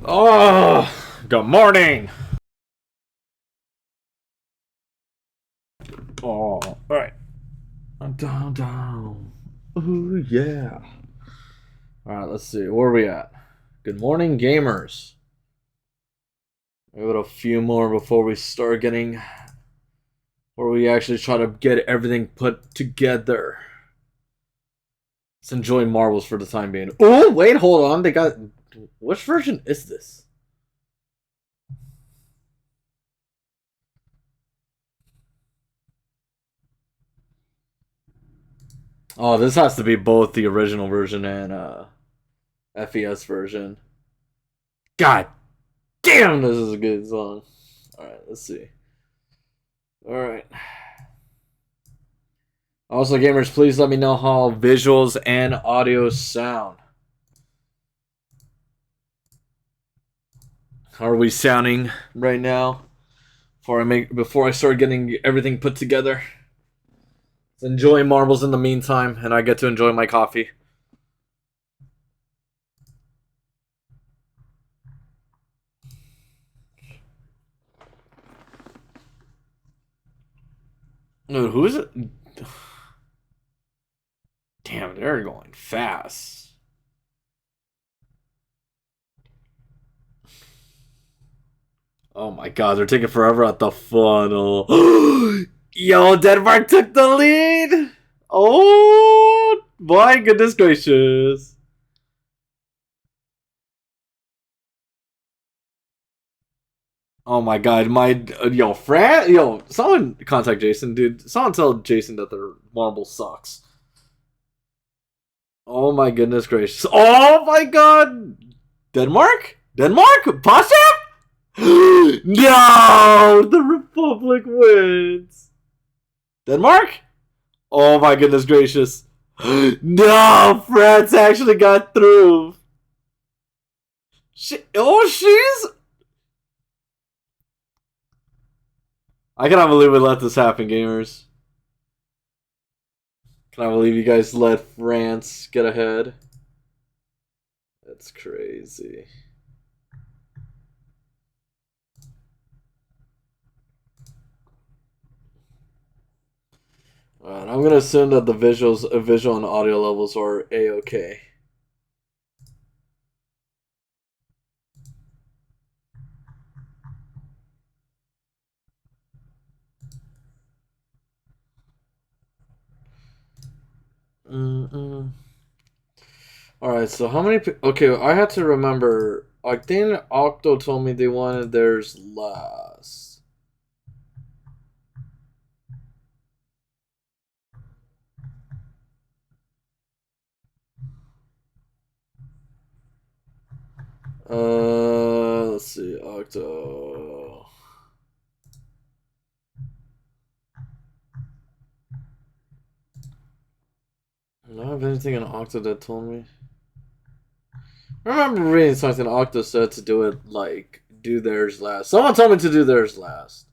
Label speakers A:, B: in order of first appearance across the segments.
A: Oh, good morning. Oh, all right. I'm down. Ooh, yeah. All right, let's see. Where are we at? Good morning, gamers. We got a few more before we start getting, where we actually try to get everything put together. Let's enjoy marbles for the time being. Oh, wait, hold on. They got. Which version is this? Oh, this has to be both the original version and FES version. God damn, this is a good song. Alright, let's see. Alright. Also, gamers, please let me know how visuals and audio sound. How are we sounding right now? Before I start getting everything put together. Let's enjoy marbles in the meantime, and I get to enjoy my coffee. Dude, who is it? Damn, they're going fast. Oh my god, they're taking forever at the funnel. Yo, Denmark took the lead! Oh my goodness gracious. Oh my god, someone contact Jason, dude. Someone tell Jason that their marble sucks. Oh my goodness gracious. Oh my god! Denmark? Pasha? No! The Republic wins! Denmark? Oh my goodness gracious. No! France actually got through. She's... I cannot believe we let this happen, gamers. Can I believe you guys let France get ahead? That's crazy. Alright, I'm gonna assume that the visual and audio levels are a-okay. Alright, so how many... Okay, I had to remember... I think Octo told me they wanted theirs last. Let's see, Octo... Do I have anything in Octo that told me? I remember reading something Octo said to do it, like, do theirs last. Someone told me to do theirs last.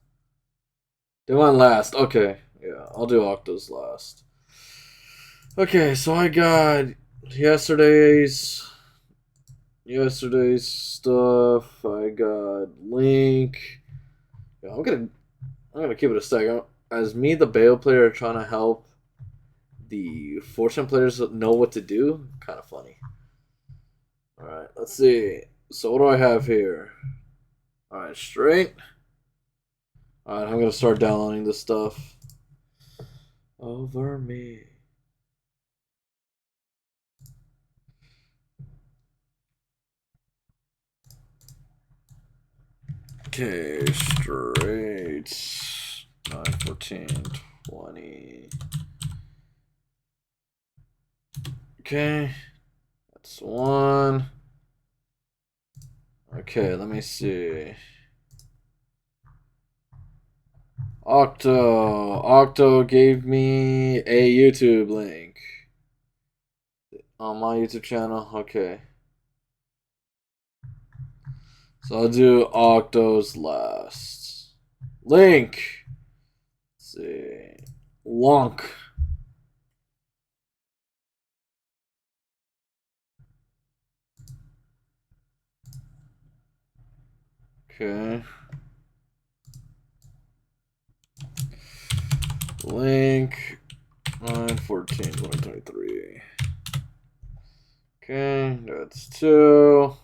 A: They went last. Okay, yeah, I'll do Octo's last. Okay, so I got yesterday's stuff. I got Link. Yeah, I'm gonna keep it a second. As me, the Bale player, trying to help the Fortune players know what to do. Kind of funny. All right, let's see. So what do I have here? All right, straight. All right, I'm gonna start downloading this stuff. Over me. Okay, straight. 9, 14, 20. Okay, that's one. Okay, let me see. Octo gave me a YouTube link on my YouTube channel. Okay. So I'll do Octo's last. Link. Let's see. Lunk. Okay. Link 9/14/2023. Okay, that's 2.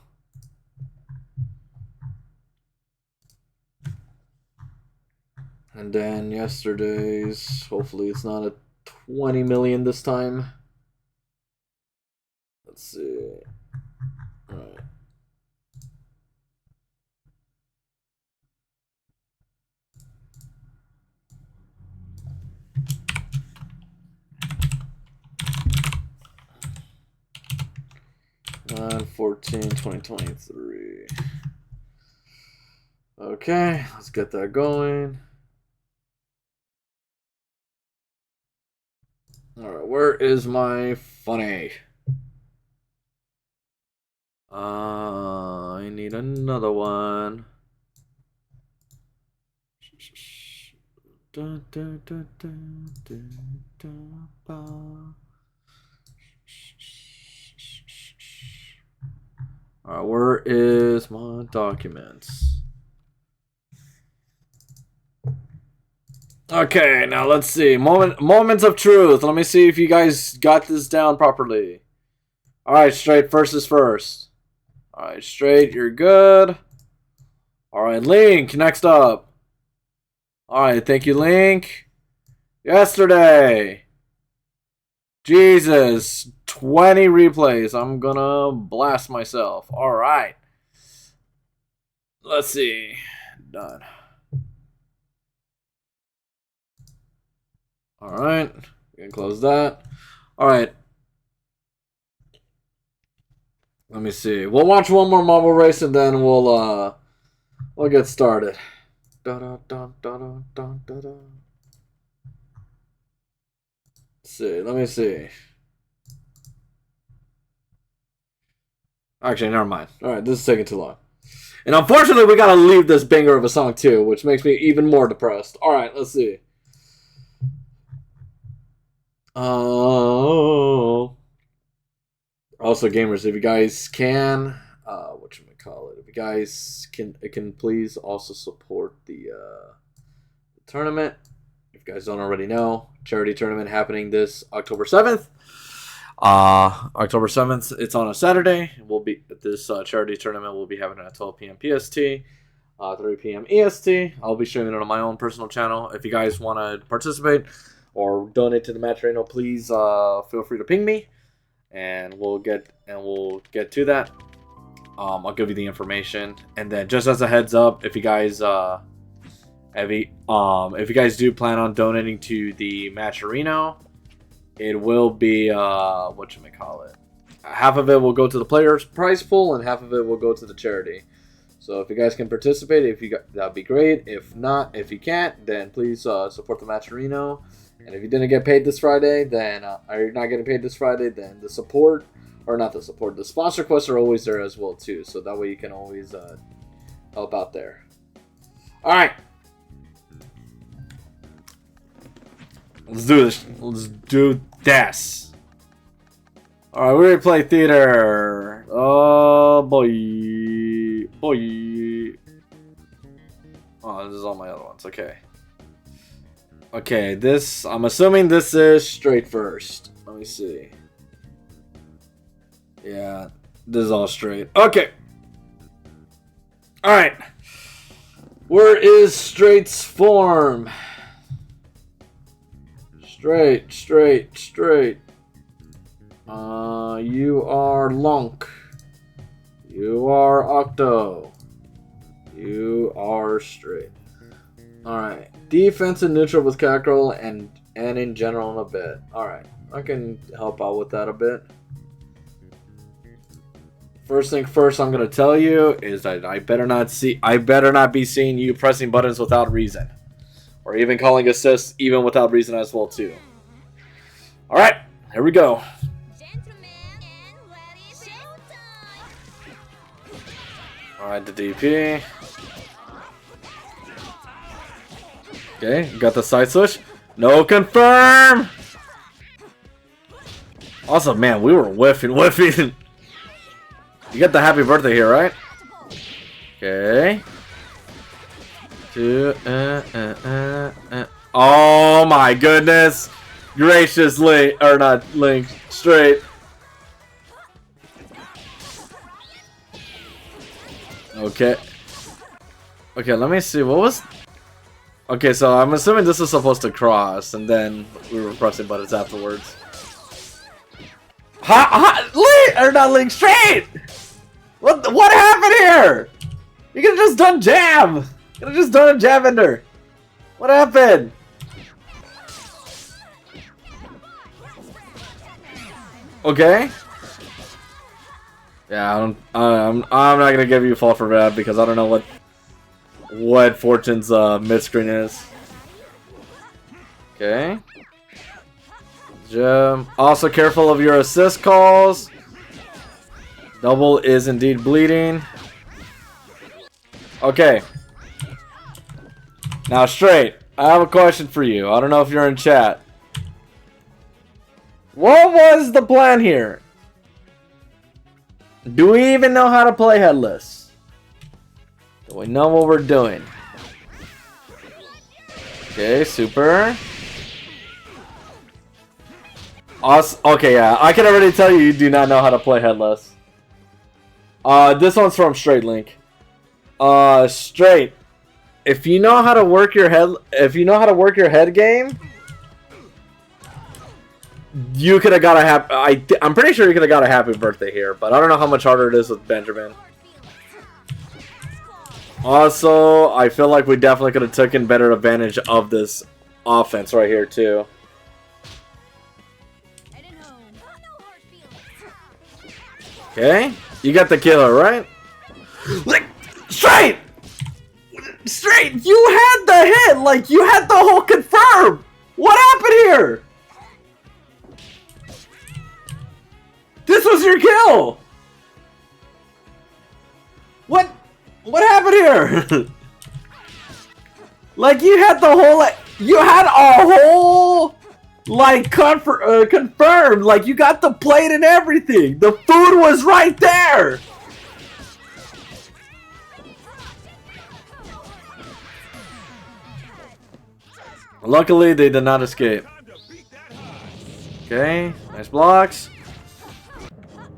A: And then yesterday's, hopefully it's not a 20 million this time. Let's see. All right. On 14/2023. Okay, let's get that going. Alright, where is my funny? I need another one. Alright, where is my documents? Okay, now let's see. Moments of truth. Let me see if you guys got this down properly. Alright, straight, first is first. Alright, straight, you're good. Alright, Link, next up. Alright, thank you, Link. Yesterday. Jesus, 20 replays. I'm gonna blast myself. Alright. Let's see. Done. Alright. We can close that. Alright. Let me see. We'll watch one more marble race and then we'll get started. Let me see. Actually, never mind. Alright, this is taking too long. And unfortunately, we gotta leave this banger of a song too, which makes me even more depressed. Alright, let's see. Oh. Also, gamers, if you guys can, if you guys can please also support the tournament. If you guys don't already know, charity tournament happening this October 7th. October 7th, it's on a Saturday. This charity tournament will be happening at 12 p.m. PST, 3 p.m. EST. I'll be streaming it on my own personal channel. If you guys want to participate or donate to the match arena, please feel free to ping me, and we'll get to that. I'll give you the information, and then just as a heads up, if you guys do plan on donating to the match arena, it will be half of it will go to the players' prize pool, and half of it will go to the charity. So if you guys can participate, that'd be great. If not, if you can't, then please support the match arena. And if you didn't get paid this Friday, then or you're not getting paid this Friday, then the sponsor quests are always there as well too. So that way you can always help out there. All right. Let's do this. Let's do this. Alright, we're gonna play theater. Oh, boy. Oh, this is all my other ones. Okay. Okay, I'm assuming this is straight first. Let me see. Yeah, this is all straight. Okay. Alright. Where is straight's form? Straight. You are Lunk. You are Octo. You are straight. Alright. Defense and neutral with Cackerel and in general in a bit. Alright. I can help out with that a bit. First thing first I'm gonna tell you is that I better not be seeing you pressing buttons without reason. Or even calling assists even without reason as well too. Alright, here we go. Alright, the DP. Okay, got the side switch. No confirm! Also, man, we were whiffing. You got the happy birthday here, right? Okay. Oh my goodness! Gracious Link, or not Link, straight. Okay. Okay, let me see. What was? Okay, so I'm assuming this is supposed to cross, and then we were pressing buttons afterwards. Link, or not Link, straight. What happened here? You could have just done jab. You could have just done a jab ender. What happened? Okay. Yeah, I'm not gonna give you fault for that because I don't know what Fortune's mid screen is. Okay. Jab. Also careful of your assist calls. Double is indeed bleeding. Okay. Now straight. I have a question for you. I don't know if you're in chat. What was the plan here? Do we even know how to play headless? Do we know what we're doing? Okay, super. Awesome. Okay, yeah. I can already tell you do not know how to play headless. This one's from Straight Link. Straight. If you know how to work your head game, you could have got a happy. I'm pretty sure you could have got a happy birthday here, but I don't know how much harder it is with Benjamin. Also, I feel like we definitely could have taken better advantage of this offense right here too. Okay, you got the killer, right? Like, straight! Straight! You had the hit! Like, you had the whole confirm! What happened here? This was your kill! What happened here? Like, you had the whole, like, you had a whole, like, confirmed. Like, you got the plate and everything. The food was right there! Luckily, they did not escape. Okay, nice blocks.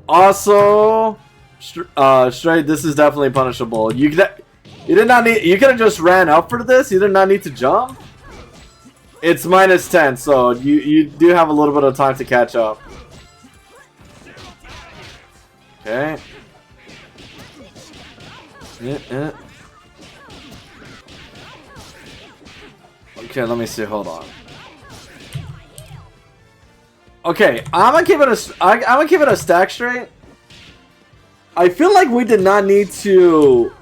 A: Also, straight. This is definitely punishable. You did not need. You could have just ran up for this. You did not need to jump. It's -10, so you do have a little bit of time to catch up. Okay. Okay, let me see. Hold on. Okay, I'm gonna give it a stack straight. I feel like we did not need to.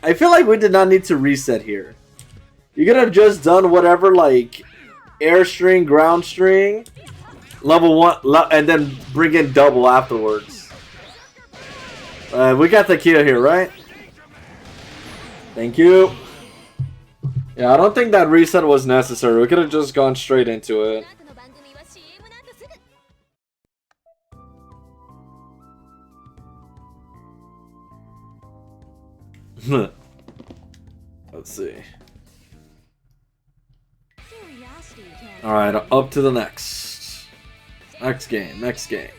A: I feel like we did not need to reset here. You could have just done whatever, like air string, ground string, level 1, and then bring in double afterwards. We got the kill here, right? Thank you. Yeah, I don't think that reset was necessary. We could have just gone straight into it. Let's see. Alright, up to the next. Next game.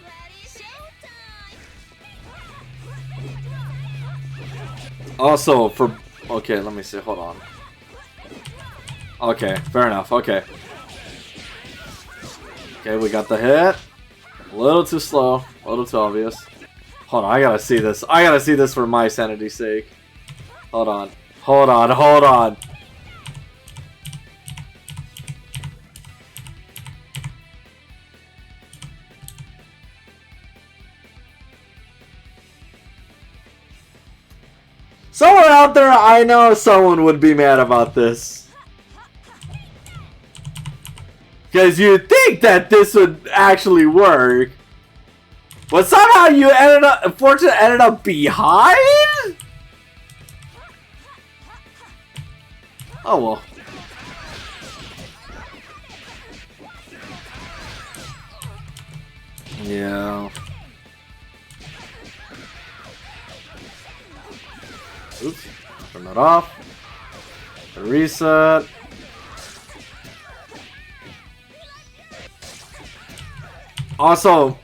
A: Also, for... Okay, let me see. Hold on. Okay, fair enough. Okay. Okay, we got the hit. A little too slow. A little too obvious. Hold on, I gotta see this. I gotta see this for my sanity's sake. Hold on. Hold on. Somewhere out there, I know someone would be mad about this. Because you'd think that this would actually work. But somehow you unfortunately ended up behind? Oh well. Yeah. Oops. Turn that off. Reset. Also,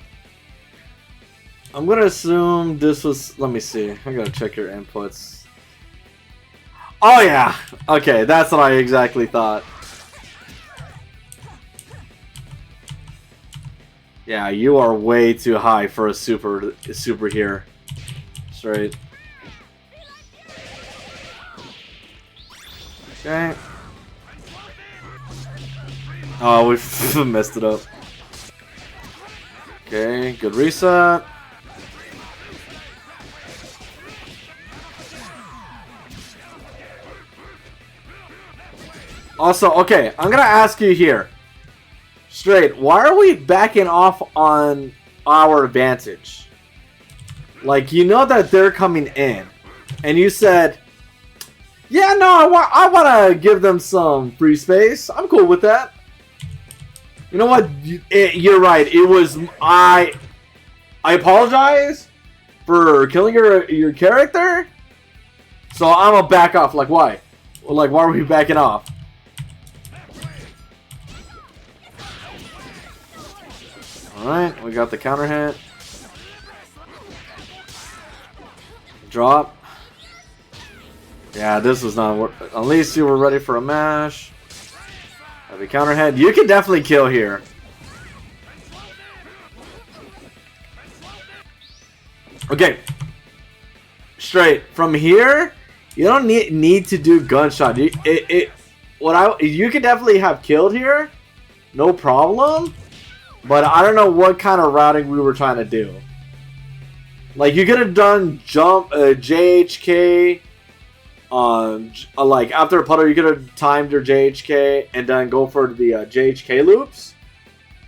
A: I'm gonna assume this was. Let me see. I gotta check your inputs. Oh yeah. Okay, that's what I exactly thought. Yeah, you are way too high for a super here. Straight. Okay. Oh, we messed it up. Okay, good reset. Also, okay, I'm gonna ask you here. Straight, why are we backing off on our advantage? Like, you know that they're coming in. And you said, yeah, no, I want to give them some free space. I'm cool with that. You know what? You're right. It was... I apologize for killing your character. So I'm going to back off. Like, why? Like, why are we backing off? Alright, we got the counter hit. Drop. Yeah, this was not work. At least you were ready for a mash. Heavy counter hit. You can definitely kill here. Okay. Straight. From here, you don't need to do gunshot. You could definitely have killed here. No problem. But I don't know what kind of routing we were trying to do. Like, you could have done jump, JHK, like, after a putter, you could have timed your JHK and then go for the JHK loops.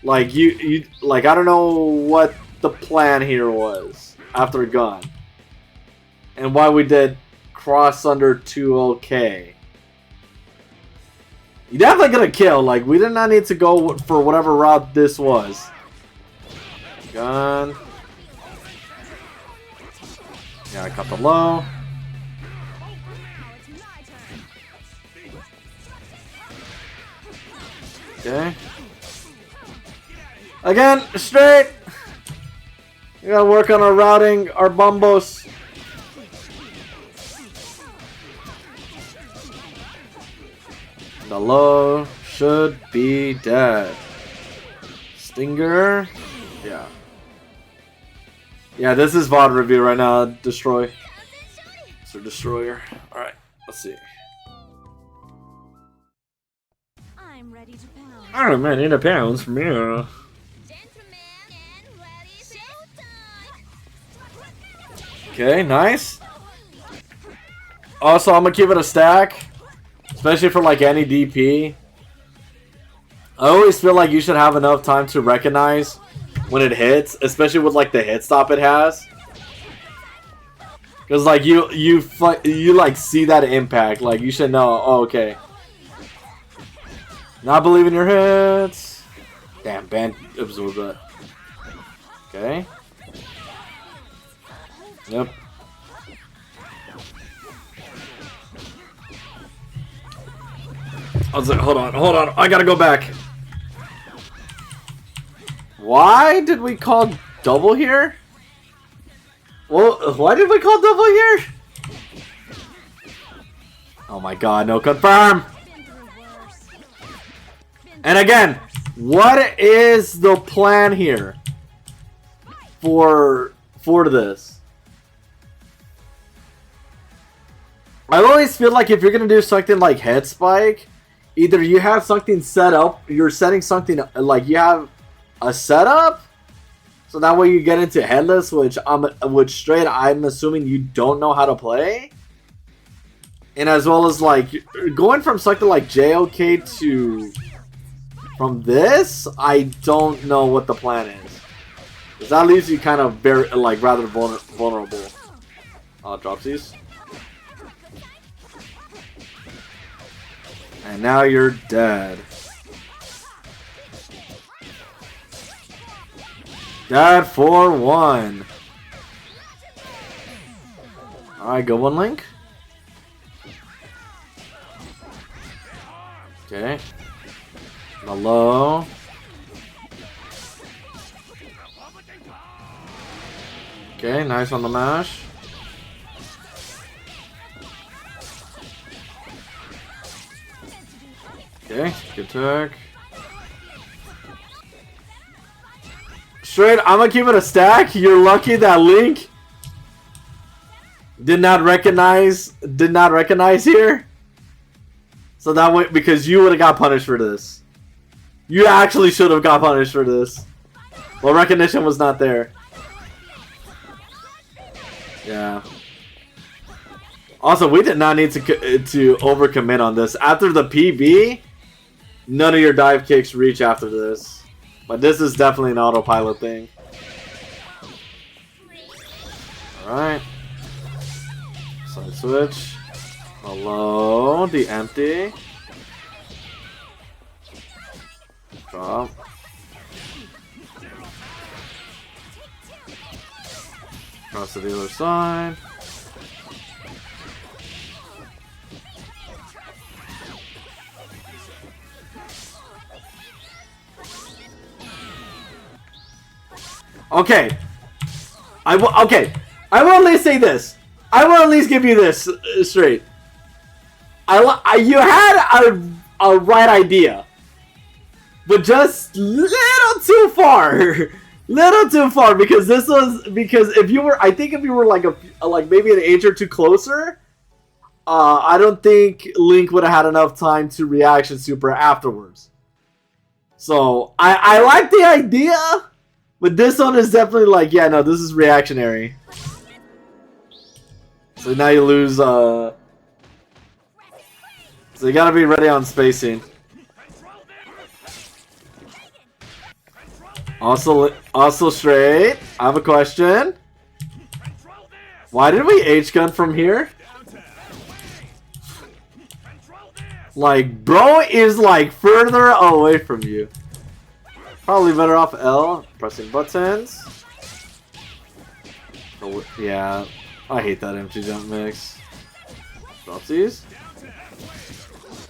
A: Like, like, I don't know what the plan here was after a gun. And why we did cross under 2OK. You definitely gonna kill. Like, we did not need to go for whatever route this was. Gun. Yeah, I cut the low. Okay. Again, straight. We gotta work on our routing, our bombos. The low should be dead. Stinger. Yeah. Yeah, this is VoD review right now. Destroy. It's a destroyer. Alright, let's see.
B: I'm ready to pound.
A: I'm ready to pounce from you. Okay, nice. Also, I'm gonna keep it a stack. Especially for like any DP. I always feel like you should have enough time to recognize when it hits, especially with like the hit stop it has. Cause like you like see that impact, like you should know. Oh, okay. Not believing your hits. Damn, band absorb that. Okay. Yep. I was like, hold on, I gotta go back. Why did we call double here? Well, why did we call double here? Oh my god, no confirm! And again, what is the plan here for this? I always feel like if you're gonna do something like head spike, either you have something set up, you're setting something like you have a setup, so that way you get into headless, which straight I'm assuming you don't know how to play, and as well as like going from something like JOK to from this, I don't know what the plan is, because that leaves you kind of very like rather vulnerable. Dropsies. And now you're dead. Dead for one. Alright, good one, Link. Okay. The low. Okay, nice on the mash. Okay, good tech. Straight, I'm gonna keep it a stack. You're lucky that Link did not recognize here. So that way, because you would have got punished for this. You actually should have got punished for this. Well, recognition was not there. Yeah. Also, we did not need to overcommit on this. After the PB, none of your dive kicks reach after this. But this is definitely an autopilot thing. Alright. Side switch. Hello, the empty. Drop. Cross to the other side. Okay. I will at least say this. I will at least give you this straight. You had a right idea, but just little too far. Little too far, because if you were, I think if you were like maybe an age or two closer, I don't think Link would have had enough time to reaction super afterwards. So I like the idea, but this one is definitely like, yeah, no, this is reactionary. So now you lose. So you gotta be ready on spacing. Also straight. I have a question. Why did we H-gun from here? Like, bro is like further away from you. Probably better off L, pressing buttons. Oh, yeah, I hate that empty jump mix. Dropsies.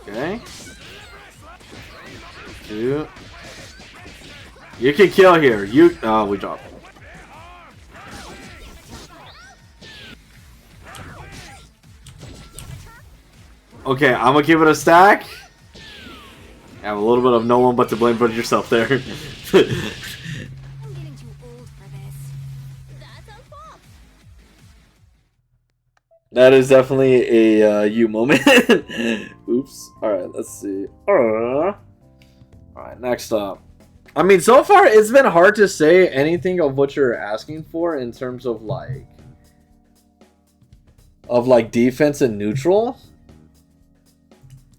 A: Okay. 2. You can kill here. Oh, we dropped. Okay, I'm gonna give it a stack. I have a little bit of no one but to blame but yourself there.
B: I'm getting too old for this. That's our fault.
A: That is definitely a you moment. Oops. Alright, let's see. Alright, next up. I mean, so far it's been hard to say anything of what you're asking for in terms of defense and neutral.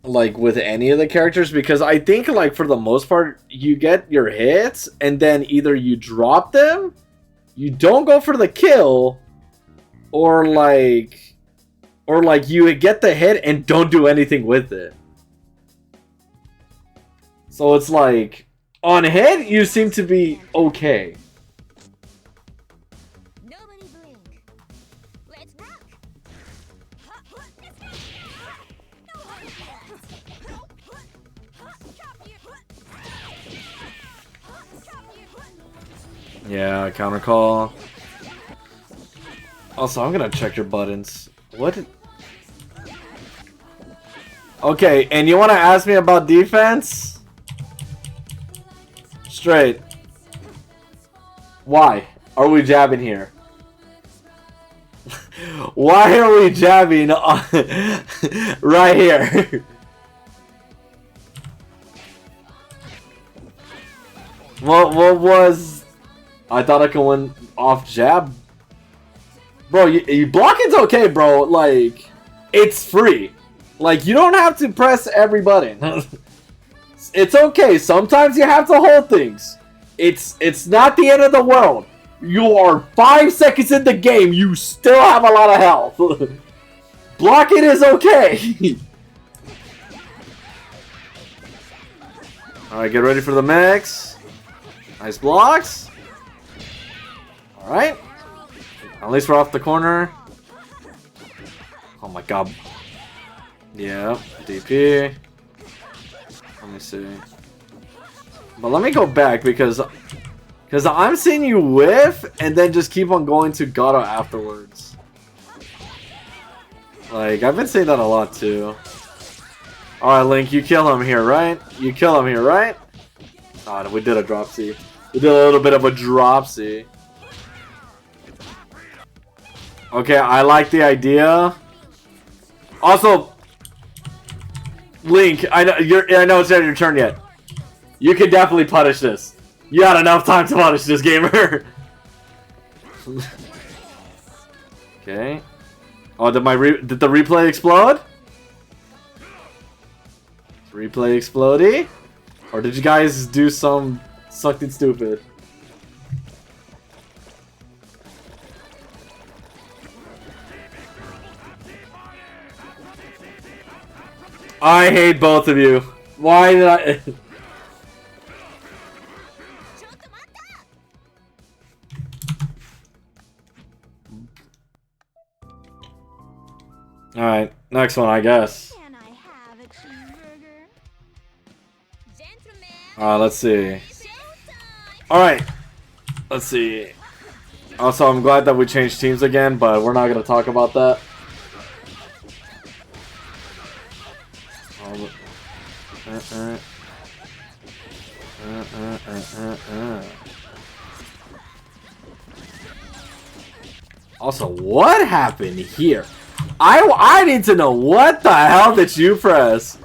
A: Like with any of the characters, because I think like for the most part you get your hits and then either you drop them, you don't go for the kill, or like you get the hit and don't do anything with it. So it's like on hit you seem to be okay.
B: Nobody blink. Let's rock.
A: Yeah, counter call. Also, I'm gonna check your buttons. What? Okay, and you want to ask me about defense? Straight. Why are we jabbing here? Why are we jabbing right here? What was... I thought I could win off jab. Bro, you blocking's okay, bro. Like, it's free. Like, you don't have to press every button. It's okay. Sometimes you have to hold things. It's not the end of the world. You are 5 seconds in the game. You still have a lot of health. Blocking is okay. Alright, get ready for the mix. Nice blocks. Alright. At least we're off the corner. Oh my god. Yeah, DP. Let me see. But let me go back because I'm seeing you whiff and then just keep on going to Gato afterwards. Like, I've been saying that a lot too. Alright, Link, you kill him here, right? You kill him here, right? Oh, we did a dropsy. We did a little bit of a dropsy. Okay, I like the idea. Also, Link, I know it's not your turn yet. You can definitely punish this. You had enough time to punish this, gamer. Okay. Oh, did the replay explode? Replay explodey? Or did you guys do something stupid? I hate both of you. Why did I... Alright, next one, I guess.
B: Can I have a cheeseburger? Gentlemen,
A: Let's see.
B: showtime!
A: Alright, let's see. Also, I'm glad that we changed teams again, but we're not going to talk about that. Also, what happened here? I need to know what the hell did you press?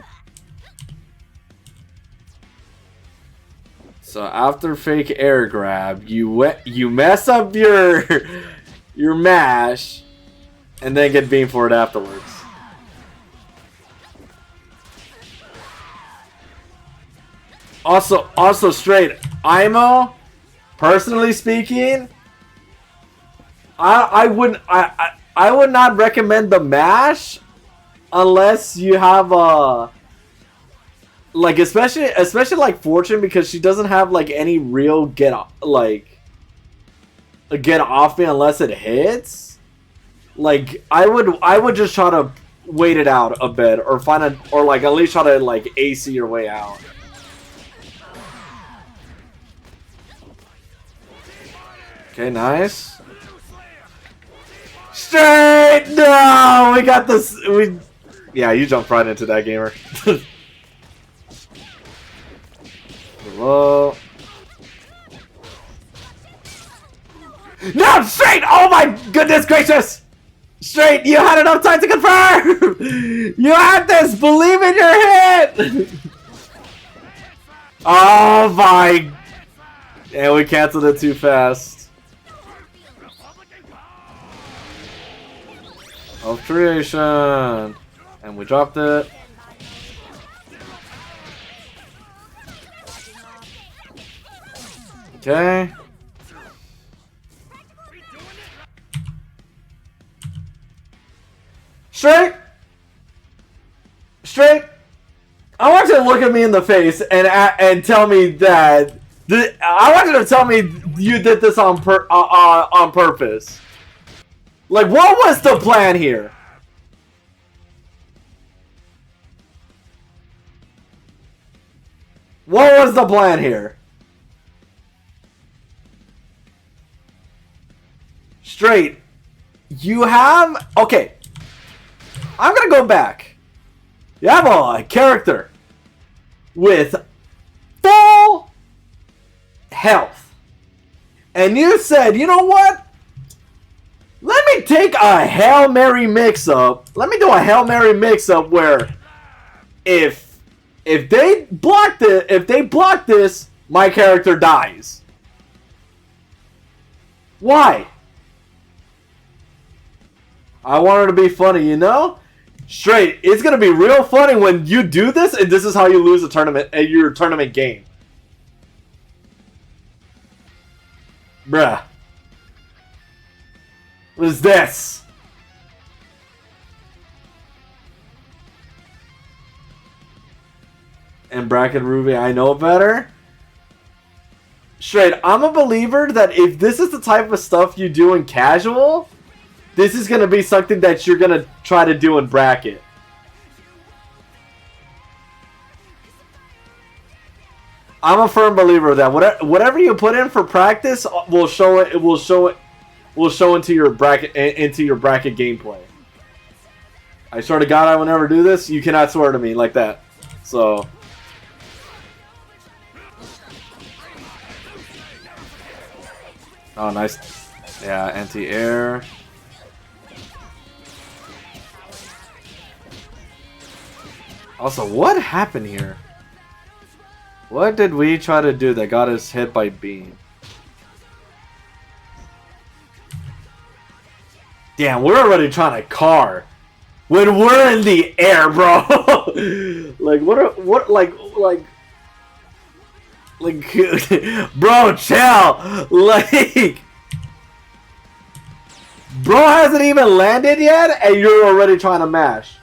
A: So after fake air grab, you mess up your mash, and then get beamed for it afterwards. Also straight, IMO, personally speaking, I would not recommend the mash unless you have a like especially like Fortune, because she doesn't have like any real get off me unless it hits. Like I would just try to wait it out a bit or like at least try to like AC your way out. Okay, nice. Straight! No! We got this. Yeah, you jumped right into that, gamer. Hello. No! Straight! Oh my goodness gracious! Straight! You had enough time to confirm! You had this! Believe in your hit! Oh my... And we canceled it too fast. Of creation, and we dropped it. Okay. Straight. I want you to look at me in the face and tell me that. I want you to tell me you did this on purpose. Like, what was the plan here? What was the plan here? Straight. You have... Okay. I'm gonna go back. You have a character with full health. And you said, you know what? Let me take a Hail Mary mix-up. Let me do a Hail Mary mix-up where if they block this, my character dies. Why? I want her to be funny, you know? Straight, it's gonna be real funny when you do this and this is how you lose a tournament your tournament game. Bruh. What is this? And bracket Ruby, I know better. Straight, I'm a believer that if this is the type of stuff you do in casual, this is going to be something that you're going to try to do in bracket. I'm a firm believer that whatever you put in for practice will show it. It will show it. Will show into your bracket gameplay. I swear to God, I will never do this. You cannot swear to me like that. So. Oh, nice. Yeah, anti-air. Also, what happened here? What did we try to do that got us hit by beam? Damn, we're already trying to car when we're in the air, bro. Like bro, chill. Like, bro hasn't even landed yet, and you're already trying to mash,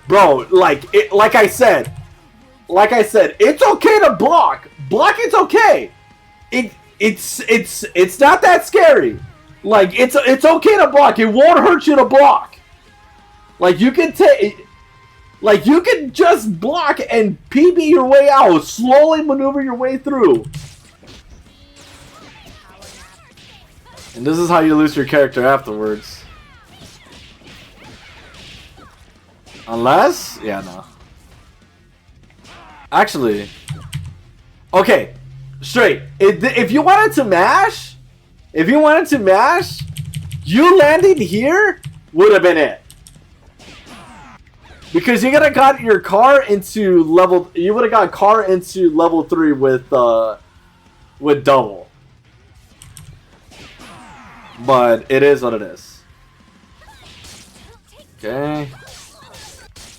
A: bro. Like I said, it's okay to block. Block, it's okay. It's not that scary. Like, it's okay to block. It won't hurt you to block. Like, you can just block and PB your way out. Slowly maneuver your way through. And this is how you lose your character afterwards. Unless, yeah, no. Actually, okay, straight. If you wanted to mash. If you wanted to mash, you landing here would have been it. Because you would have got your car into level. You would have got car into level 3 with double. But it is what it is. Okay.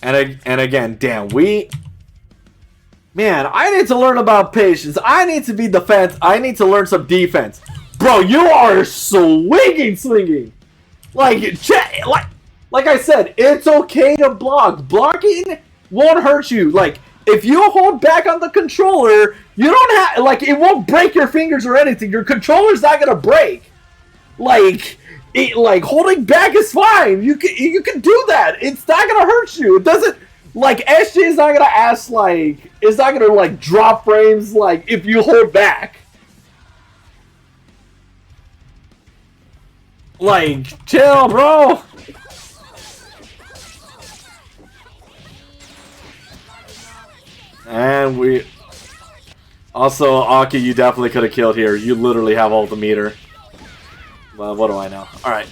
A: And again, damn, man, I need to learn about patience. I need to be defense. I need to learn some defense. Bro, you are swinging. Like I said, it's okay to block. Blocking won't hurt you. Like, if you hold back on the controller, you don't have, like, it won't break your fingers or anything. Your controller's not gonna break. Like, holding back is fine. You can do that. It's not gonna hurt you. It doesn't, like, SJ is not gonna ask, like, it's not gonna, like, drop frames, like, if you hold back. Like, chill, bro. And we... Also, Aki, you definitely could have killed here. You literally have all the meter. Well, what do I know? Alright.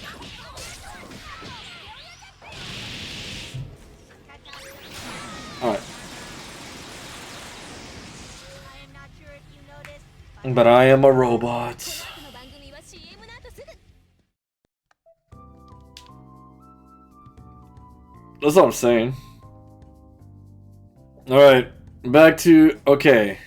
A: Alright. But I am a robot. That's what I'm saying. Alright, back to... Okay.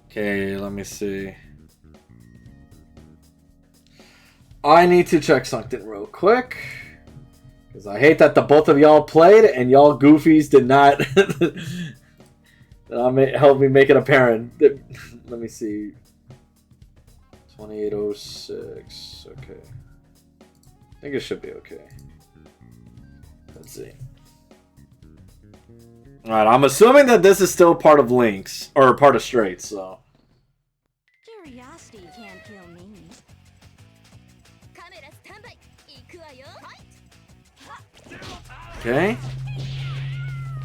A: Okay, let me see. I need to check something real quick. Because I hate that the both of y'all played and y'all goofies did not help me make it apparent. Let me see. 2806. Okay. I think it should be okay. Let's see. Alright, I'm assuming that this is still part of Links. Or part of Straight, so.
B: Curiosity can't kill me.
A: Okay.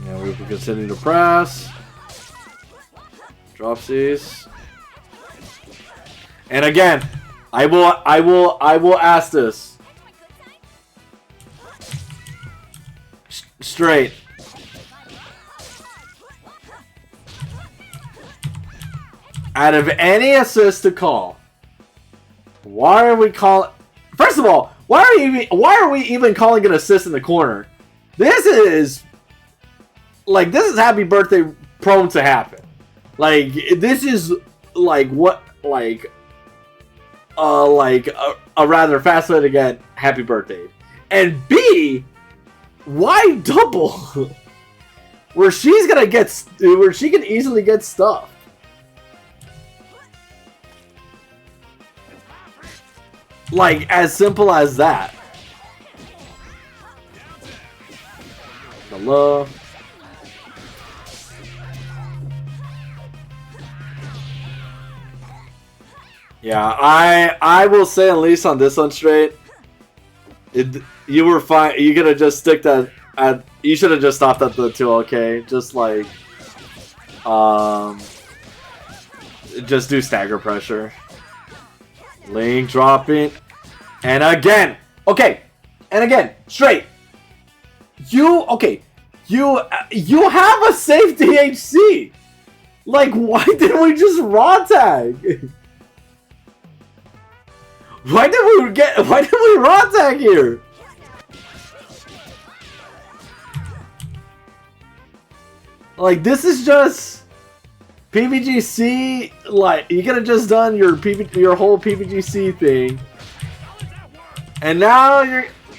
A: Yeah, we can continue to press. Drop these. And again, I will ask this. Straight. Out of any assist to call, why are we calling? First of all, why are we even calling an assist in the corner? This is happy birthday prone to happen. Like, this is like what, like a rather fast way to get happy birthday. And B, why double? where she can easily get stuff. Like, as simple as that. The low. Yeah, I will say at least on this one straight, you were fine. You could have just stick that at. You should have just stopped at the 2LK. Just like, just do stagger pressure. Link dropping, and again, okay, and again, straight. You have a safe DHC. Like, why didn't we just raw tag? Why did we raw tag here? Like, this is just PVGC. Like, you could have just done your whole PVGC thing, and now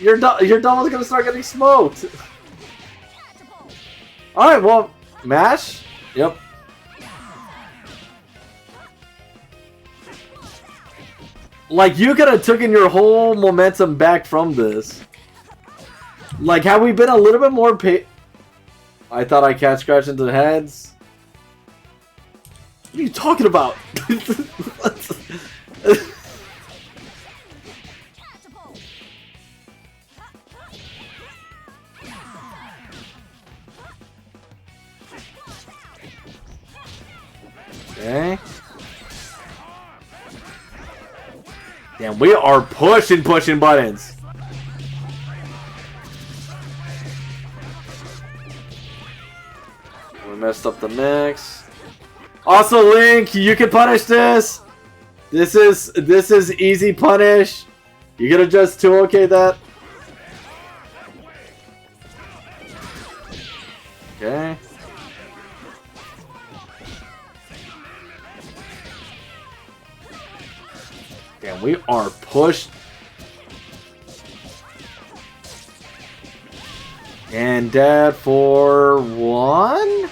A: your double's gonna start getting smoked. All right, well, mash. Yep. Like, you could have taken your whole momentum back from this. Like, had we been a little bit more I thought I cat scratched into the heads. What are you talking about? Okay. Damn, we are pushing buttons. We messed up the mix. Also, Link, you can punish this. This is easy punish. You gotta just 2OK that. Okay. Damn, we are pushed. And dead for 1?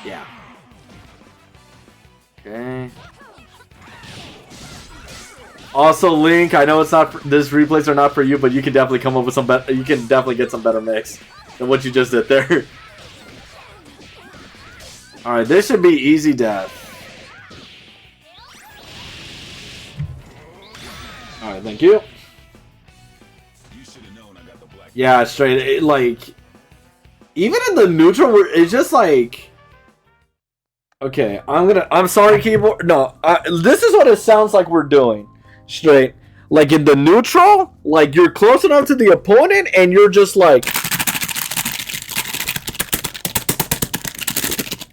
A: Yeah. Okay. Also, Link, I know it's not. These replays are not for you, but you can definitely come up with some better. You can definitely get some better mix than what you just did there. All right, this should be easy death. All right, thank you. Yeah, straight. Like, even in the neutral, it's just like. Okay, I'm sorry, keyboard. No, this is what it sounds like we're doing. Straight. Like, in the neutral, like, you're close enough to the opponent, and you're just like.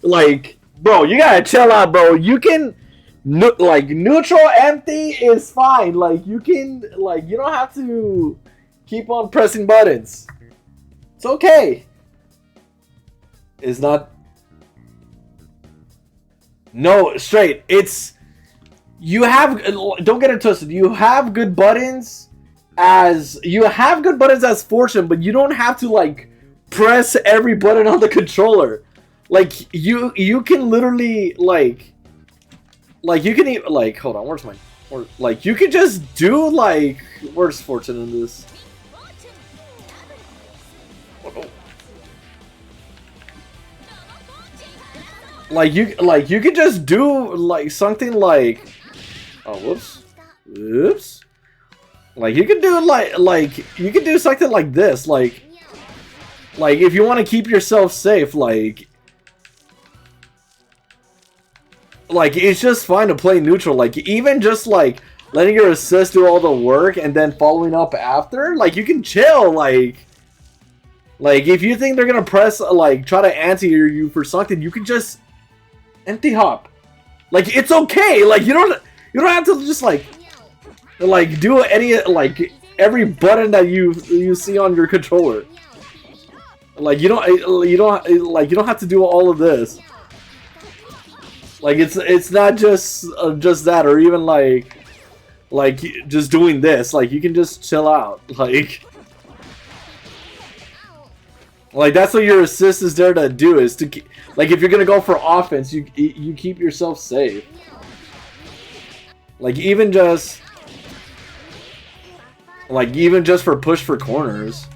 A: Like, bro, you gotta chill out, bro. You can. Like, neutral empty is fine. Like, you can. Like, you don't have to keep on pressing buttons. It's okay. It's not. No, straight. It's. You have. Don't get it twisted. You have good buttons as. You have good buttons as fortune, but you don't have to, like, press every button on the controller. Like, you can literally, like you can even, like, hold on, where's my, like, you can just do, like, where's fortune in this? Like, you could just do, like, something like, oh, whoops, oops, like, you could do, like, you could do something like this, like, if you want to keep yourself safe, like, it's just fine to play neutral. Like, even just, like, letting your assist do all the work and then following up after, like, you can chill, like, if you think they're gonna press, like, try to anti-you for something, you can just empty hop. Like, it's okay. Like, you don't have to just, like, do any, like, every button that you see on your controller. Like, you don't have to do all of this. Like, it's not just that, or even like just doing this. Like, you can just chill out. Like that's what your assist is there to do, is to like, if you're gonna go for offense, you keep yourself safe. Like, even just for push for corners.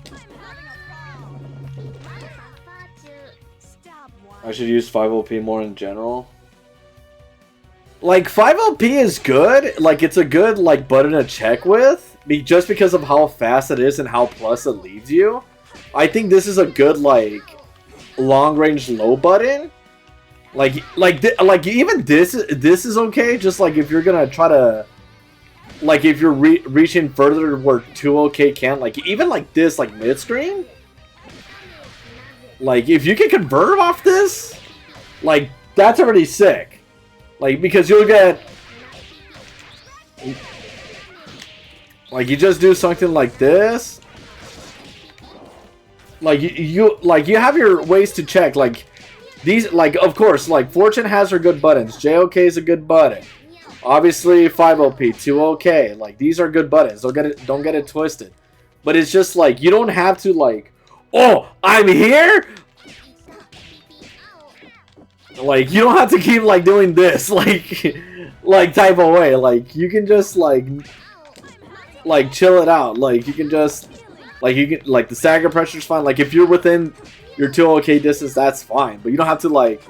A: I should use 5OP more in general. Like 5OP is good. Like it's a good like button to check with, just because of how fast it is and how plus it leads you. I think this is a good like long range low button. Like even this is okay. Just like if you're gonna try to, like if you're reaching further where 2OK can't, like even like this like mid screen. Like if you can convert off this, like that's already sick. Like because you'll get, like you just do something like this. Like you have your ways to check. Like these, like of course, like Fortune has her good buttons. JOK is a good button. Obviously 5OP, 2OK. Like these are good buttons. Don't get it twisted. But it's just like you don't have to like, oh, I'm here. Like you don't have to keep like doing this like type of way. Like you can just like chill it out. Like you can just like the stagger pressure is fine. Like if you're within your 2OK distance, that's fine. But you don't have to like.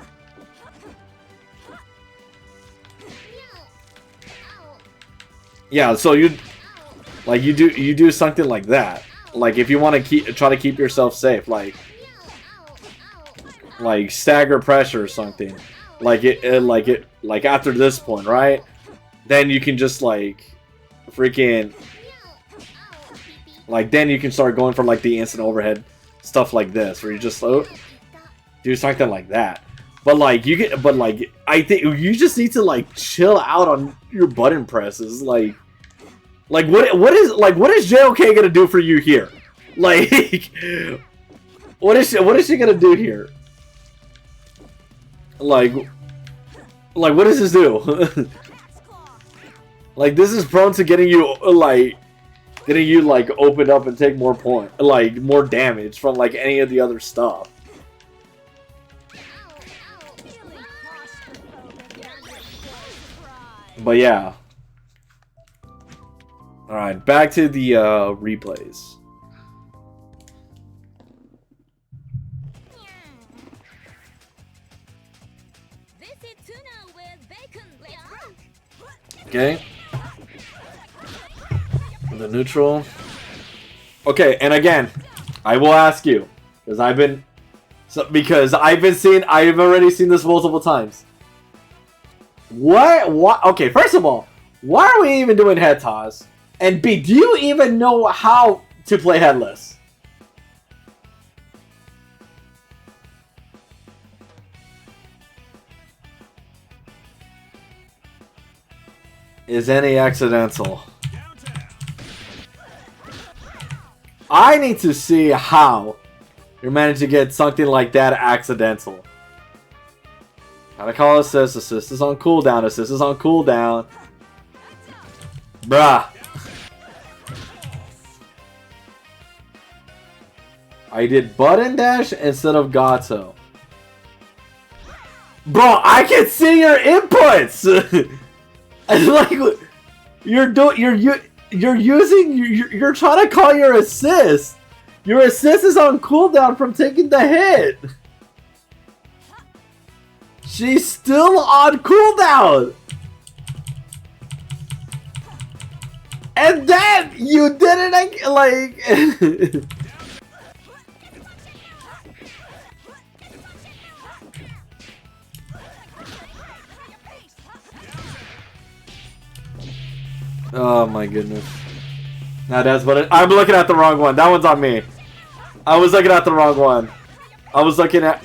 A: Yeah, so you do something like that. Like if you want to try to keep yourself safe, like stagger pressure or something, like after this point, right? Then you can just like freaking like then you can start going for like the instant overhead stuff like this, where you just do something like that. But like I think you just need to like chill out on your button presses. Like what is JOK gonna do for you here? Like what is she gonna do here? Like what does this do? Like this is prone to getting you opened up and take more more damage from like any of the other stuff. But yeah. Alright, back to the replays. Okay. The neutral. Okay, and again, I will ask you, because I've already seen this multiple times. What? Okay, first of all, why are we even doing head toss? And B, do you even know how to play headless? Is any accidental? I need to see how you managed to get something like that accidental. Gotta call assist. Assist is on cooldown. Assist is on cooldown. Bruh. I did button dash instead of Gato. Bro, I can see your inputs. Like you're trying to call your assist. Your assist is on cooldown from taking the hit. She's still on cooldown. And then you didn't like oh my goodness. Now that's what I'm looking at the wrong one. That one's on me. I was looking at the wrong one. I was looking at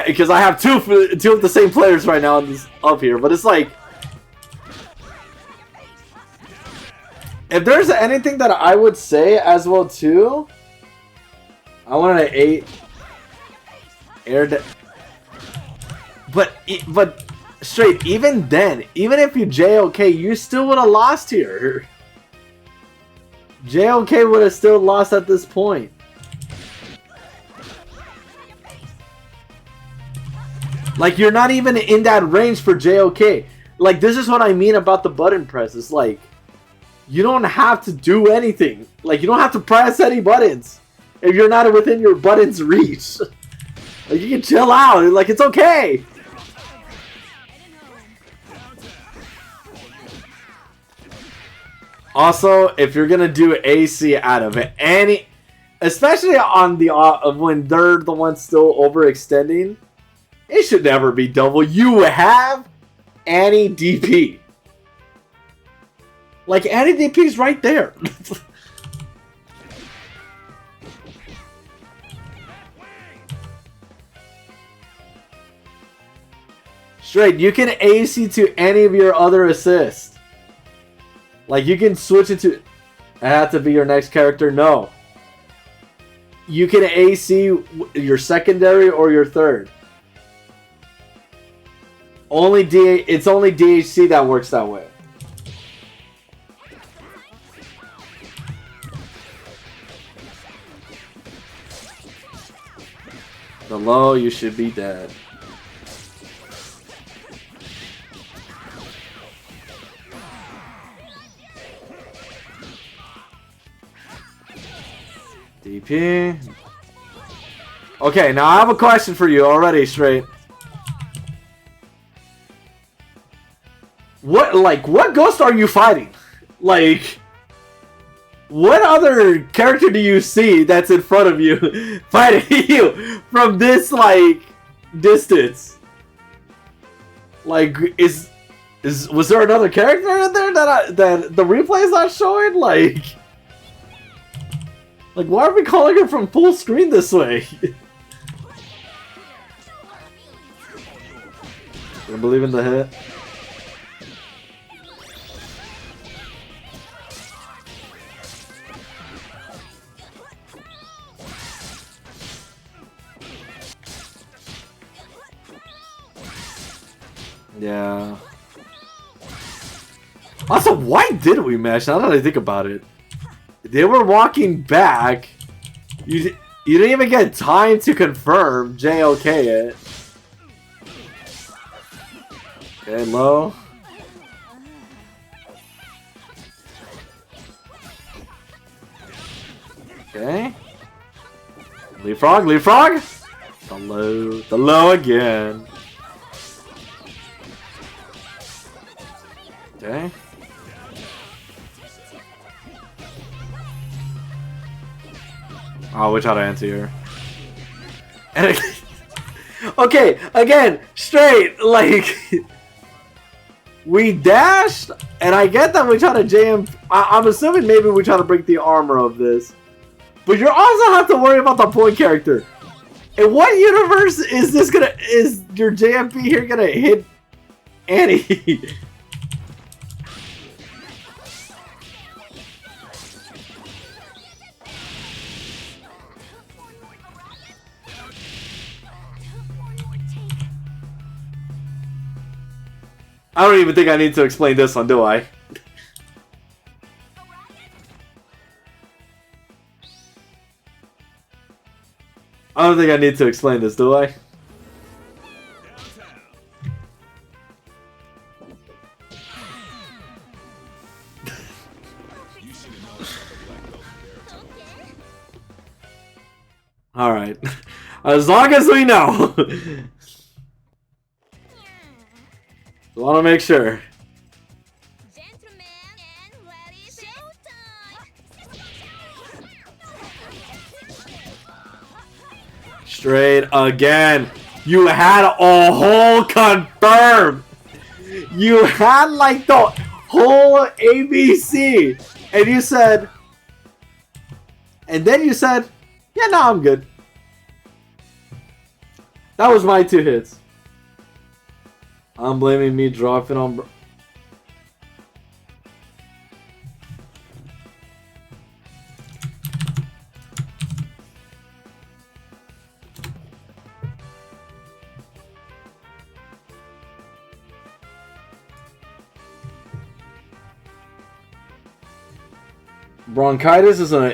A: because I have two of the same players right now up here, but it's like if there's anything that I would say as well too, I wanted an 8 air but straight, even then, even if you JOK, you still would have lost here. JOK would have still lost at this point. Like, you're not even in that range for JOK. Like, this is what I mean about the button press. It's like, you don't have to do anything. Like, you don't have to press any buttons if you're not within your button's reach. Like, you can chill out. Like, it's okay. Also, if you're gonna do AC out of it, especially on the when they're the ones still overextending, it should never be double. You have Annie DP. Like, Annie DP's right there. Straight, you can AC to any of your other assists. Like, you can switch it to... I have to be your next character? No. You can AC your secondary or your third. It's only DHC that works that way. The low, you should be dead. DP. Okay, now I have a question for you already, Straight. What ghost are you fighting? Like, what other character do you see that's in front of you fighting you from this, like, distance? Like, was there another character in there that the replay is not showing? Like, why are we calling her from full screen this way? I believe in the hit. Yeah. Also, why did we mesh? Now that I think about it. They were walking back. You didn't even get time to confirm JOK it. Okay, low. Okay. Leapfrog, leapfrog! The low again. Okay. Oh, which how to answer here. And okay, again, straight, like, we dashed, and I get that we try to jam. I'm assuming maybe we try to break the armor of this. But you also have to worry about the point character. In what universe is your JMP here gonna hit Annie? I don't even think I need to explain this one, do I? I don't think I need to explain this, do I? Alright. As long as we know. I want to make sure. Straight again. You had a whole confirm. You had like the whole ABC. And you said. And then you said, yeah, no, I'm good. That was my 2 hits. I'm blaming me dropping on. Bronchitis is an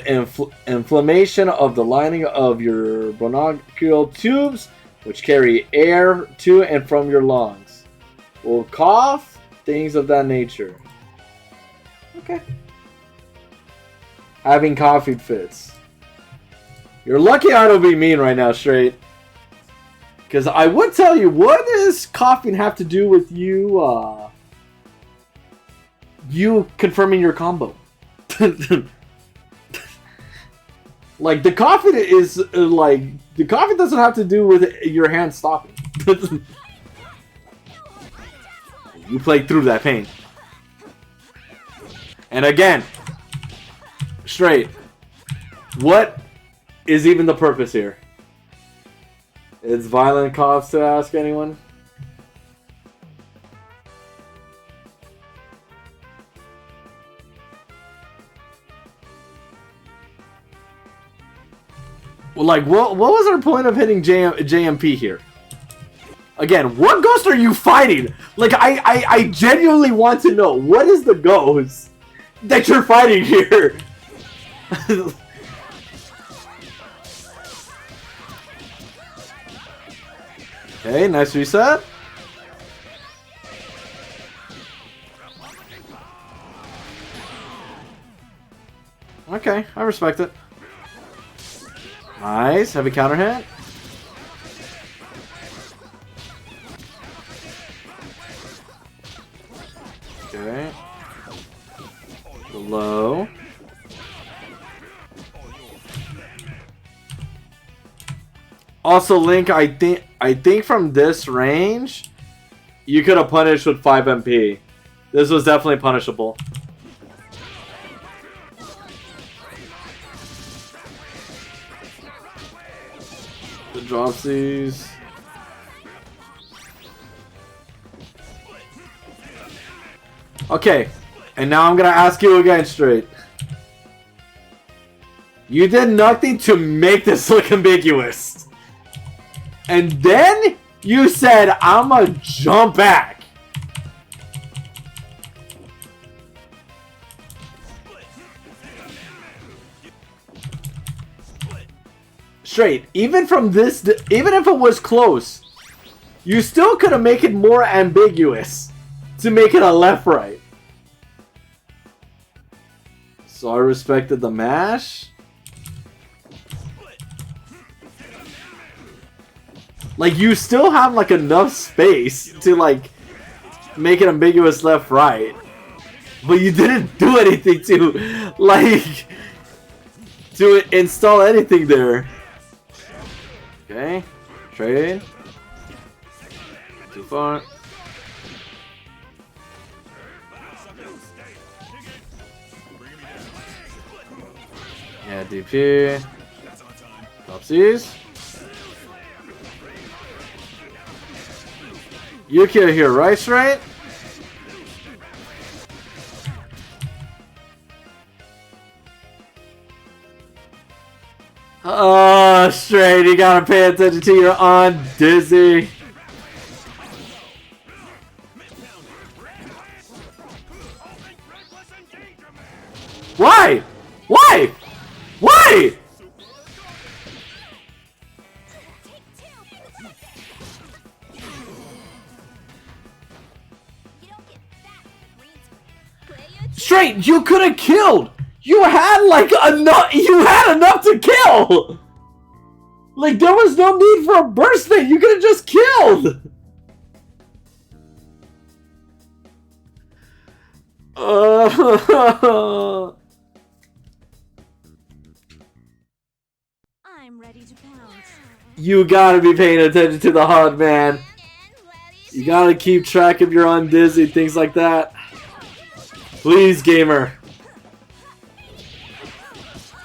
A: inflammation of the lining of your bronchial tubes, which carry air to and from your lungs. Will cough, things of that nature. Okay. Having coffee fits. You're lucky I don't be mean right now, straight. Because I would tell you, what does coughing have to do with you, you confirming your combo? Like, the coughing is, like, the coughing doesn't have to do with your hand stopping. You played through that pain. And again, straight, what is even the purpose here? It's violent coughs, to ask anyone? Well, like, what was our point of hitting JMP here? Again, what ghost are you fighting? Like, I genuinely want to know, what is the ghost that you're fighting here? Okay, nice reset. Okay, I respect it. Nice, heavy counter hit. Okay. Low. Also, Link, I think from this range, you could have punished with 5 MP. This was definitely punishable. The dropsies. Okay, and now I'm gonna ask you again straight. You did nothing to make this look ambiguous. And then you said, I'ma jump back. Straight, even from this, even if it was close, you still could have made it more ambiguous to make it a left-right. So I respected the mash. Like, you still have, like, enough space to, like, make it ambiguous left-right. But you didn't do anything to, like, to install anything there. Okay. Trade. Too far. Yeah, DP. Topsies. Yuki here, right? Right? Oh, straight. You gotta pay attention to your on Dizzy. Why? Why? Why? Straight, you could have killed. You had like enough. You had enough to kill. Like, there was no need for a burst thing. You could have just killed.
B: I'm ready to pounce.
A: You gotta be paying attention to the HUD, man. You gotta keep track of your on Dizzy, things like that. Please, gamer.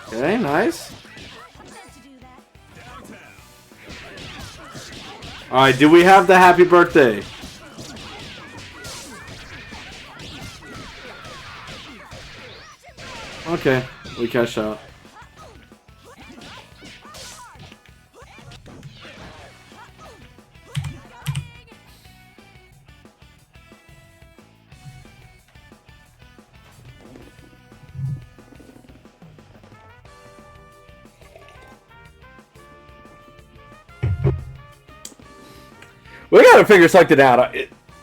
A: Okay, nice. Alright, do we have the happy birthday? Okay, we cash out. We gotta figure something out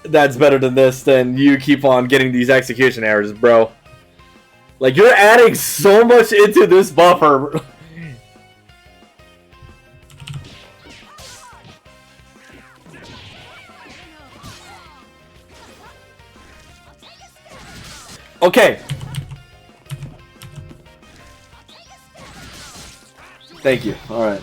A: that's better than this, than you keep on getting these execution errors, bro. Like, you're adding so much into this buffer. Okay. Thank you. All right.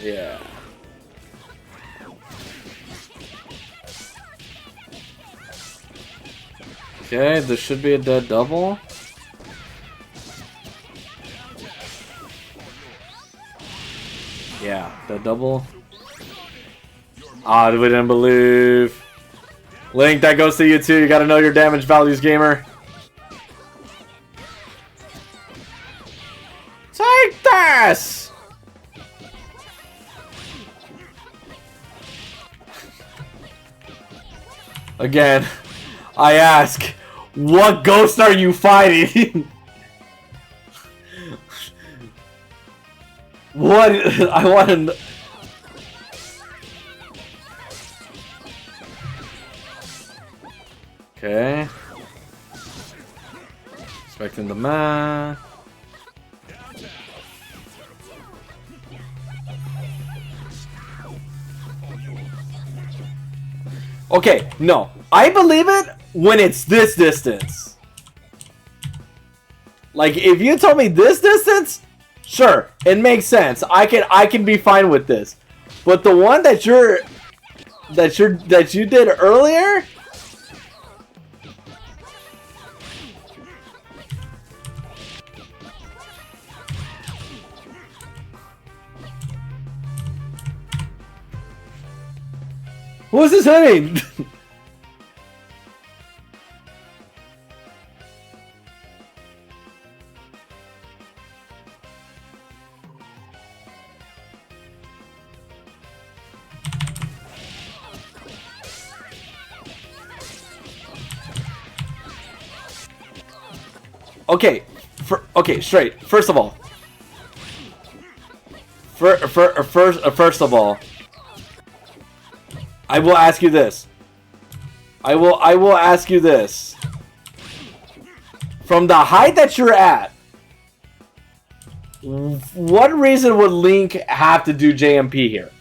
A: Yeah. Okay, this should be a dead double. Yeah, dead double. Ah, we didn't believe. Link, that goes to you too. You gotta know your damage values, gamer. Take this! Again, I ask, what ghost are you fighting? What? I want to know. Okay. Expecting the man. Okay, no. I believe it when it's this distance. Like, if you told me this distance, sure, it makes sense. I can be fine with this. But the one that you did earlier? Who is this hitting? Okay, straight. First of all, first of all, I will ask you this. I will ask you this. From the height that you're at, what reason would Link have to do JMP here?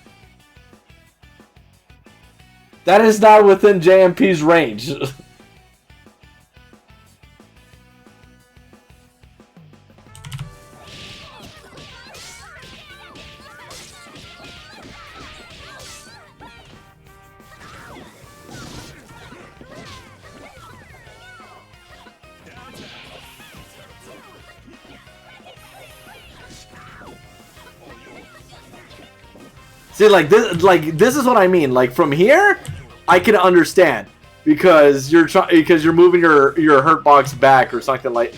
A: That is not within JMP's range. See, like this is what I mean. Like from here, I can understand because you're moving your hurt box back or something like,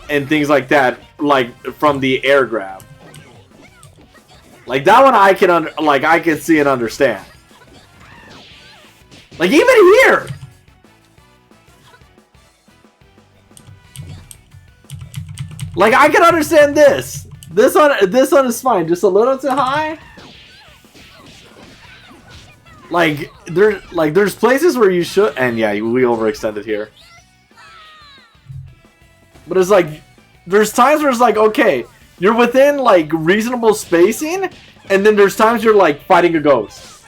A: and things like that, like from the air grab. Like that one, I can see and understand. Like even here. Like I can understand this. This one is fine. Just a little too high. There's places where you should, and yeah, we overextended here. But it's like, there's times where it's like, okay, you're within like reasonable spacing, and then there's times you're like fighting a ghost.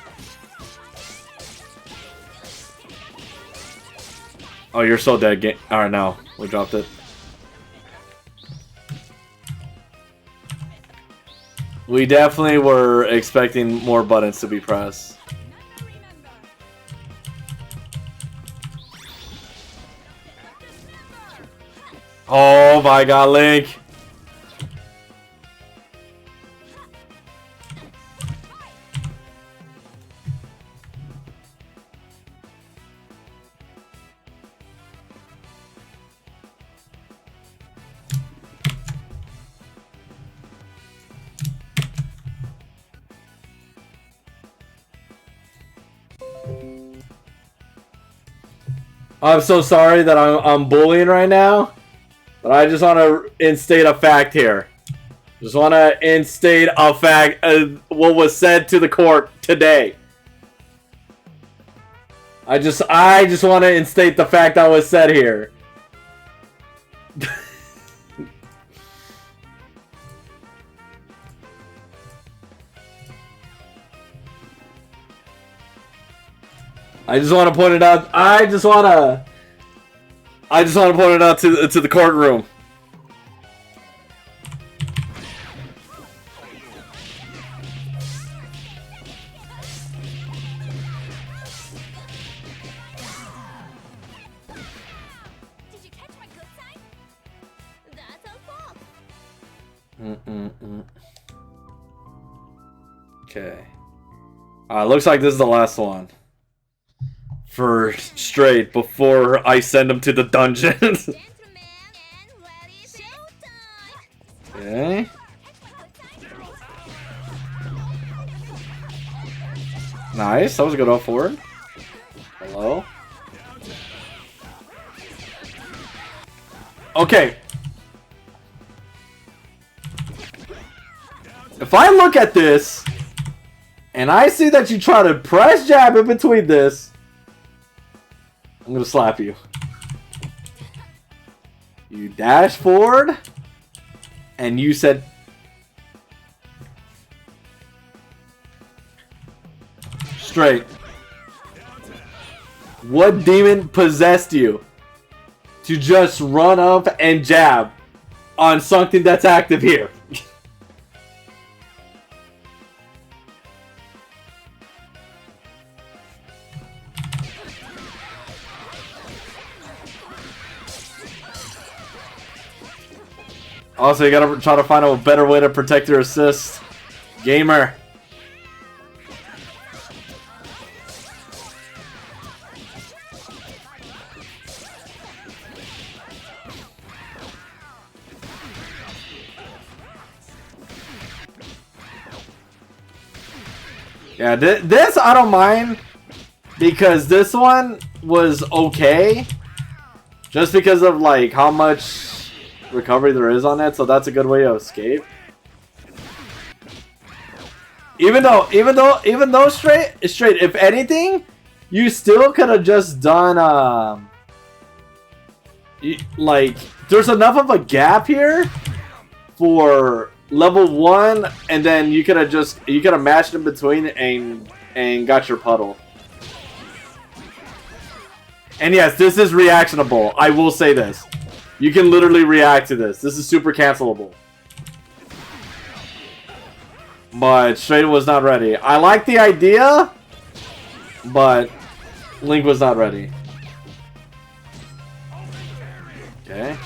A: Oh, you're so dead, game. Alright, now we dropped it. We definitely were expecting more buttons to be pressed. Oh my god, Link! I'm so sorry that I'm bullying right now. But I just want to instate a fact here. Just want to instate a fact, what was said to the court today. I just want to instate the fact that was said here. I just want to point it out. I just want to point it out to the courtroom.
B: Did you catch my good side? That's our fault.
A: Okay. Looks like this is the last one. For straight before I send him to the dungeon. Okay. Nice. That was a good up forward. Hello. Okay. If I look at this and I see that you try to press jab in between this, I'm gonna slap you. You dash forward, and you said, straight. What demon possessed you to just run up and jab on something that's active here? Also, you gotta try to find a better way to protect your assist. Gamer. Yeah, this I don't mind. Because this one was okay. Just because of like how much recovery there is on it, so that's a good way to escape. Even though straight, if anything, you still could have just done like there's enough of a gap here for level 1, and then you could have matched in between and got your puddle. And yes, this is reactionable. I will say this. You can literally react to this. This is super cancelable. But Straight was not ready. I like the idea, but Link was not ready. Okay.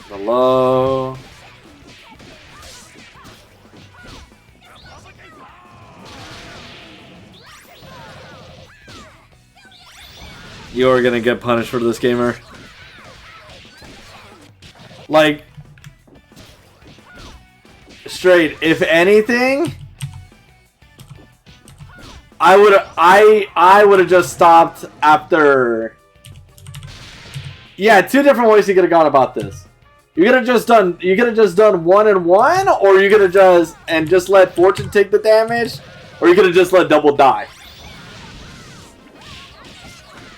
A: Hello. You're gonna get punished for this, gamer. Like, Straight, if anything, I would have just stopped after. Yeah, two different ways you could have gone about this. You could have just done 1 and 1, or you could have just let Fortune take the damage, or you could have just let Double die.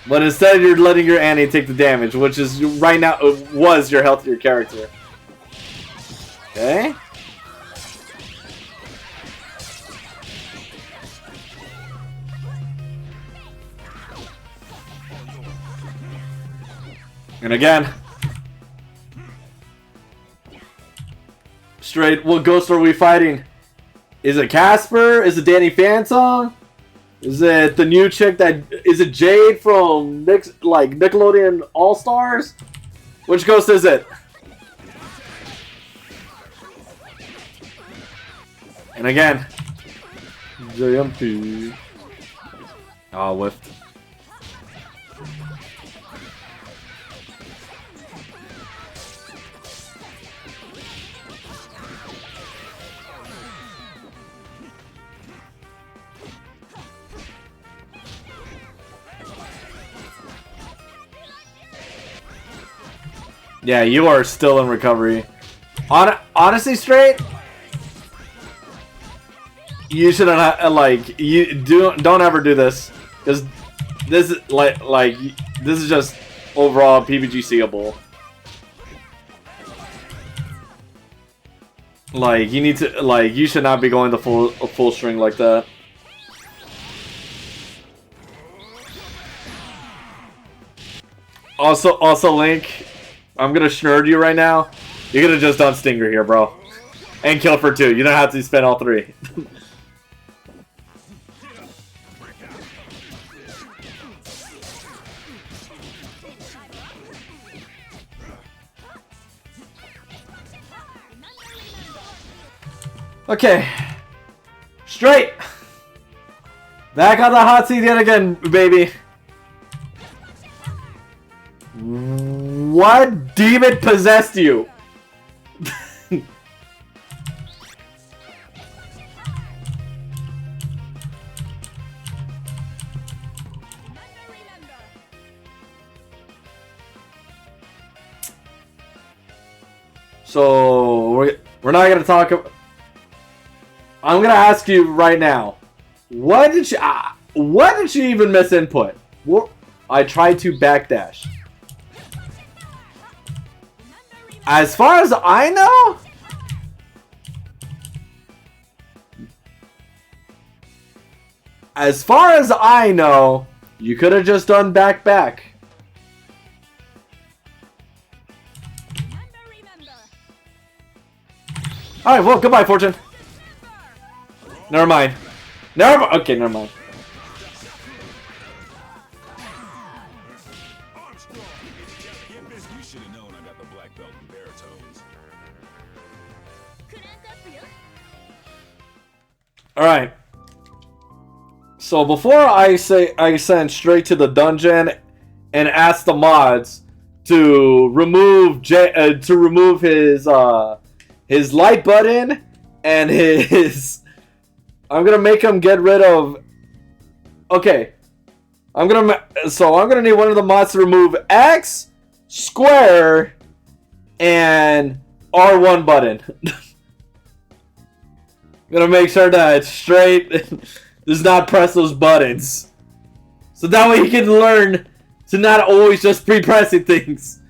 A: But instead, you're letting your Annie take the damage, which is right now was your healthier character. Okay. And again, Straight. What ghost are we fighting? Is it Casper? Is it Danny Phantom? Is it the new chick is it Jade from Nickelodeon All Stars? Which ghost is it? And again, JMP. Oh, whiffed. Yeah, you are still in recovery. Honestly, Straight, you shouldn't don't ever do this, because this is this is just overall PBG seeable. Like, you need to, like, you should not be going the full string like that. Also, Link, I'm gonna snurd you right now. You could have just done Stinger here, bro. And kill for 2. You don't have to spend all 3. Okay. Straight. Back on the hot seat yet again, baby. What demon possessed you? So we're not gonna talk. I'm gonna ask you right now. What did she even miss input? I tried to backdash. As far as I know, you could have just done back. All right, well, goodbye, Fortune. Never mind. Okay, never mind. Alright. So before I send straight to the dungeon and ask the mods to remove his light button and his I'm gonna make him get rid of. Okay, I'm gonna need one of the mods to remove X, square, and R1 button. Gonna make sure that straight does not press those buttons, so that way he can learn to not always just be pressing things.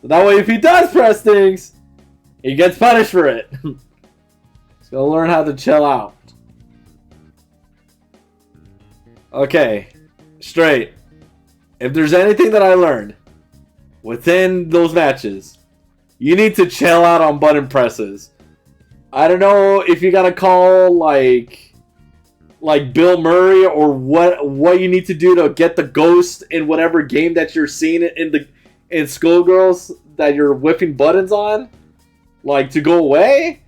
A: So that way, if he does press things, he gets punished for it. He's gonna learn how to chill out. Okay, straight. If there's anything that I learned within those matches, you need to chill out on button presses. I don't know if you gotta call like Bill Murray or what you need to do to get the ghost in whatever game that you're seeing in Skullgirls that you're whipping buttons on, like, to go away.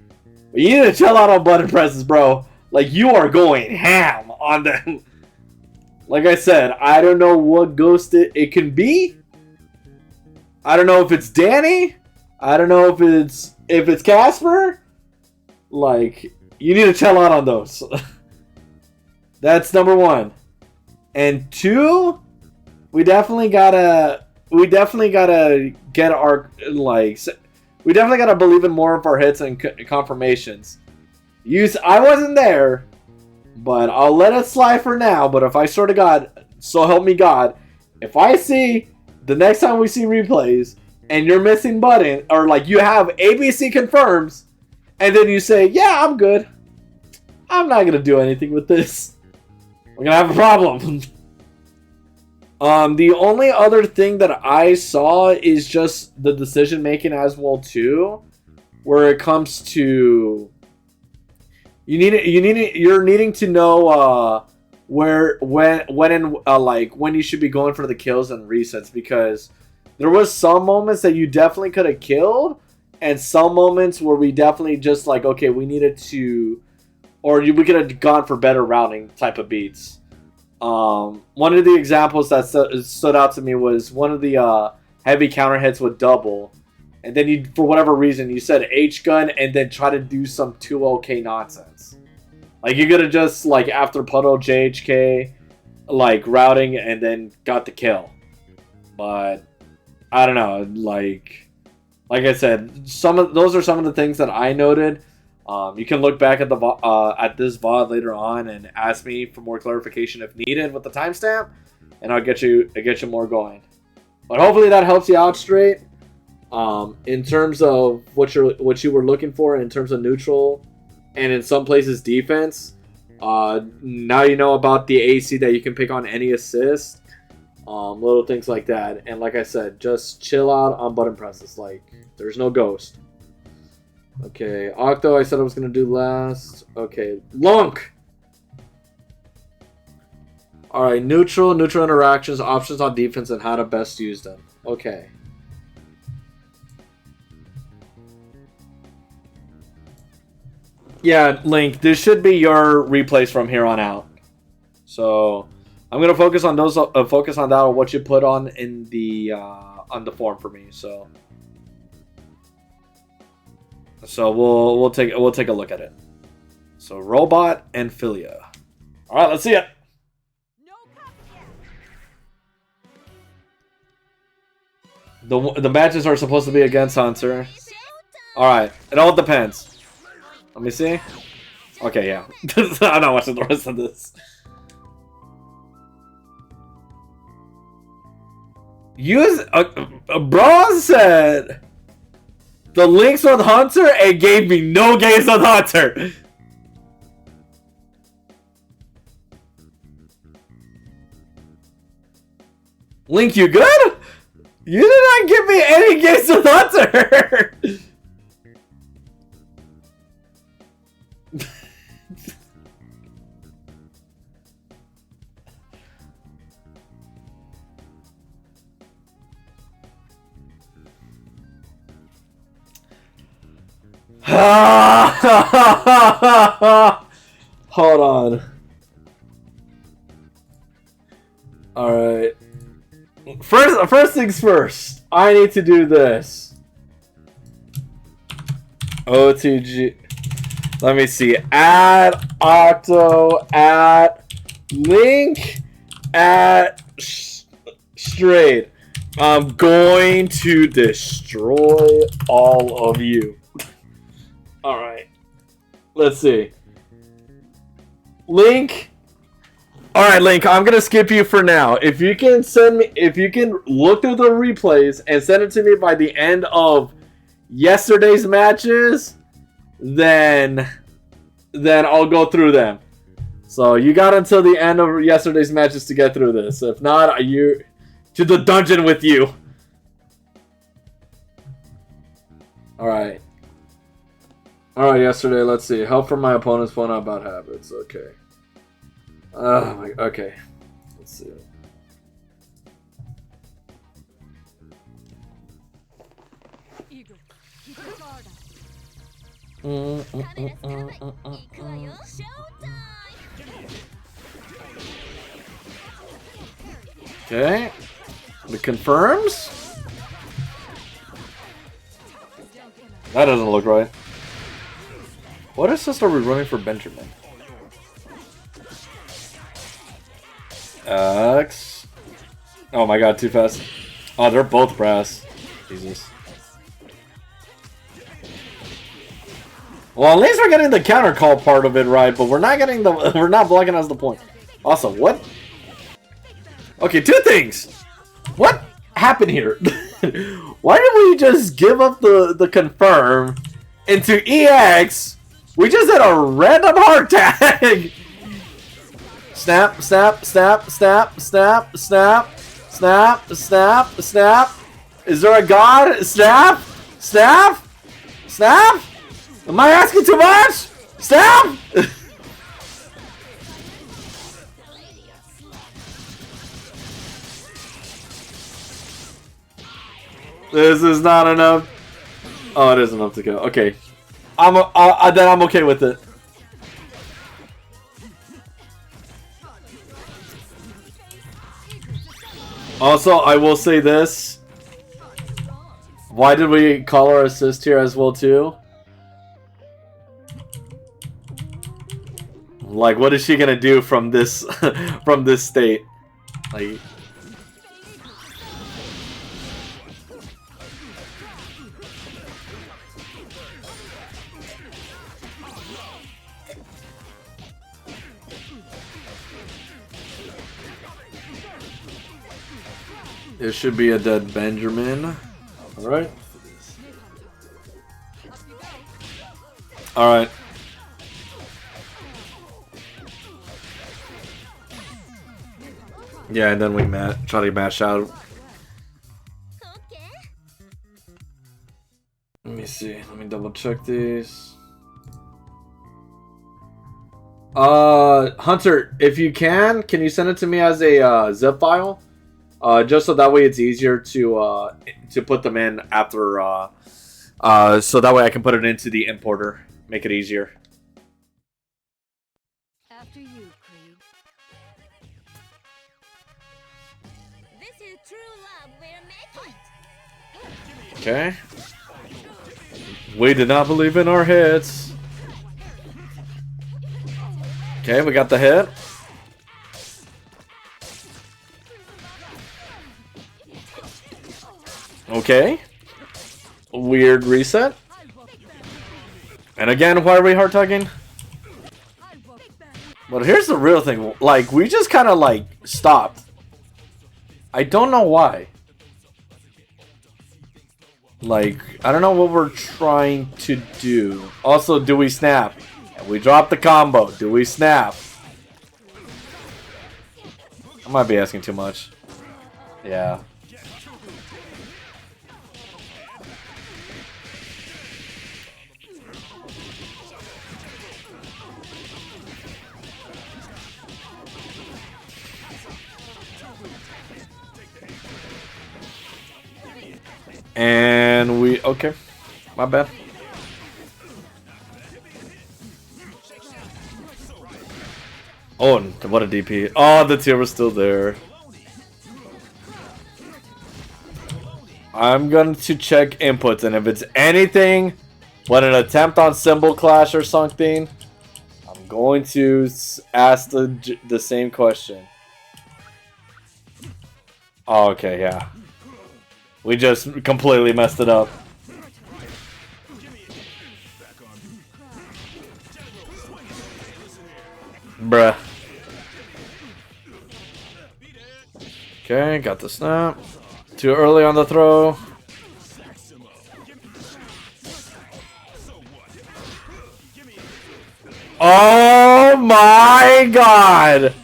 A: But you need to chill out on button presses, bro. Like, you are going ham on them. Like I said, I don't know what ghost it can be. I don't know if it's Danny. I don't know if it's Casper. Like, you need to chill out on those. That's number 1. And 2, we definitely gotta get our, like, we definitely gotta believe in more of our hits and confirmations. I wasn't there, but I'll let it slide for now. But if I swear to God, so help me God, if I see the next time we see replays and you're missing button, or like you have ABC confirms, and then you say, yeah, I'm good, I'm not gonna do anything with this, we're gonna have a problem. The only other thing that I saw is just the decision making as well too, where it comes to you're needing to know when you should be going for the kills and resets, because there was some moments that you definitely could have killed, and some moments where we definitely just like, okay, we needed to, or we could have gone for better routing type of beats. One of the examples that stood out to me was one of the heavy counter hits with double, and then you, for whatever reason, you said H gun and then try to do some 2OK nonsense. Like, you could have just, like, after puddle JHK, like, routing and then got the kill. But I don't know, like I said, those are some of the things that I noted. You can look back at this VoD later on and ask me for more clarification if needed with the timestamp, and I'll get you more going. But hopefully that helps you out straight. In terms of what you were looking for in terms of neutral, and in some places defense. Now you know about the AC that you can pick on any assist, little things like that. And like I said, just chill out on button presses. Like there's no ghost. Okay, Octo, I said I was gonna do last. Okay, Lunk. All right, neutral interactions, options on defense, and how to best use them. Okay. Yeah, Link, this should be your replays from here on out. So I'm gonna focus on those. Focus on that, or what you put on in the on the form for me. So we'll take a look at it. So Robot and Philia. All right, let's see it. The matches are supposed to be against Hunter. All right, it all depends. Let me see. Okay, yeah. I'm not watching the rest of this. Use Braun said the links on Hunter and gave me no games on Hunter. Link, you good? You did not give me any games with Hunter. Hold on. Alright. First things first. I need to do this. OTG. Let me see. Add Octo. Add Link. Add Straight. I'm going to destroy all of you. Alright. Let's see. Link. Alright, Link, I'm gonna skip you for now. If you can look through the replays and send it to me by the end of yesterday's matches, then I'll go through them. So you got until the end of yesterday's matches to get through this. If not, you to the dungeon with you. Alright. Alright, yesterday, let's see. Help from my opponent's phone out bad habits. Okay. Okay. Let's see. Okay. It confirms. That doesn't look right. What assist are we running for Benjamin? X. Oh my god, too fast. Oh, they're both brass. Jesus. Well, at least we're getting the counter call part of it right, but we're not getting the we're not blocking us the point. Also, what? Okay, two things. What happened here? Why did we just give up the confirm into EX? We just had a random heart tag. Snap, snap, snap, snap, snap, snap, snap, snap, snap. Is there a god? Snap, snap, snap. Am I asking too much? Snap. This is not enough. Oh, it is enough to go. Okay, then I'm okay with it. Also, I will say this. Why did we call our assist here as well too? Like, what is she gonna do from this from this state? Like, it should be a dead Benjamin. Alright. All right. Yeah, and then we try to mash out.
B: Okay.
A: Let me see. Let me double check these. Hunter, if you can you send it to me as a zip file? Just so that way it's easier to put them in after. So that way I can put it into the importer. Make it easier.
B: After you, Creed. This is true love we're making.
A: Okay. We did not believe in our hits. Okay, we got the hit. Okay. Weird reset. And again, why are we hard tugging? But here's the real thing. Like, we just kind of like stopped. I don't know why. Like, I don't know what we're trying to do. Also, do we snap? We dropped the combo. Do we snap? I might be asking too much. Yeah. And we... Okay. My bad. Oh, what a DP. Oh, the tier was still there. I'm going to check inputs, and if it's anything but an attempt on symbol clash or something, I'm going to ask the same question. Oh, okay, yeah. We just completely messed it up. Bruh. Okay, got the snap. Too early on the throw. Oh my god!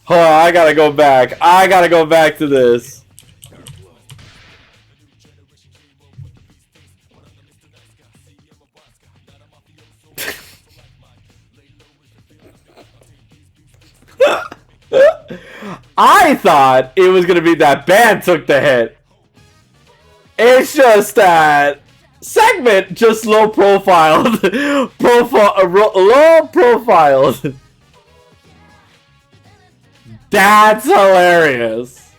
A: Oh, I gotta go back. I gotta go back to this. I thought it was gonna be that band took the hit. It's just that segment just low profiled. Low profiled. That's hilarious.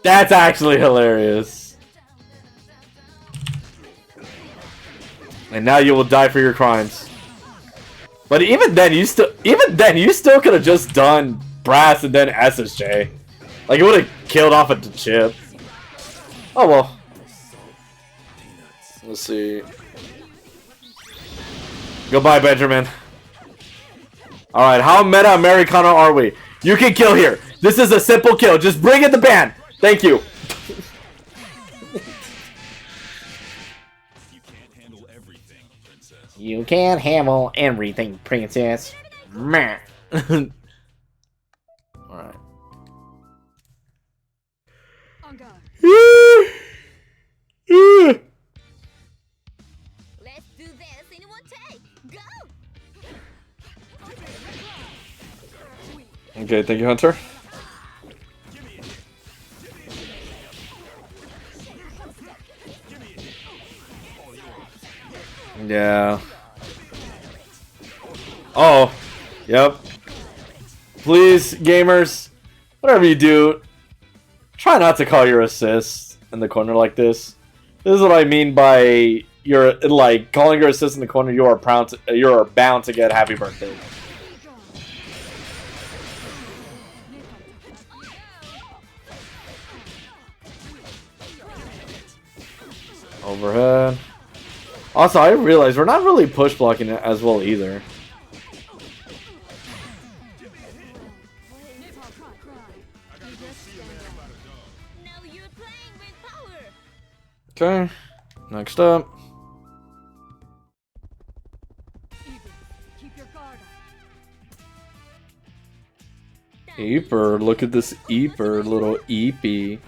A: That's actually hilarious. And now you will die for your crimes. But even then, you still could have just done brass and then SSJ. Like, it would have killed off at the chip. Oh well. Let's see. Goodbye, Benjamin. Alright, how meta Americano are we? You can kill here. This is a simple kill. Just bring in the ban. Thank you. You can't handle everything, princess. Meh. Alright.
B: Let's do this in one take. Go!
A: Okay, thank you, Hunter. Yeah. Oh. Yep. Please, gamers, whatever you do, try not to call your assists in the corner like this. This is what I mean by you're like calling your assist in the corner. You are bound to get happy birthday. Overhead. Also, I realized we're not really push blocking it as well either.
B: Now you're playing with power.
A: Okay. Next up.
B: Keep your guard up.
A: Eeper, look at this Eeper, little Eepy.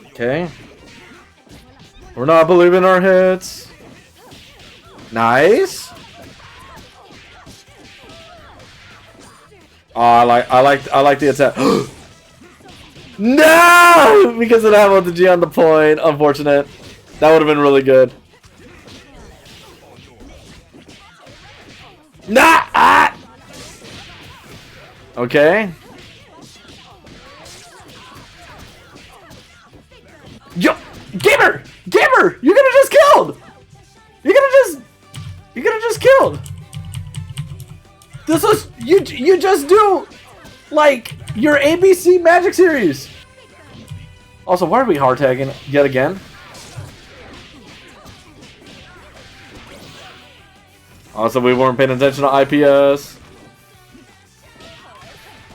A: Okay. We're not believing our hits. Nice. Oh, I like the attack. No! Because it had the G on the point. Unfortunate. That would have been really good. Nah! Ah! Okay. Yo! Gamer! Gamer! You could have just killed! You could have just killed! This was... You just do... Like, your ABC Magic Series! Also, why are we hard tagging yet again? Also, we weren't paying attention to IPS.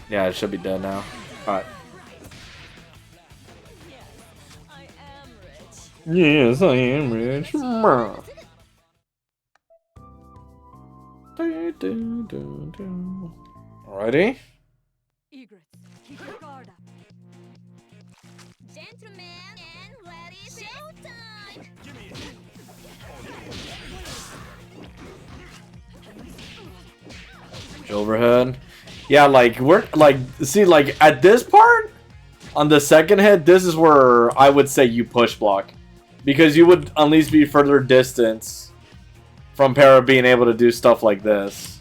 A: Yeah, it should be dead now. Alright. Yes, I am rich. Alrighty.
B: Egrets, keep your guard up. Gentlemen and ladies, showtime!
A: Overhead. Yeah, like we're like see like at this part on the second hit, this is where I would say you push block. Because you would at least be further distance from Para being able to do stuff like this.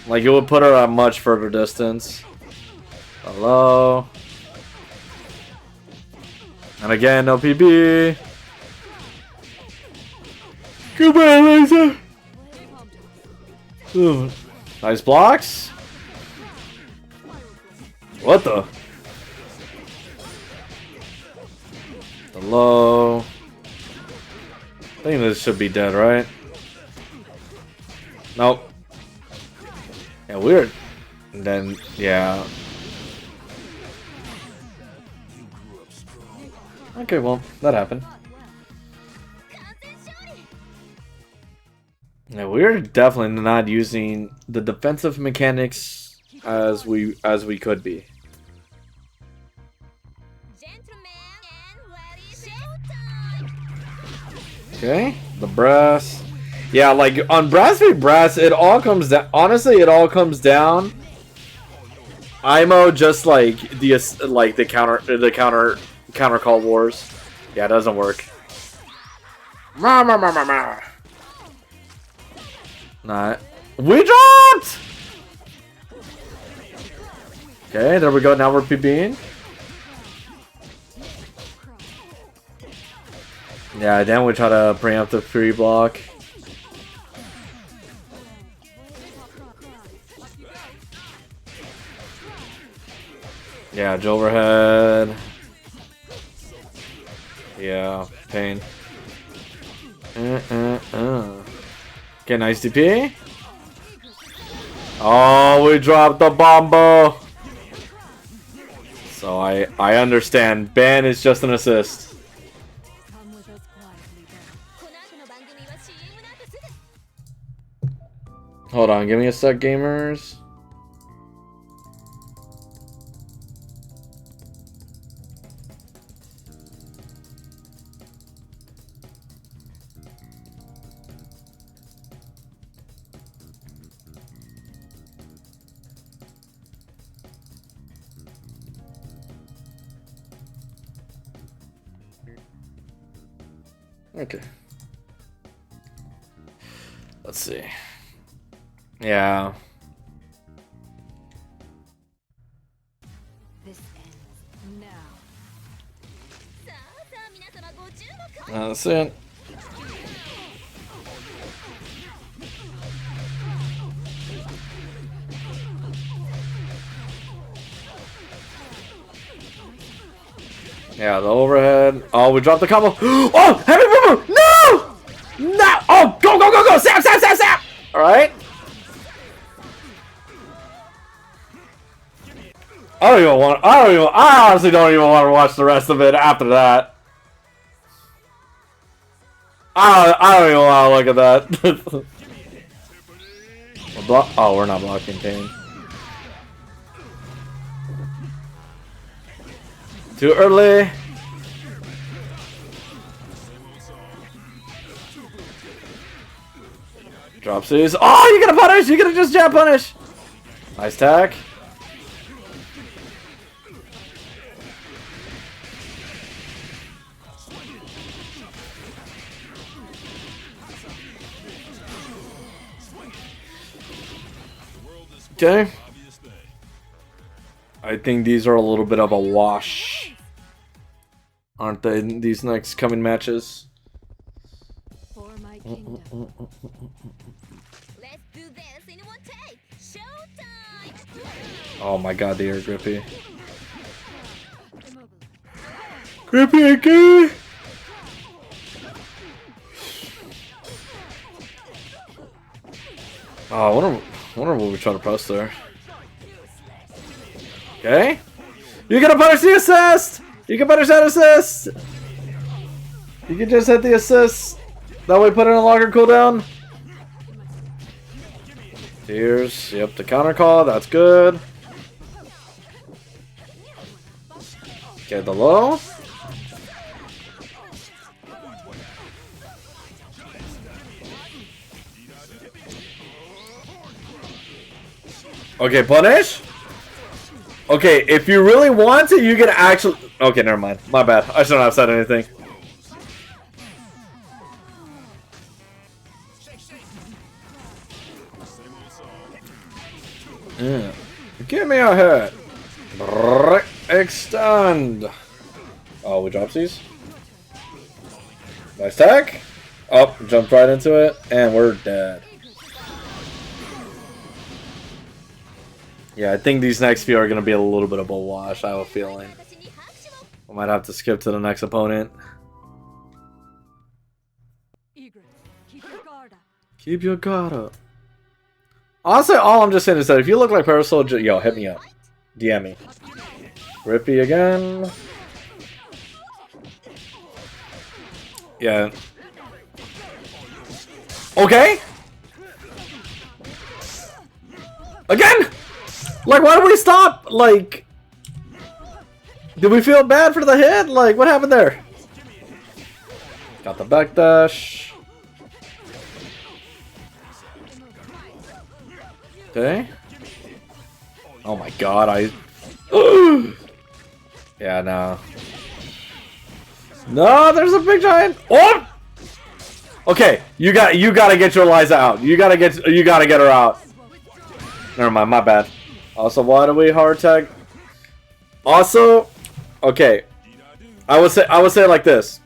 A: Like it would put her at much further distance. Hello. And again, no PB. Goodbye, Lisa. Ooh. Nice blocks. What the? Hello. I think this should be dead, right? Nope. Yeah, weird. And then, yeah. Okay, well, that happened. Yeah, we're definitely not using the defensive mechanics as we could be. Okay, the brass. Yeah, like on Brass v Brass, it all comes down. Honestly, it all comes down. IMO just like the counter call wars. Yeah, it doesn't work. Nah, we dropped. Okay, there we go. Now we're PBing. Yeah, then we try to preempt the free block. Yeah, overhead. Yeah, pain. Okay, nice DP. Oh, we dropped the bombo. So I understand. Ban is just an assist. Hold on, give me a sec, gamers. Okay. Let's see. Yeah.
B: This ends now.
A: That's it. Yeah, the overhead. Oh, we dropped the combo. Oh, heavy boomer! No! No! Oh, go, go, go, go! Zap, zap, zap, zap! Alright. I honestly don't even want to watch the rest of it after that. I don't even want to look at that. Oh, we're not blocking Kane. Too early. Drop C's. Oh, you're gonna punish! You're gonna just jab punish! Nice tack. Okay. I think these are a little bit of a wash. Aren't they, these next coming matches?
B: For my kingdom. Let's do this in one take. Showtime.
A: Oh my god, they are grippy. Grippy again! Oh, I wonder what we try to post there. Okay. You gonna punish the assist! You can punish that assist! You can just hit the assist. That way put in a longer cooldown. Here's, yep, the counter call, that's good. Okay, the low. Okay, punish. Okay, if you really want to, you can actually... Okay, never mind. My bad. I shouldn't have said anything. Yeah. Give me a hit. Extend. Oh, we drop these. Nice tag. Oh, jumped right into it, and we're dead. Yeah, I think these next few are going to be a little bit of a wash, I have a feeling. I might have to skip to the next opponent. Keep your guard up. Honestly, all I'm just saying is that if you look like Parasol, yo, hit me up. DM me. Rippy again. Yeah. Okay. Again? Like, why did we stop? Like, did we feel bad for the hit? Like, what happened there? Got the backdash. Okay. Oh my god, yeah, no. No, there's a big giant. Oh! Okay, you gotta get your Liza out. You gotta get her out. Never mind, my bad. Also, why do we hard tag? Also, okay. I would say it like this.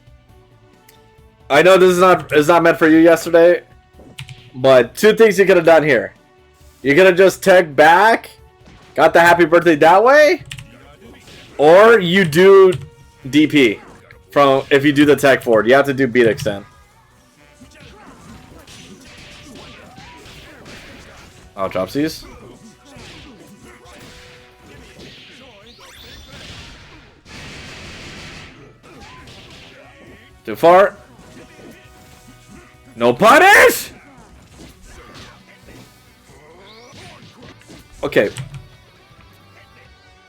A: I know this is not meant for you yesterday, but two things you could have done here. You could have just tagged back, got the happy birthday that way, or you do DP from if you do the tag forward. You have to do beat extend. I'll drop these. Too far. No punish! Okay.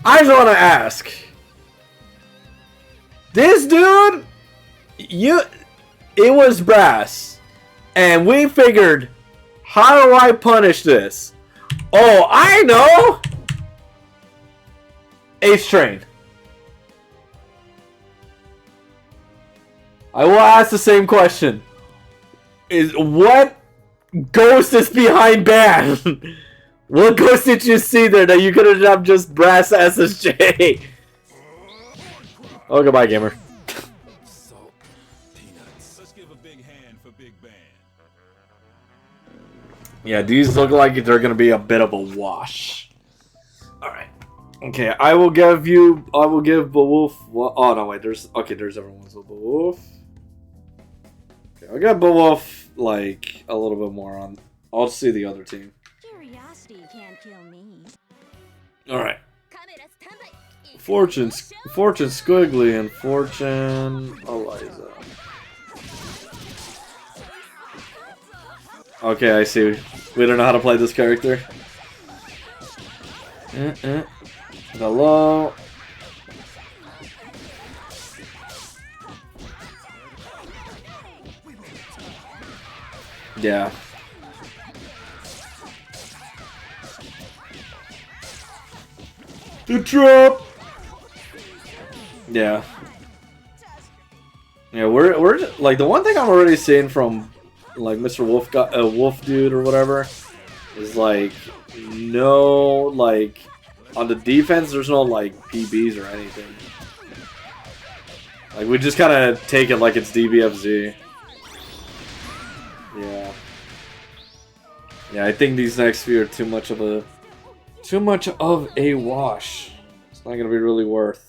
A: I just want to ask. This dude, it was brass. And we figured, how do I punish this? Oh, I know! Ace Train. I will ask the same question. What ghost is behind ban? What ghost did you see there that you could have just brass SSJ? Oh, goodbye, gamer. Yeah, these look like they're gonna be a bit of a wash. All right. Okay, I will give Beowulf. Oh no, wait. There's everyone's Beowulf. Okay, I'll give Beowulf like a little bit more on. I'll see the other team.
B: Curiosity can't kill me.
A: All right. Fortune Squiggly and Fortune Eliza. Okay, I see. We don't know how to play this character. Hello. Yeah. The drop. Yeah. Yeah, we're like the one thing I'm already seeing from like Mr. Wolf dude or whatever is like no like on the defense there's no like PBs or anything. Like we just kind of take it like it's DBFZ. Yeah. Yeah, I think these next few are too much of a wash. It's not gonna be really worth.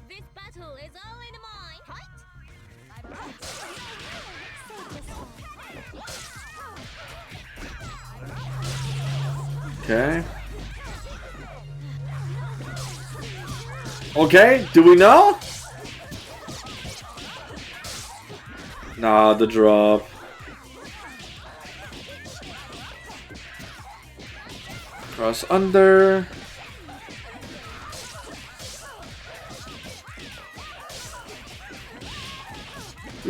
B: This battle is all in mine.
A: Okay. Okay, do we know? Nah, the drop. Cross under.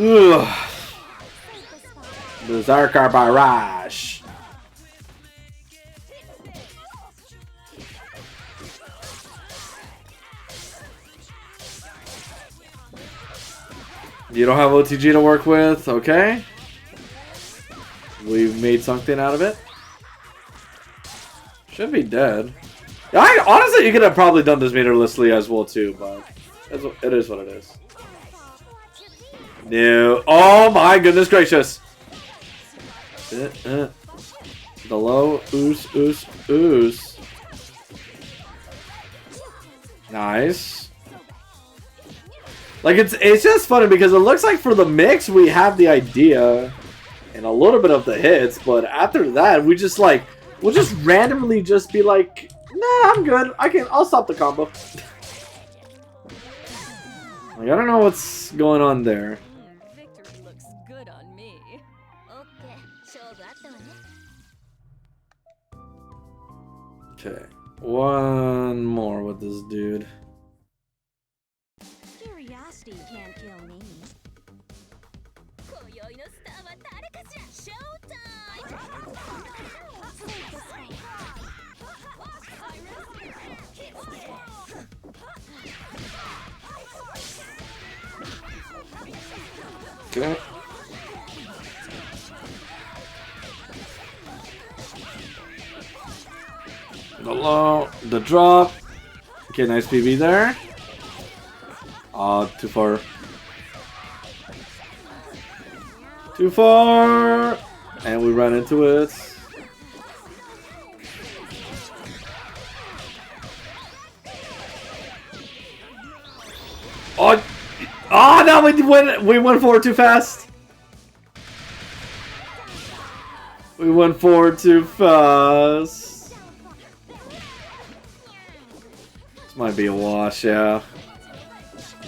A: Ugh. Berserker Barrage. You don't have OTG to work with, okay? We've made something out of it. Should be dead. Honestly, you could have probably done this meterlessly as well too, but it is what it is. No. Oh my goodness gracious. The low ooze. Nice. Like it's just funny because it looks like for the mix we have the idea and a little bit of the hits, but after that we'll just randomly just be like, nah, I'm good. I'll stop the combo. Like I don't know what's going on there.
B: Victory looks good on me.
A: Okay. One more with this dude.
B: Curiosity can't kill me.
A: Okay. The low, the drop. Okay, nice PB there. Too far. Too far! And we ran into it. Oh! Oh no, we went forward too fast. We went forward too fast. This might be a wash, yeah.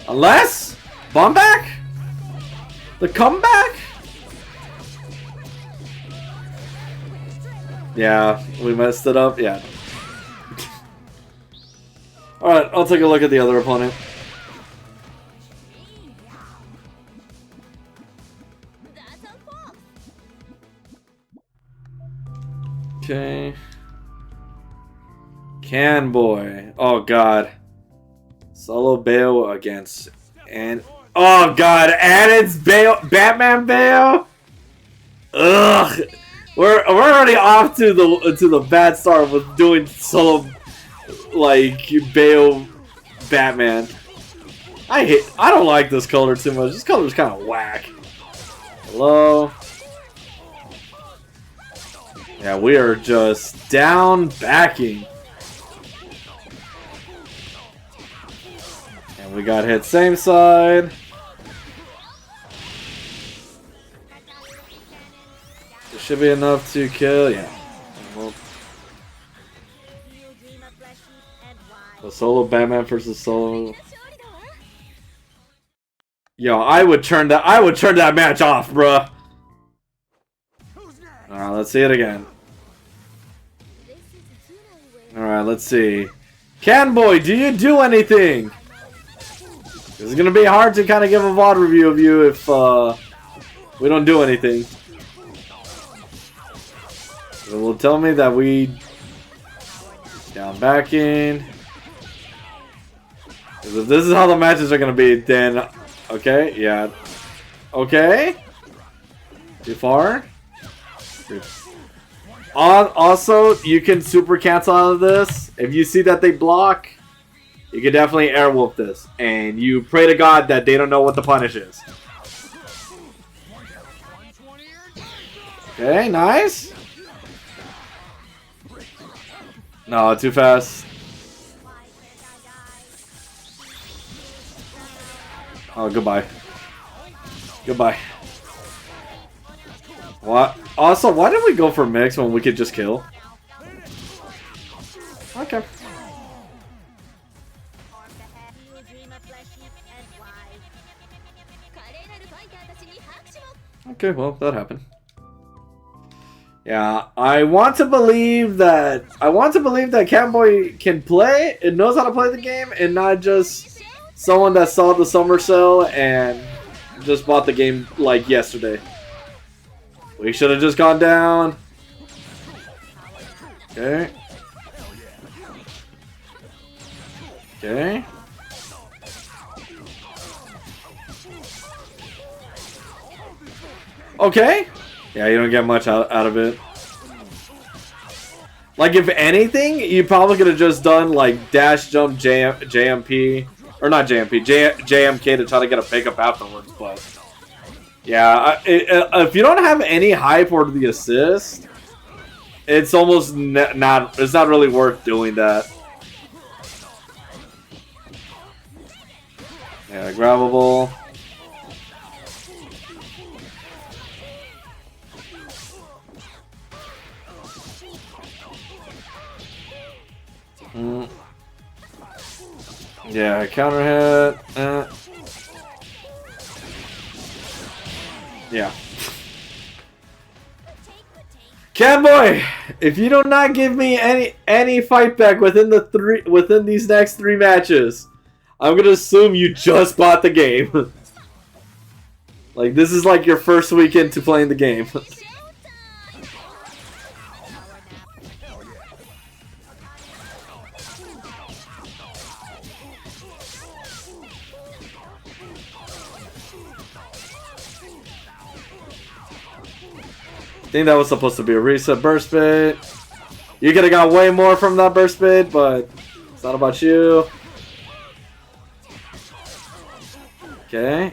A: Unless bomb back? The comeback? Yeah, we messed it up, yeah. Alright, I'll take a look at the other opponent. Okay. Can boy. Oh god. Solo Bayo against oh god, and it's Batman Bayo. Ugh. We're already off to the bad start with doing solo like Bayo Batman. I don't like this color too much. This color's kind of whack. Hello. Yeah, we are just down backing. And we got hit same side. Should be enough to kill. Yeah. Well, the solo Batman versus solo. Yo, I would turn that match off, bruh. Alright, let's see it again. Alright, let's see. Canboy, do you do anything? It's gonna be hard to kind of give a VoD review of you if we don't do anything. It will tell me that we down back in. If this is how the matches are gonna be, then okay, yeah, okay. Too far. Also, you can super cancel out of this. If you see that they block, you can definitely airwolf this, and you pray to God that they don't know what the punish is. Okay, nice. No, too fast. Oh, goodbye. Goodbye. What? Also, why did we go for mix when we could just kill? Okay. Okay, well, that happened. Yeah, I want to believe that Catboy can play and knows how to play the game, and not just someone that saw the summer sale and just bought the game like yesterday. We should have just gone down. Okay. Okay. Okay. Yeah, you don't get much out of it. Like, if anything, you probably could have just done, like, dash jump JMP. Or not JMP, JMK to try to get a pickup afterwards, but... Yeah, if you don't have any hype or the assist, it's almost it's not really worth doing that. Yeah, grabbable. Yeah, counter hit. Yeah. Catboy, if you do not give me any fight back within these next 3 matches, I'm gonna assume you just bought the game. Like, this is like your first week into playing the game. I think that was supposed to be a reset burst bait. You could have got way more from that burst bait, but it's not about you. Okay.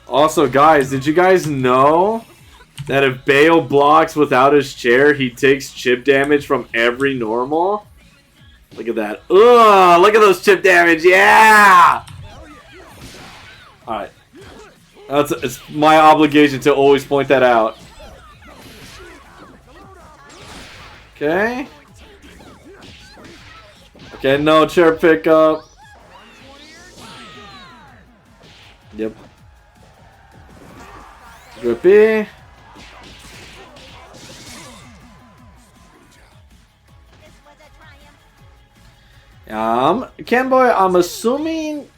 A: Also, guys, did you guys know that if Bale blocks without his chair, he takes chip damage from every normal? Look at that. Ugh, look at those chip damage. Yeah! Alright. It's my obligation to always point that out. Okay. Okay, no chair pickup. Yep. Grippy. Canboy, I'm assuming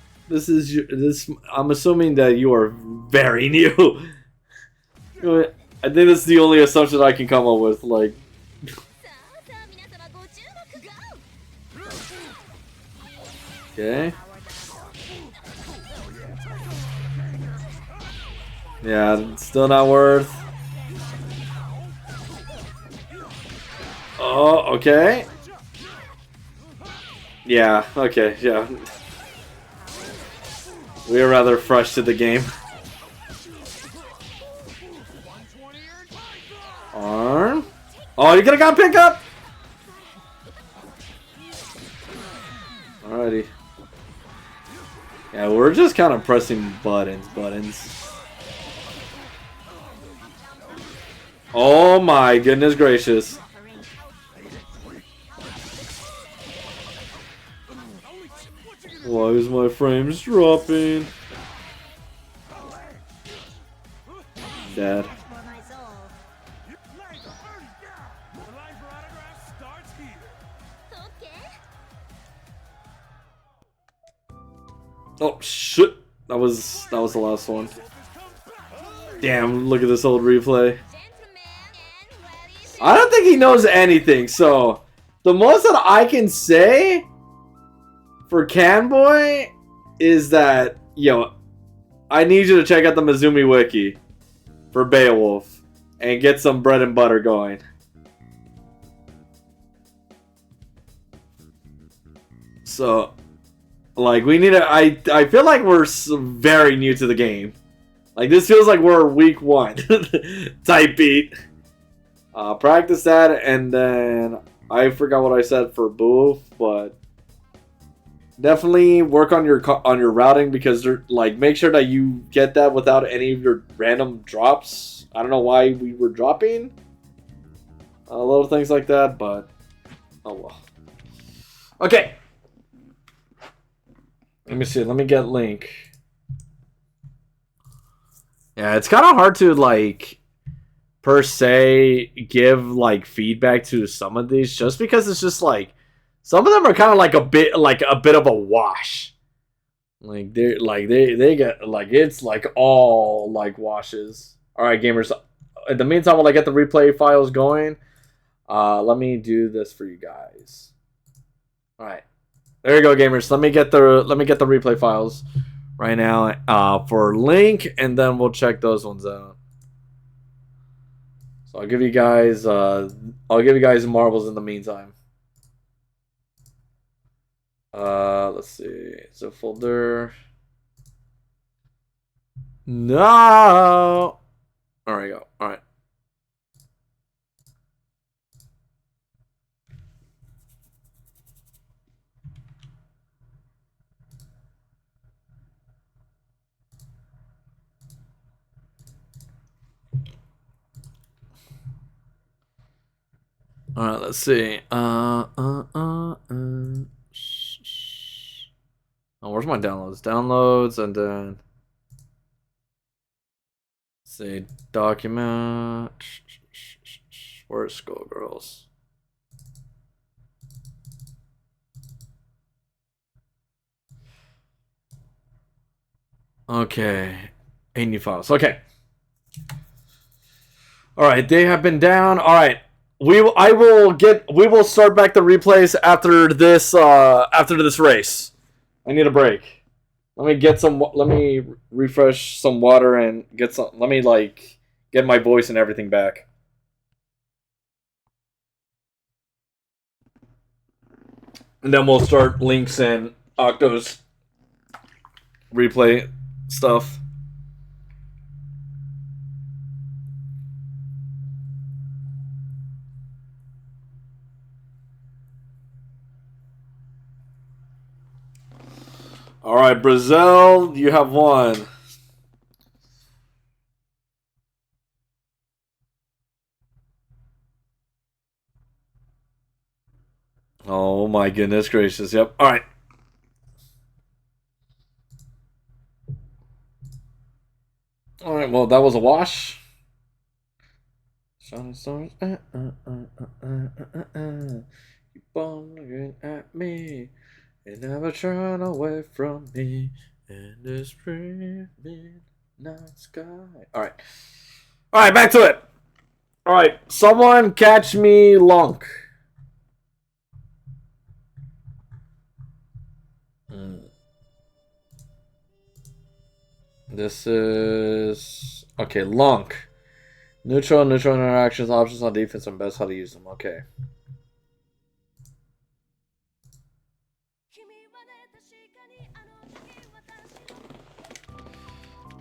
A: I'm assuming that you are very new. I think that's the only assumption I can come up with, like. Okay. Yeah, still not worth. Oh, okay. Yeah, okay, yeah. We are rather fresh to the game. Arm. Oh, you could have got pickup! Alrighty. Yeah, we're just kind of pressing buttons. Oh my goodness gracious. Why is my frames dropping? Dad. Oh shit! That was the last one. Damn! Look at this old replay. I don't think he knows anything. So the most that I can say for Canboy is that I need you to check out the Mizumi wiki for Beowulf and get some bread and butter going. So, like, we need to. I feel like we're very new to the game. Like, this feels like we're week 1 type beat. Practice that, and then I forgot what I said for Boof, but definitely work on your routing, because like, make sure that you get that without any of your random drops. I don't know why we were dropping little things like that, but oh well. Okay. Let me see. Let me get Link. Yeah, it's kind of hard to, like, per se give like feedback to some of these, just because it's just like some of them are kind of like a bit of a wash. Like they get like, it's like all like washes. All right, gamers. In the meantime, while I get the replay files going, let me do this for you guys. All right, there you go, gamers. Let me get the replay files right now for Link, and then we'll check those ones out. So I'll give you guys marbles in the meantime. Let's see. So folder. No. There we go. All right. All right. Let's see. Oh, where's my downloads? Downloads, and then let's see, document. Where's Skullgirls? Okay, 8 new files. Okay. All right, they have been down. All right, we will start back the replays after this race. I need a break. Let me refresh some water and get some. Let me like get my voice and everything back. And then we'll start Link's and Octo's replay stuff. All right, Brazil, you have won. Oh my goodness gracious. Yep. All right. All right, well, that was a wash. Shining stars. Keep on looking at me and never turn away from me in this pretty midnight sky. All right. All right, back to it. All right, someone catch me Lunk. This is okay. Lunk. Neutral interactions, options on defense, and best how to use them. Okay.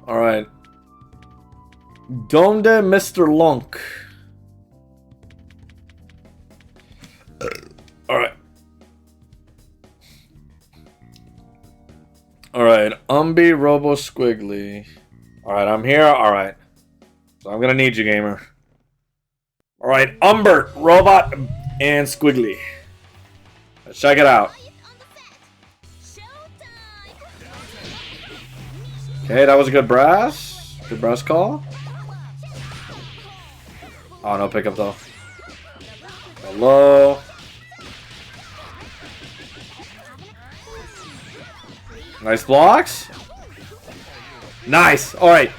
A: All right. Donde Mr. Lunk. All right. Alright, Umbi Robo Squiggly. Alright, I'm here. Alright. So I'm gonna need you, gamer. Alright, Umbert, Robot, and Squiggly. Let's check it out. Okay, that was a good brass. Good brass call. Oh, no pickup though. Hello. Nice blocks. Nice. Alright.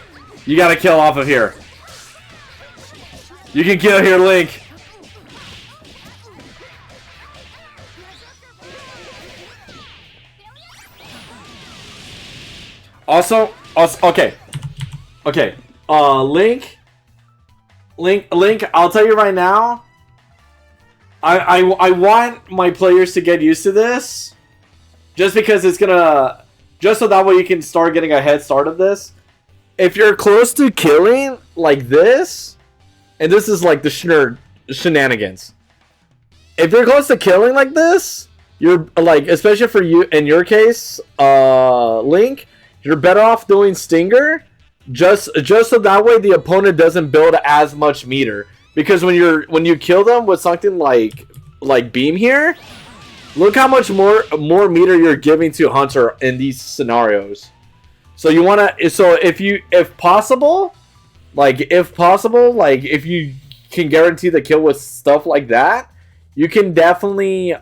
A: You gotta kill off of here. You can kill here, Link. Also, okay. Okay. Link, I'll tell you right now. I want my players to get used to this. Just because it's gonna... Just so that way you can start getting a head start of this. If you're close to killing like this, and this is like the shenanigans. If you're close to killing like this, you're like, especially for you in your case, Link, you're better off doing Stinger, just so that way the opponent doesn't build as much meter. Because when you kill them with something like Beam here, look how much more meter you're giving to Hunter in these scenarios. So you wanna, so if possible, if you can guarantee the kill with stuff like that, you can definitely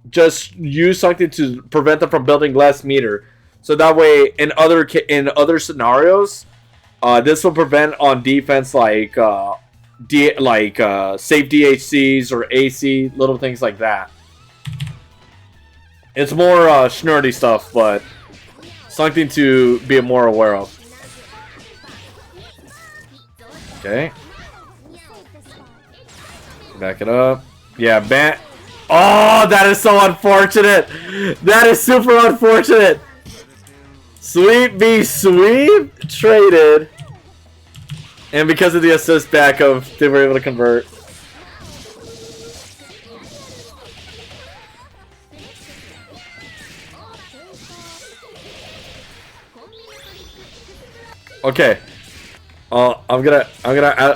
A: just use something to prevent them from building less meter. So that way, in other scenarios, this will prevent on defense safe DHCs or AC, little things like that. It's more schnurdy stuff, but something to be more aware of. Okay. Back it up. Yeah, ban. Oh, that is so unfortunate. That is super unfortunate. Sweep be sweep. Traded. And because of the assist back of, they were able to convert. Okay. I'm gonna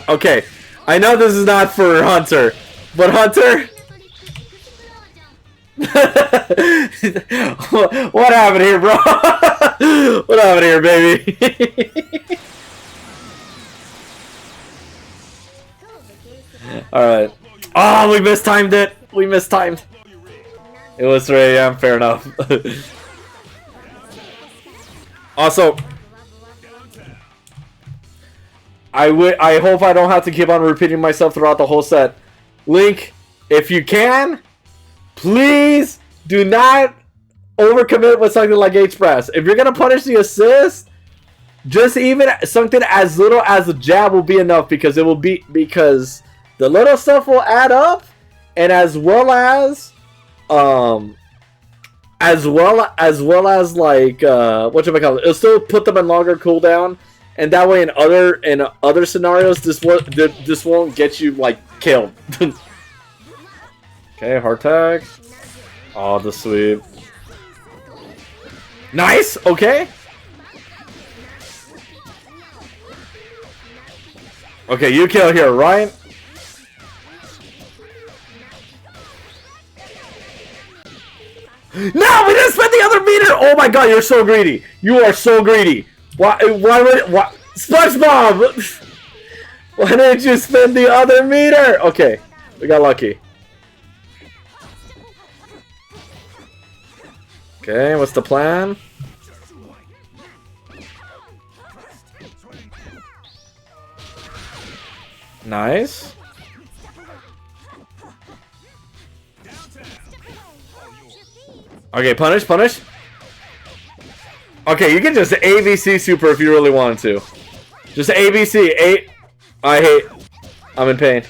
A: okay. I know this is not for Hunter, but Hunter. What happened here, bro? What happened here, baby? Alright. Oh, we mistimed it. We mistimed. It was 3 AM, fair enough. Also, I hope I don't have to keep on repeating myself throughout the whole set. Link, if you can, please do not overcommit with something like H-Press. If you're going to punish the assist, just even something as little as a jab will be enough, because because the little stuff will add up, and as well as like whatchamacallit, it'll still put them in longer cooldown. And that way, in other scenarios, this won't get you like killed. Okay, hard tag. Oh, the sweep. Nice. Okay. Okay, you kill here, right? No, we didn't spend the other meter. Oh my god, you're so greedy. You are so greedy. Why SpongeBob? Why didn't you spend the other meter? Okay, we got lucky. Okay, what's the plan? Nice. Okay, punish. Okay, you can just ABC super if you really wanted to. Just ABC. I'm in pain.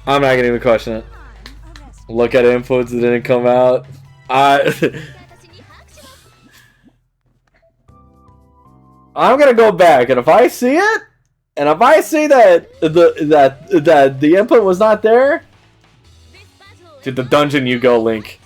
A: I'm not gonna even question it. Look at inputs that didn't come out. I'm gonna go back, and if I see it, And if I say that the input was not there, to the dungeon you go, Link.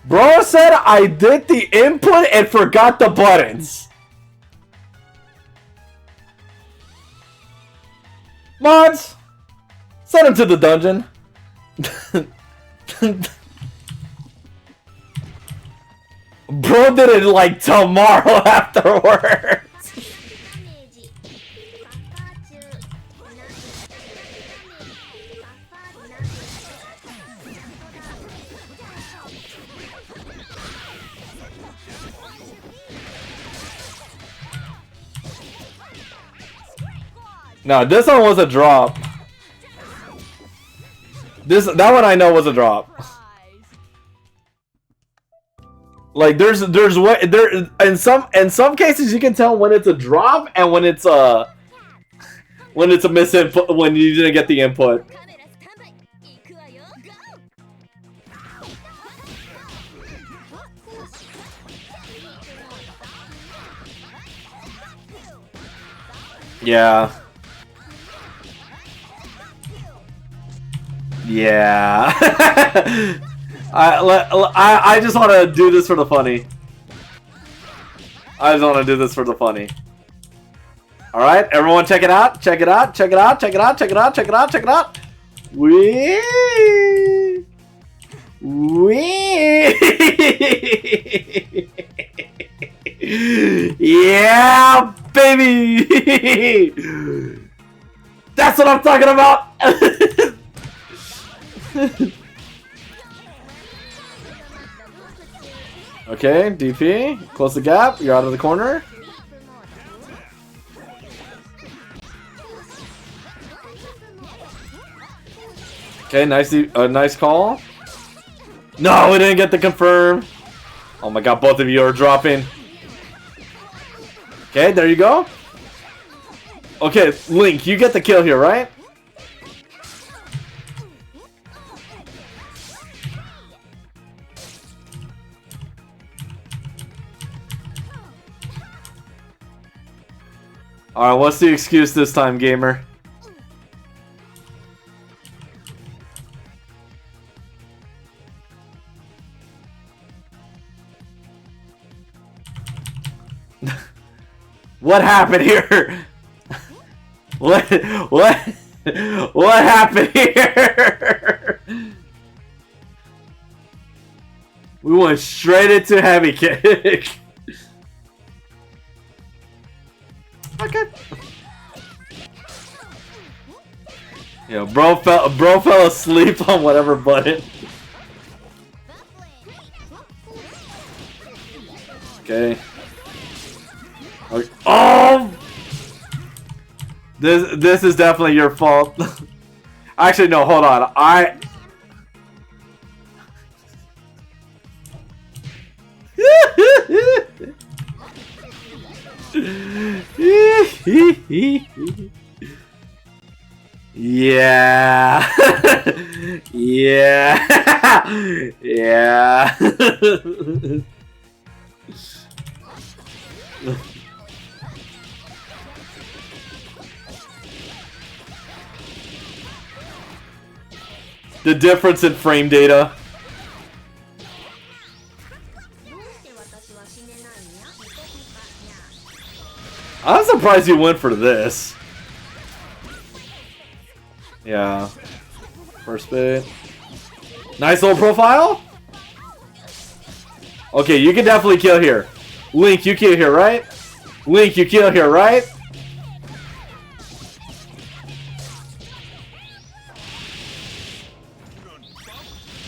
A: Bro said I did the input and forgot the buttons. Mods, send him to the dungeon. Bro did it like tomorrow afterwards. No, this one was a drop. That one I know was a drop. Like there's in some cases you can tell when it's a drop and when it's a misinput, when you didn't get the input. Yeah. Yeah. I just want to do this for the funny. I just want to do this for the funny. All right, everyone, check it out. Check it out. Check it out. Check it out. Check it out. Check it out. Check it out. Wee. Yeah, baby. That's what I'm talking about. Okay, DP, close the gap. You're out of the corner. Okay, nice call. No, we didn't get the confirm. Oh my god, both of you are dropping. Okay, there you go. Okay, Link, you get the kill here, right? Alright, what's the excuse this time, gamer? What happened here? What happened here? We went straight into heavy kick. Okay. Yeah, bro fell asleep on whatever button. Okay. Oh! This is definitely your fault. Actually, no, hold on. Yeah. Yeah. Yeah. The difference in frame data. I'm surprised you went for this. Yeah. First bit. Nice little profile. Okay, you can definitely kill here. Link, you kill here, right? Link, you kill here, right?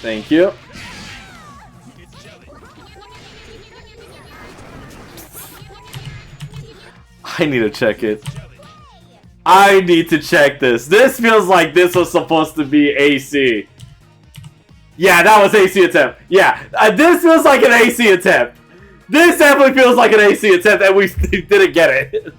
A: Thank you. I need to check it. I need to check this. This feels like this was supposed to be AC. Yeah, that was AC attempt. Yeah, this feels like an AC attempt. This definitely feels like an AC attempt, and we didn't get it.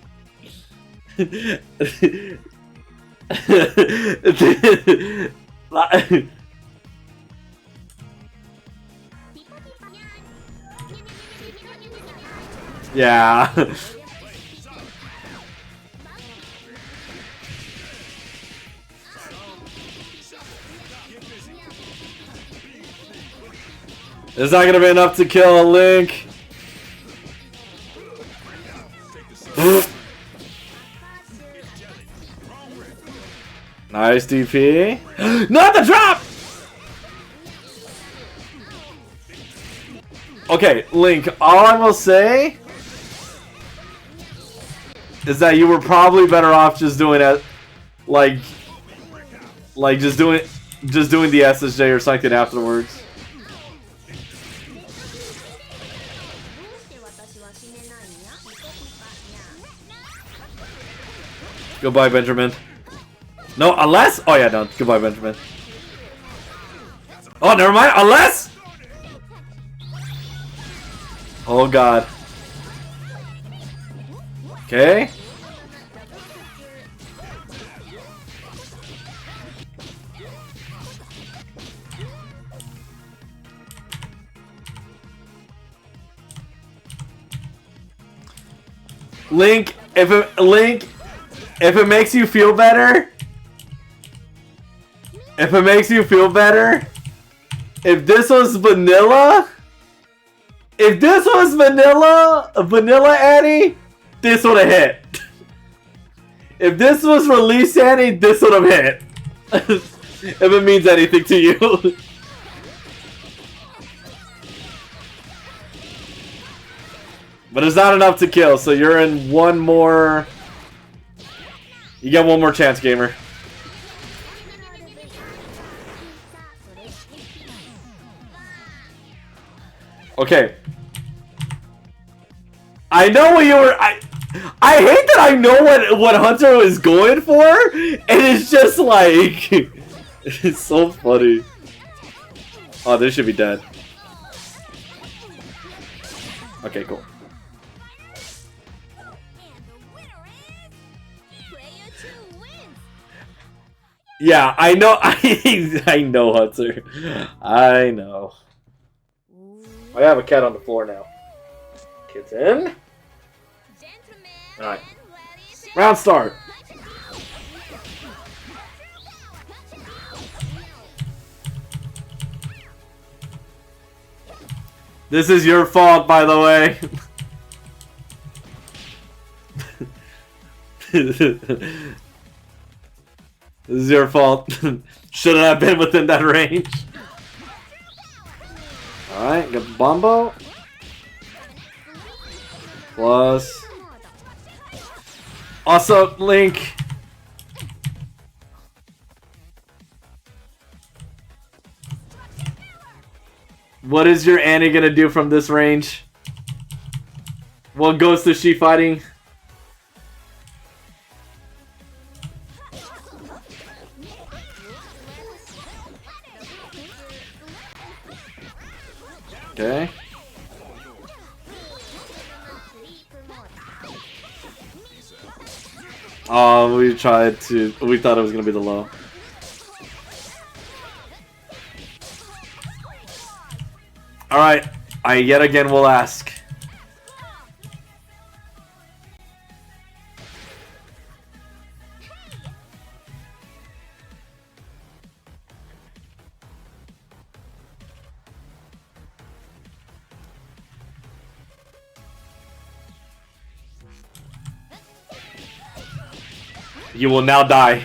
A: Yeah. It's not gonna be enough to kill a Link. Nice DP. Not the drop! Okay, Link, all I will say is that you were probably better off just doing it like just doing the SSJ or something afterwards. Goodbye, Benjamin. No, unless... Oh, yeah, no. Goodbye, Benjamin. Oh, never mind. Unless... Oh, God. Okay. Link, if it makes you feel better... If it makes you feel better, if this was vanilla, vanilla Annie, this would have hit. If this was release Annie, this would have hit. If it means anything to you. But it's not enough to kill, so you're in one more... You get one more chance, gamer. Okay. I know what you were... I hate that I know what Hunter was going for, and it's just like... It's so funny. Oh, this should be dead. Okay, cool. Yeah, I know. I know, Hunter. I know. I have a cat on the floor now. Kids in. Alright. Round start. This is your fault, by the way. This is your fault. Shouldn't have been within that range. Alright, got the Bombo. Plus. Also, Link. What is your Annie gonna do from this range? What ghost is she fighting? Okay. Oh, we thought it was gonna be the low. Alright, I yet again will ask. You will now die.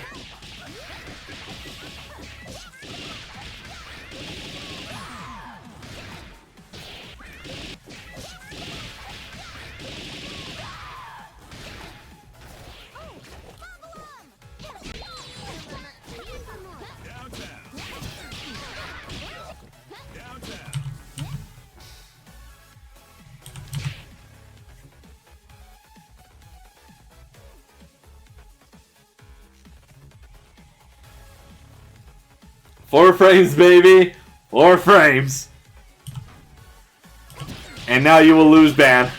A: 4 frames, baby. 4 frames. And now you will lose ban.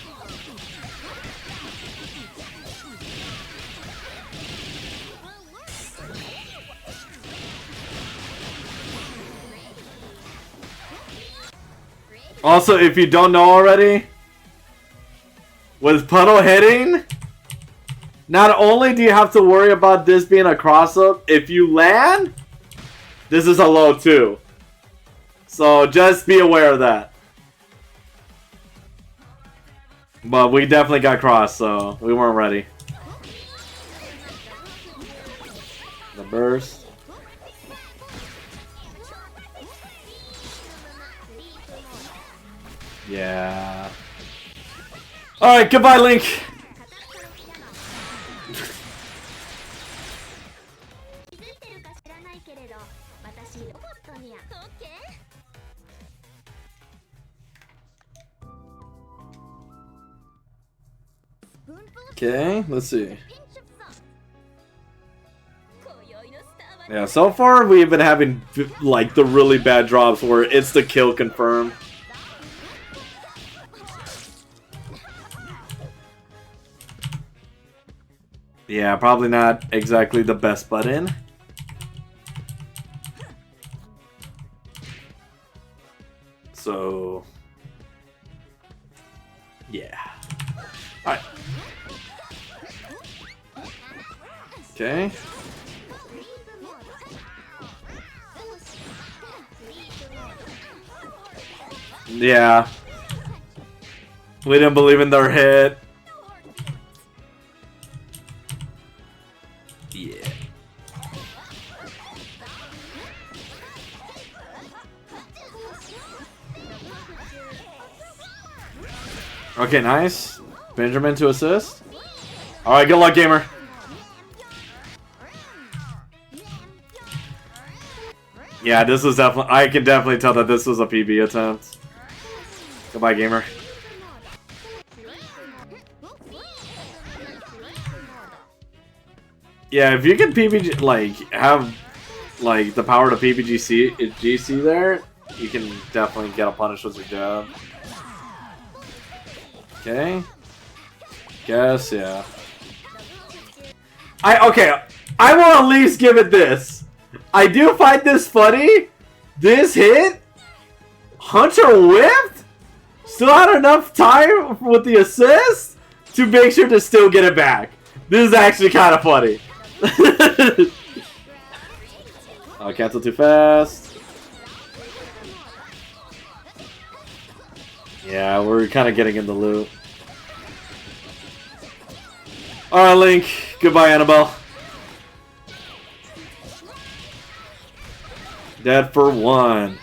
A: Also, if you don't know already, with puddle hitting, not only do you have to worry about this being a cross-up, if you land, this is a low too. So just be aware of that. But we definitely got crossed, so we weren't ready. The burst. Yeah. Alright, goodbye, Link. Okay, let's see. Yeah, so far we've been having like the really bad drops where it's the kill confirmed. Yeah, probably not exactly the best button. So, yeah. Alright. Okay. Yeah. We didn't believe in their hit. Yeah. Okay, nice. Benjamin to assist. Alright, good luck, gamer. Yeah, this was definitely... I can definitely tell that this was a PB attempt. Goodbye, gamer. Yeah, if you can PBG... Like, have... Like, the power to PBGC GC there, you can definitely get a punish with your jab. Okay. Guess, yeah. Okay, I will at least give it this. I do find this funny. This hit, Hunter whipped, still had enough time with the assist to make sure to still get it back. This is actually kind of funny. Oh, cancel too fast. Yeah, we're kind of getting in the loop. Alright, Link. Goodbye, Annabelle. Dead for 1.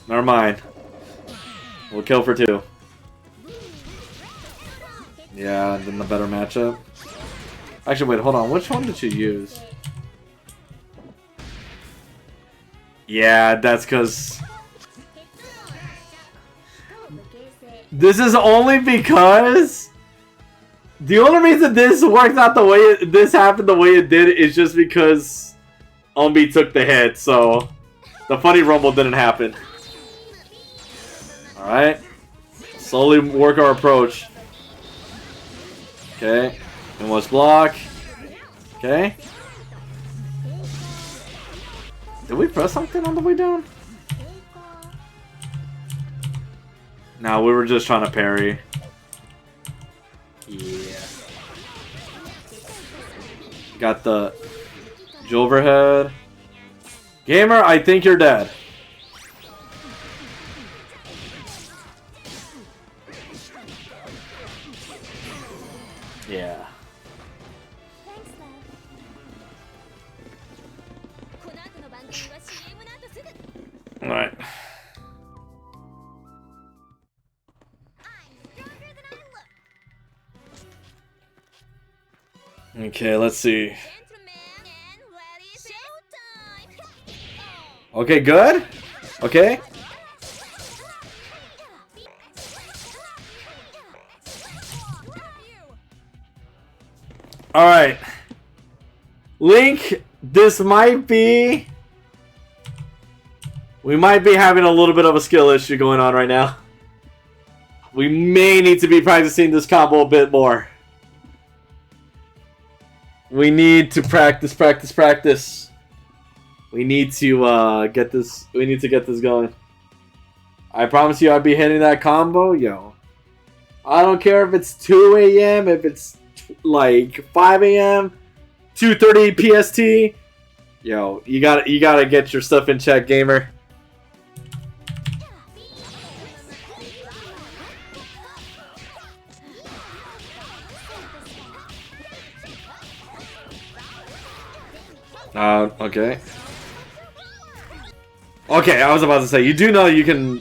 A: Never mind. We'll kill for 2. Yeah, then the better matchup. Actually, wait, hold on. Which one did you use? Yeah, that's because... This is only because... The only reason this worked out the way this happened the way it did is just because Umbi took the hit, so the funny rumble didn't happen. Alright. Slowly work our approach. Okay. And let's block. Okay. Did we press something on the way down? No, we were just trying to parry. Yeah. Got the overhead. Gamer, I think you're dead. Yeah. Alright. Okay, let's see. Okay, good. Okay. Alright. Link, this might be We might be having a little bit of a skill issue going on right now. We may need to be practicing this combo a bit more. We need to practice. We need to get this. We need to get this going. I promise you, I'll be hitting that combo, yo. I don't care if it's 2 a.m., if it's like 5 a.m., 2:30 PST. Yo, you gotta get your stuff in check, gamer. Okay. Okay, I was about to say, you do know you can...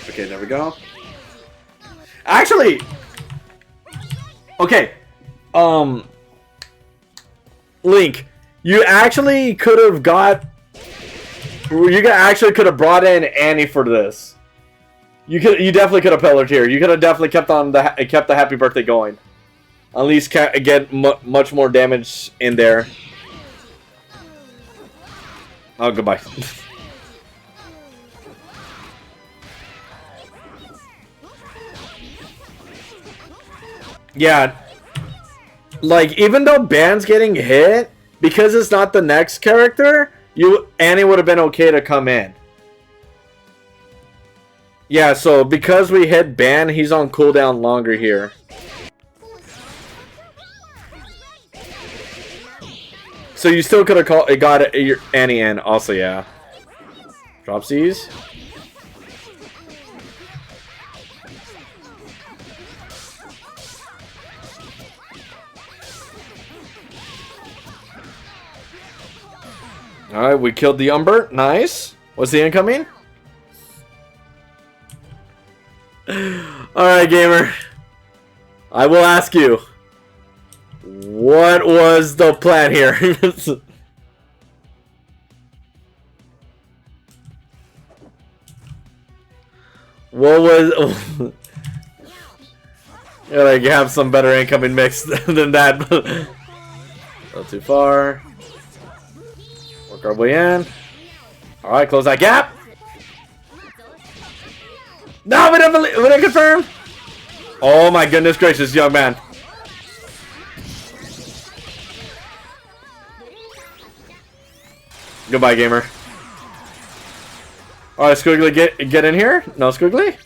A: Okay, there we go. Actually... Okay. Link, you actually could have got... You actually could have brought in Annie for this. You definitely could have pillared here. You could have definitely kept the happy birthday going. At least get much more damage in there. Oh, goodbye. Yeah. Like, even though Ban's getting hit, because it's not the next character, Annie would have been okay to come in. Yeah, so because we hit Ban, he's on cooldown longer here. So you still could have got your Annie in. Also, yeah. Drop C's. Alright, we killed the Umber. Nice. What's the incoming? Alright, gamer. I will ask you. What was the plan here? What was... Yeah, like, you have some better incoming mix than that. Not too far. Work our way in. Alright, close that gap. No, we didn't confirm. Oh my goodness gracious, young man. Goodbye, gamer. Alright, Squiggly, get in here. No, Squiggly.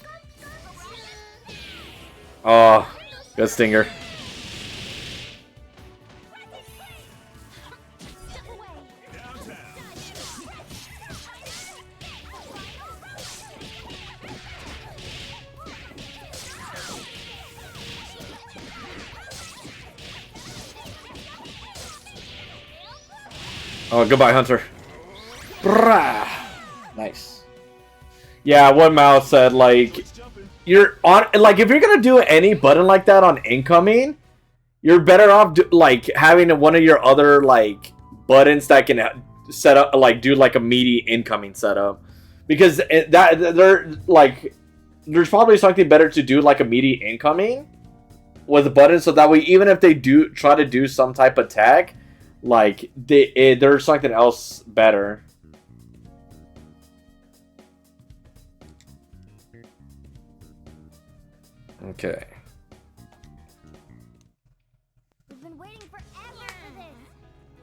A: Oh, good stinger. Oh, goodbye, Hunter. Brah. Nice. Yeah, what Mouse said, like, you're on, like, if you're gonna do any button like that on incoming, you're better off like having one of your other like buttons that can set up, like, do like a meaty incoming setup, because there's probably something better to do, like a meaty incoming with a button, so that way even if they do try to do some type of tag, like there's something else better. Okay.
B: We've been waiting forever for this.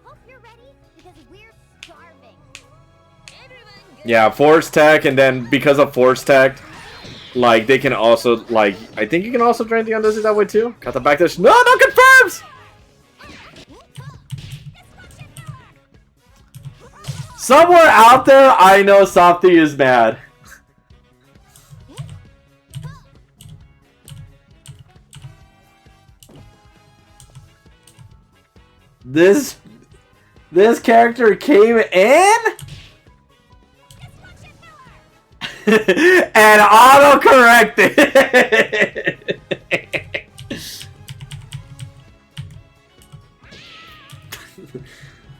B: Hope you're ready because we're starving.
A: Yeah, force tech, and then because of force tech, like they can also, like, I think you can also drain the Undizzy that way too. Got the back dash. No confirms. Somewhere out there, I know Softy is mad. This character came in and auto-corrected.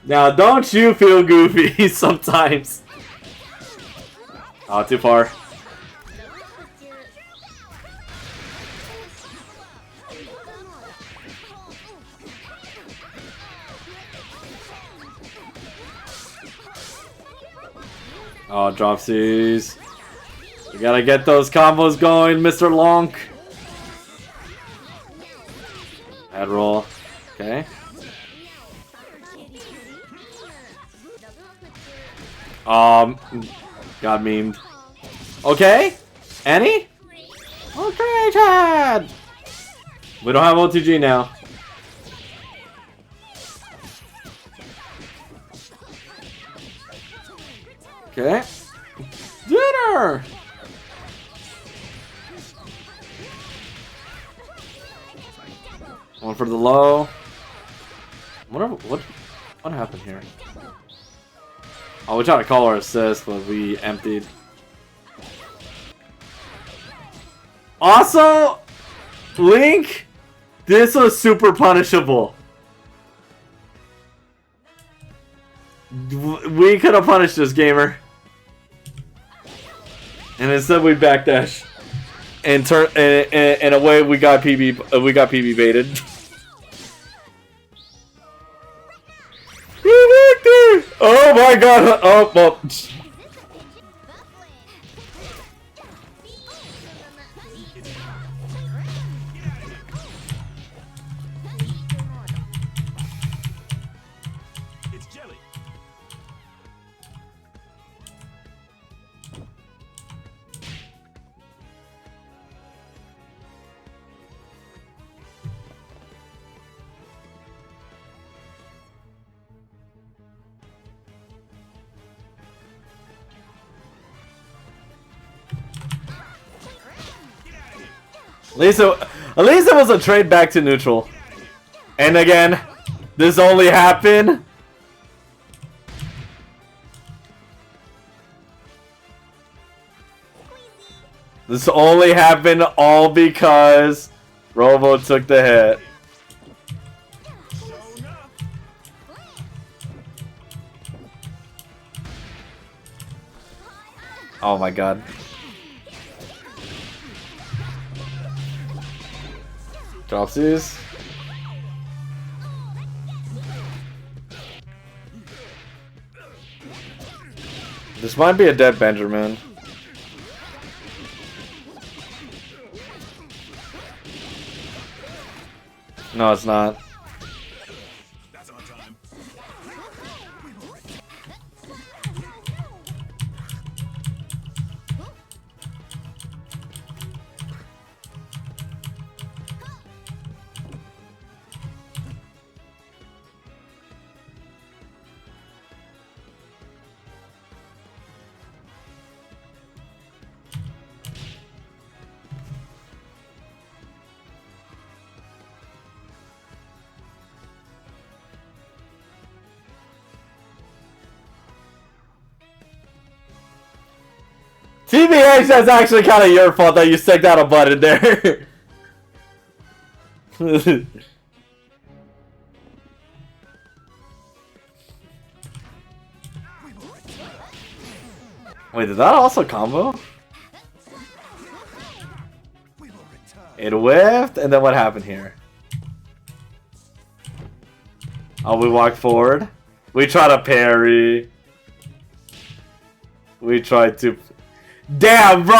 A: Now, don't you feel goofy sometimes? Oh, too far. Oh, dropsies. We gotta get those combos going, Mr. Lonk. Head roll. Okay. Got memed. Okay. Annie? Okay, Chad. We don't have OTG now. Okay. Dinner! One for the low. What happened here? Oh, we tried to call our assist, but we emptied. Also, Link, this was super punishable. We could have punished this gamer. And instead we backdash. And turn in a way we got PB baited. Oh my god! Oh, well. At least it was a trade back to neutral. And again, this only happened. This only happened all because Robo took the hit. Oh my god. Dropsies. This might be a dead Benjamin. No, it's not. TBH, that's actually kind of your fault that you sticked out a button there. Wait, did that also combo? It whiffed, and then what happened here? Oh, we walked forward. We tried to parry. We tried to... Damn, bro!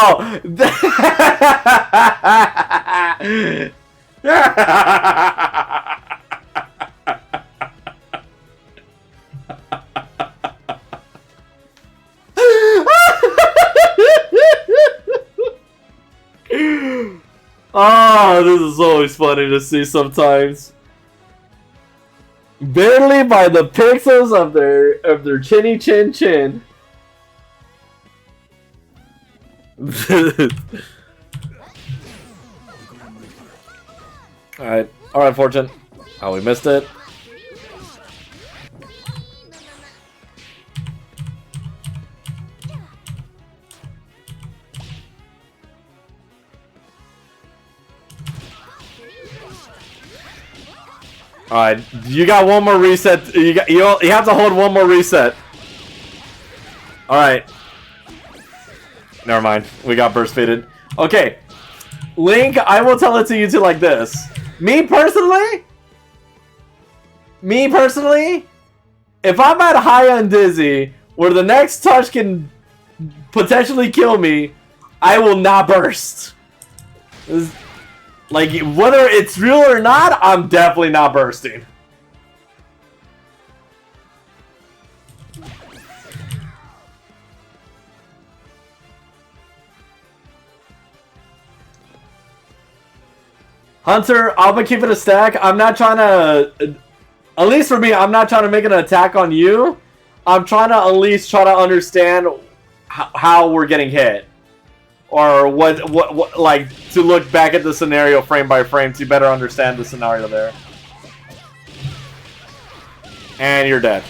A: Oh, this is always funny to see sometimes. Barely by the pixels of their chinny chin chin. Alright, Fortune. Oh, we missed it. Alright, you got one more reset. You have to hold one more reset. Alright. Never mind. We got burst faded. Okay. Link, I will tell it to you two like this. Me personally, if I'm at high on Dizzy, where the next touch can potentially kill me, I will not burst. Like, whether it's real or not, I'm definitely not bursting. Hunter, I'm gonna keep it a stack. I'm not trying to, at least for me, I'm not trying to make an attack on you. I'm trying to at least try to understand how we're getting hit. Or what, like, to look back at the scenario frame by frame to better understand the scenario there. And you're dead.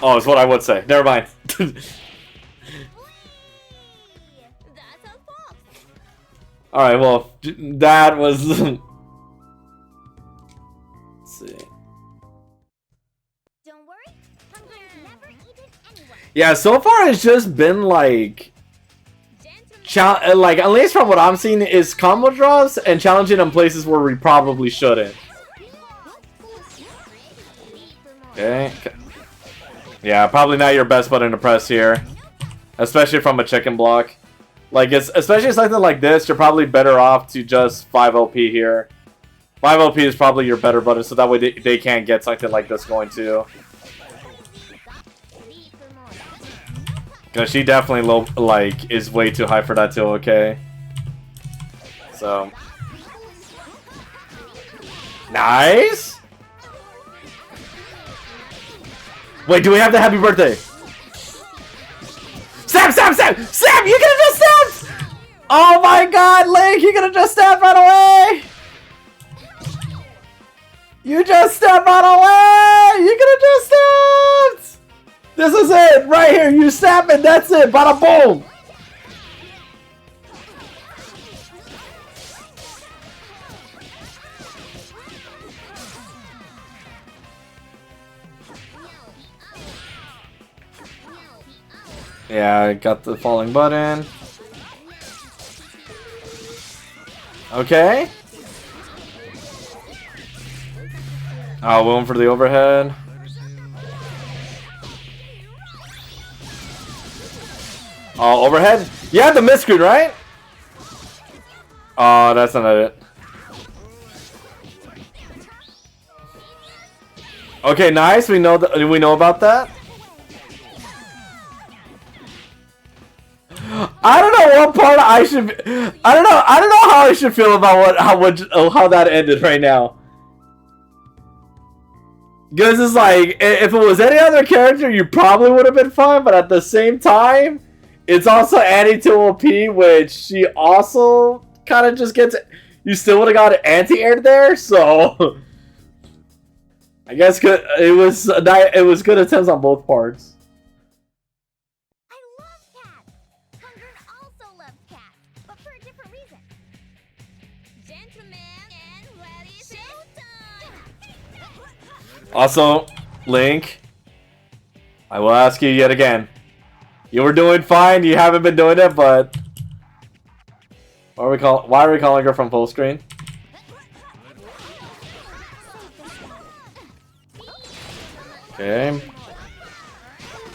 A: Oh, is what I would say. Never mind. Alright, well, that was... Let's see.
B: Don't worry, hunger has never eaten anyone.
A: Yeah, so far it's just been like... like, at least from what I'm seeing, is combo draws and challenging in places where we probably shouldn't. Okay. Yeah, probably not your best button to press here. Especially from a chicken block. Like, especially something like this, you're probably better off to just 5 OP here. 5 OP is probably your better button, so that way they can't get something like this going too. Because she definitely is way too high for that too, okay? So. Nice! Wait, do we have the happy birthday? Stab! Stab! Stab! Stab! You could've just stabbed! Oh my god, Link! You could've just stabbed right away! You just stabbed right away! You could've just stabbed! This is it! Right here! You stab it! That's it! Bada boom! Yeah, I got the falling button. Okay. Oh, going for the overhead. Oh, overhead? You had the mid-screen, right? Oh, that's not it. Okay, nice. We know about that. I don't know what part I should. I don't know how I should feel about how that ended right now. Because it's like, if it was any other character, you probably would have been fine. But at the same time, it's also Annie to OP, which she also kind of just gets. You still would have got anti-aired there, so I guess it was good attempts on both parts. Also, Link, I will ask you yet again. You were doing fine. You haven't been doing it, but why are we calling her from full screen? Okay.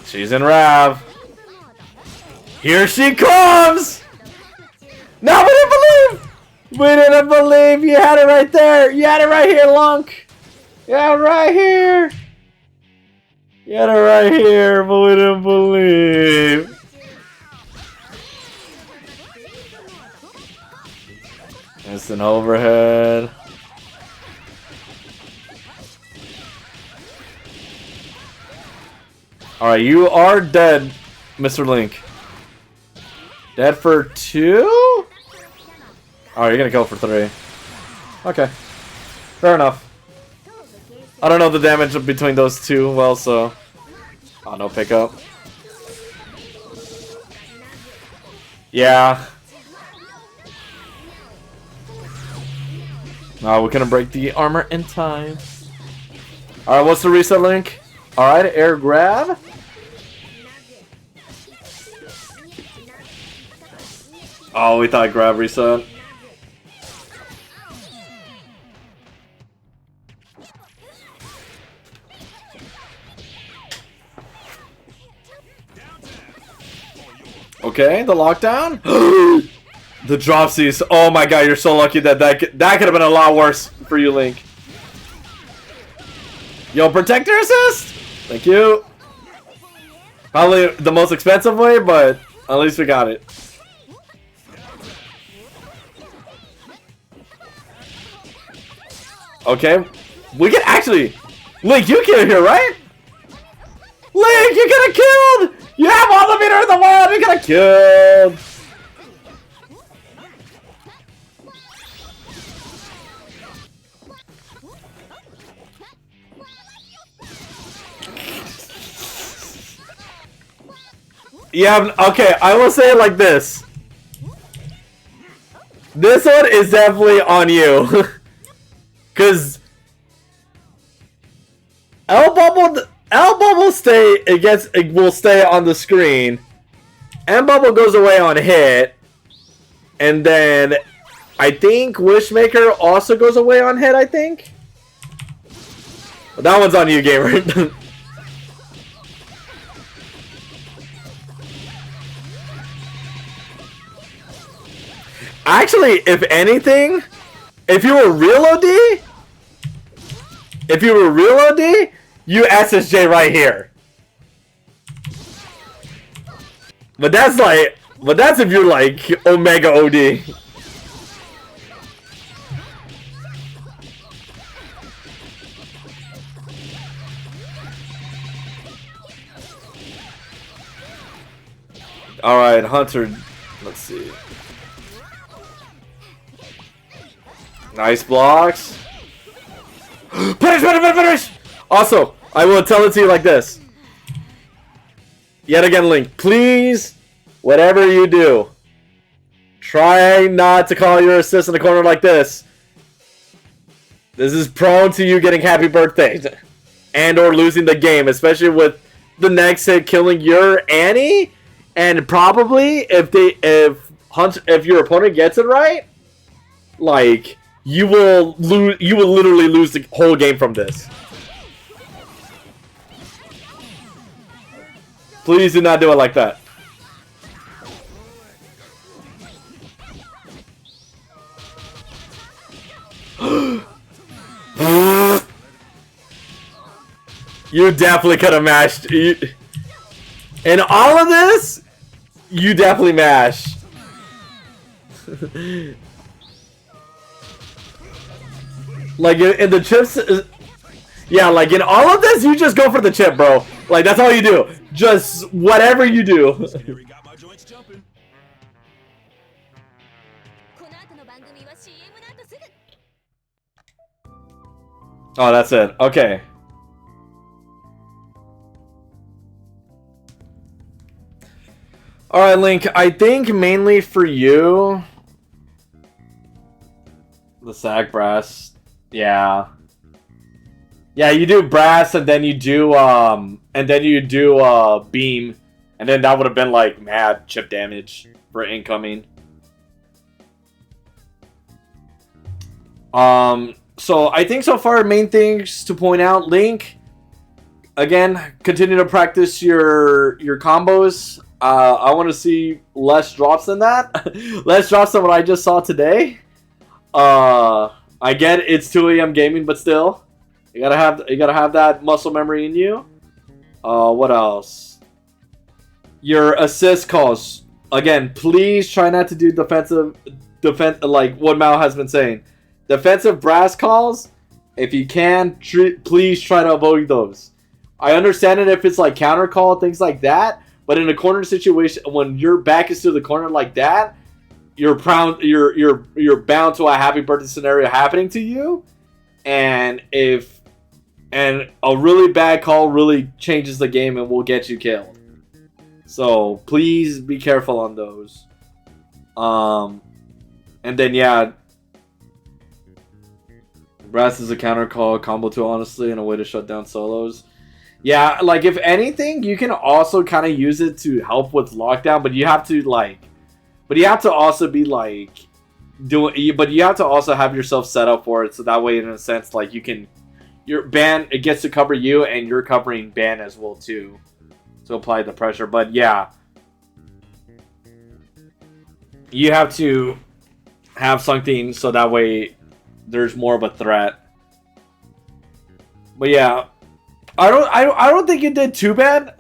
A: She's in Rav. Here she comes! No, we didn't believe! We didn't believe! You had it right there! You had it right here, Lunk! Yeah, right here. Yeah, right here, but we didn't believe. It's an overhead. Alright, you are dead, Mr. Link. Dead for 2? Alright, you're gonna go for 3. Okay. Fair enough. I don't know the damage between those two well, so... Oh, no pickup. Yeah. No, we couldn't break the armor in time. Alright, what's the reset link? Alright, air grab. Oh, we thought grab reset. Okay, the lockdown. The dropsies. Oh my god, you're so lucky that that could have been a lot worse for you, Link. Yo, protector assist. Thank you. Probably the most expensive way, but at least we got it. Okay, we can actually. Link, you killed here, right? Link, you could have killed. You have all the meter in the world. You could have killed. Yeah, okay, I will say it like this. This one is definitely on you. Cause L bubble will stay, it will stay on the screen. M bubble goes away on hit. And then I think Wishmaker also goes away on hit, I think. But that one's on you, gamer. Actually, if anything, if you were real OD, you SSJ right here. But that's if you're like Omega OD. All right, Hunter. Let's see. Nice blocks. Punish! Also, I will tell it to you like this. Yet again, Link, please, whatever you do, try not to call your assist in the corner like this. This is prone to you getting happy birthdays and or losing the game, especially with the next hit killing your Annie, and probably if your opponent gets it right, like. You will literally lose the whole game from this. Please do not do it like that. You definitely could have mashed. In all of this, you definitely mashed. Like in the chips, yeah, like in all of this, you just go for the chip, bro. Like that's all you do. Just whatever you do. Oh, that's it. Okay. All right, Link. I think mainly for you, the sack brass. Yeah. Yeah, you do brass and then you do beam, and then that would have been like mad chip damage for incoming. So I think so far main things to point out, Link, again, continue to practice your combos. I want to see less drops than that. Less drops than what I just saw today. I get it's 2 a.m. gaming, but still, you gotta have that muscle memory in you. What else? Your assist calls. Again, please try not to do defense like what Mao has been saying. Defensive brass calls, if you can, please try to avoid those. I understand it if it's like counter call, things like that, but in a corner situation, when your back is to the corner like that, you're bound to a happy birthday scenario happening to you, and a really bad call really changes the game and will get you killed. So please be careful on those. And then yeah, brass is a counter call, combo 2 honestly, and a way to shut down solos. Yeah, like if anything, you can also kind of use it to help with lockdown, but you have to also be like but you have to also have yourself set up for it, so that way in a sense like your ban, it gets to cover you and you're covering ban as well too, to apply the pressure. But yeah, you have to have something so that way there's more of a threat. But yeah, I don't think it did too bad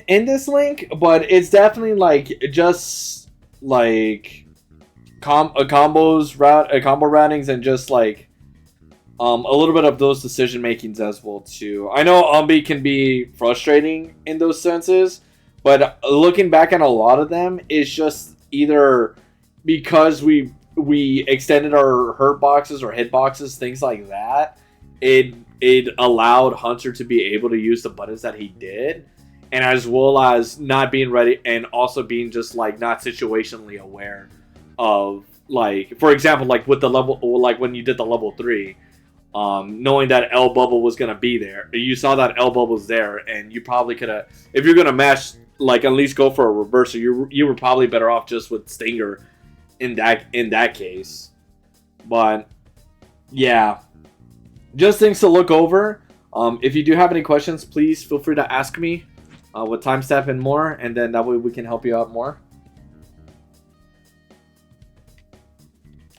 A: in this link, but it's definitely like just like combo routings and just like a little bit of those decision makings as well too. I know Umbi can be frustrating in those senses, but looking back at a lot of them, it's just either because we extended our hurt boxes or hit boxes, things like that. It allowed Hunter to be able to use the buttons that he did, and as well as not being ready and also being just like not situationally aware of, like, for example, like with the level, like when you did the level 3, knowing that L bubble was gonna be there, you saw that L bubble was there, and you probably could have, if you're gonna mash, like at least go for a reversal, you were probably better off just with Stinger in that case. But yeah, just things to look over. If you do have any questions, please feel free to ask me with timestamp and more, and then that way we can help you out more.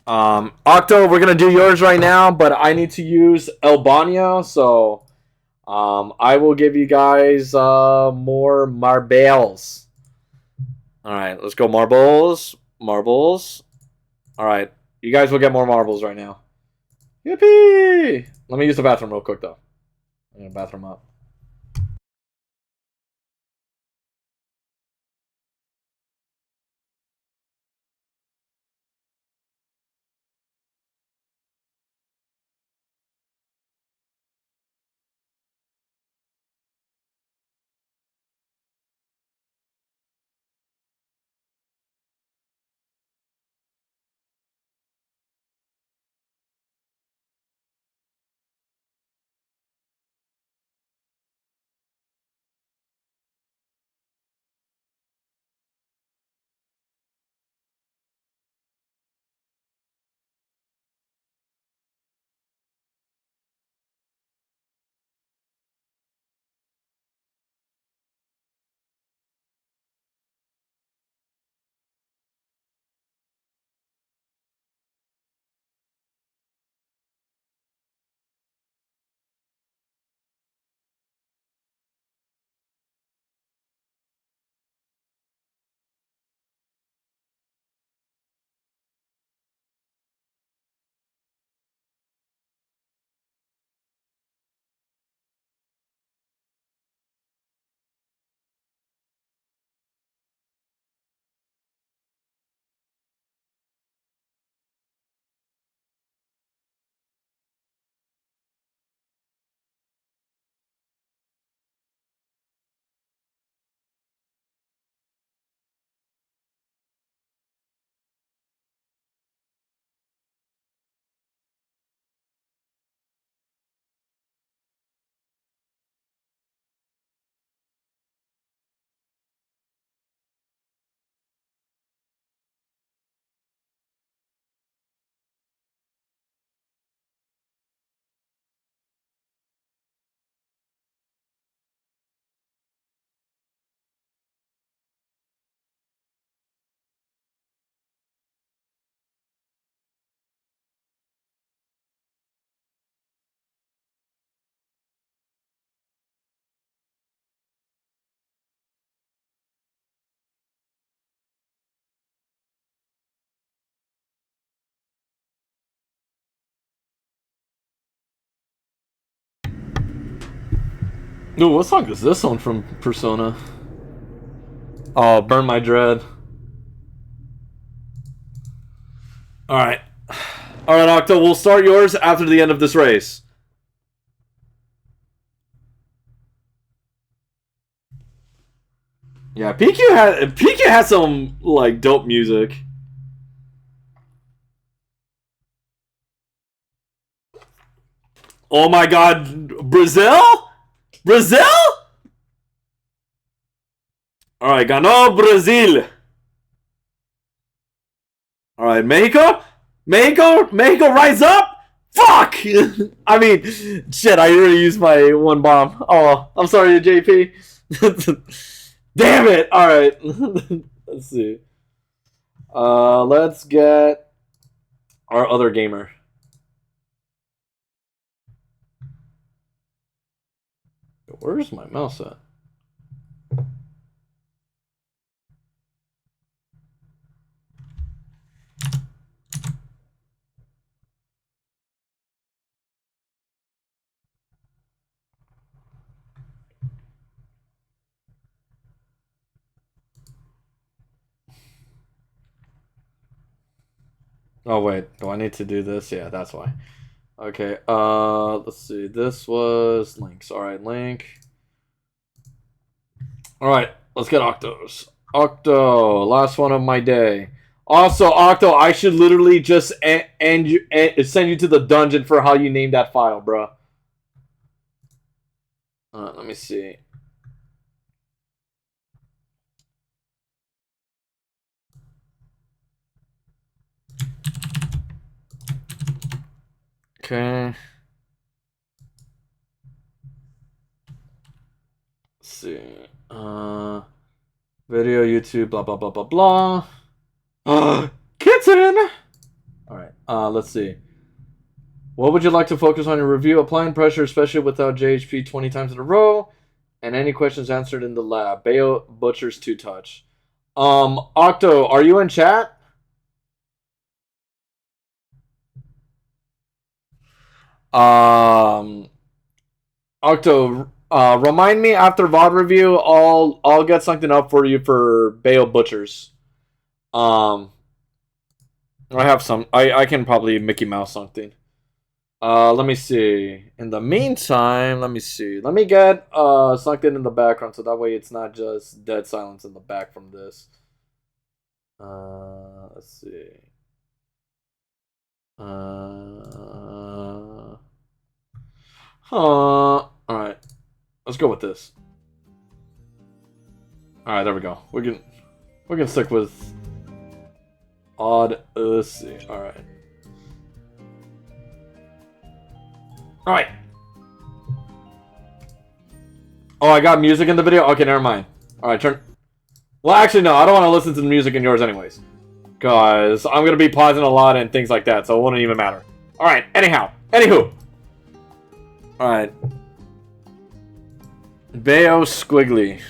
A: Octo, we're gonna do yours right now, but I need to use El Baño, so I will give you guys more marbles. Alright, let's go marbles. Marbles. Alright, you guys will get more marbles right now. Yippee! Let me use the bathroom real quick, though. I'm gonna bathroom up. Ooh, what song is this one from Persona? Oh, Burn My Dread. Alright. Alright, Octo, we'll start yours after the end of this race. Yeah, PQ has some, like, dope music. Oh my god, Brazil? Brazil? Alright, ganó Brazil. Alright, Mexico? Mexico, rise up! Fuck! I mean, shit, I already used my one bomb. Oh, I'm sorry, JP. Damn it! Alright. Let's see. Let's get our other gamer. Where's my mouse at? Oh wait, do I need to do this? Yeah, that's why. Okay, let's see. This was links. Alright, link. Alright, let's get Octos. Octo, last one of my day. Also, Octo, I should literally just send you to the dungeon for how you named that file, bro. Let me see. Okay. Let's see. Video, YouTube, blah, blah, blah, blah, blah. Kitten! Alright, let's see. What would you like to focus on your review? Applying pressure, especially without JHP 20 times in a row. And any questions answered in the lab. Bayo Butcher's 2-touch. Octo, are you in chat? Octo, remind me after VoD review. I'll get something up for you for Bayo Butchers. I have some. I can probably Mickey Mouse something. Let me see. In the meantime, let me see. Let me get something in the background so that way it's not just dead silence in the back from this. Let's see. Alright. Let's go with this. Alright, there we go. We can stick with odd. Let's see. Alright. Alright. Oh, I got music in the video? Okay, never mind. Alright, turn. Well, actually, no. I don't want to listen to the music in yours anyways. Because I'm going to be pausing a lot and things like that, so it wouldn't even matter. Alright, anyhow. Anywho. Alright. Bayo Squiggly.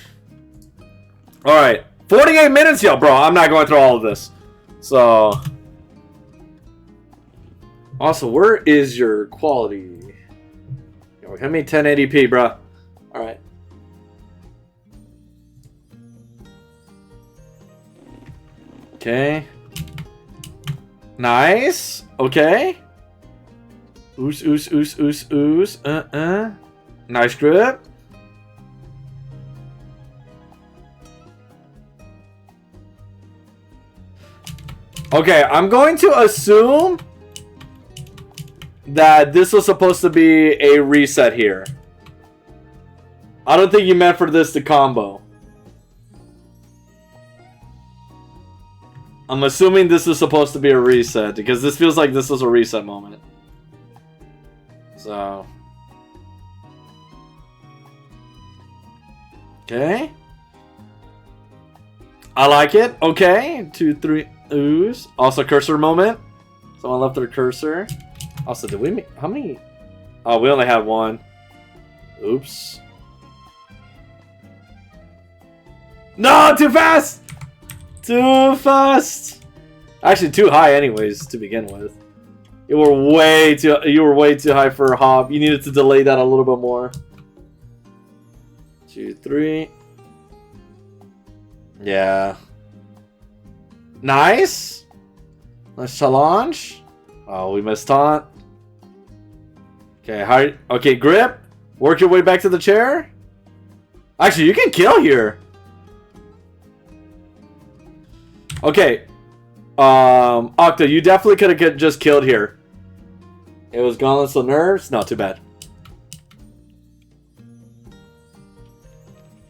A: Alright. 48 minutes, yo, bro. I'm not going through all of this. So. Also, where is your quality? Yo, give me 1080p, bro. Alright. Okay. Nice. Okay. Oos, oos, oos, oos, oos. Nice grip. Okay, I'm going to assume that this was supposed to be a reset here. I don't think you meant for this to combo. I'm assuming this is supposed to be a reset because this feels like this was a reset moment. So. Okay. I like it. Okay. 2, 3. Ooze. Also cursor moment. Someone left their cursor. Also, did we make... How many? Oh, we only have one. Oops. No! Too fast! Too fast! Actually, too high anyways, to begin with. You were way too high for a hop. You needed to delay that a little bit more. 2, 3. Yeah. Nice. Nice challenge. Oh, we missed taunt. Okay, okay, grip. Work your way back to the chair. Actually, you can kill here. Okay. Octa, you definitely could have just killed here. It was gauntlets of nerves. Not too bad.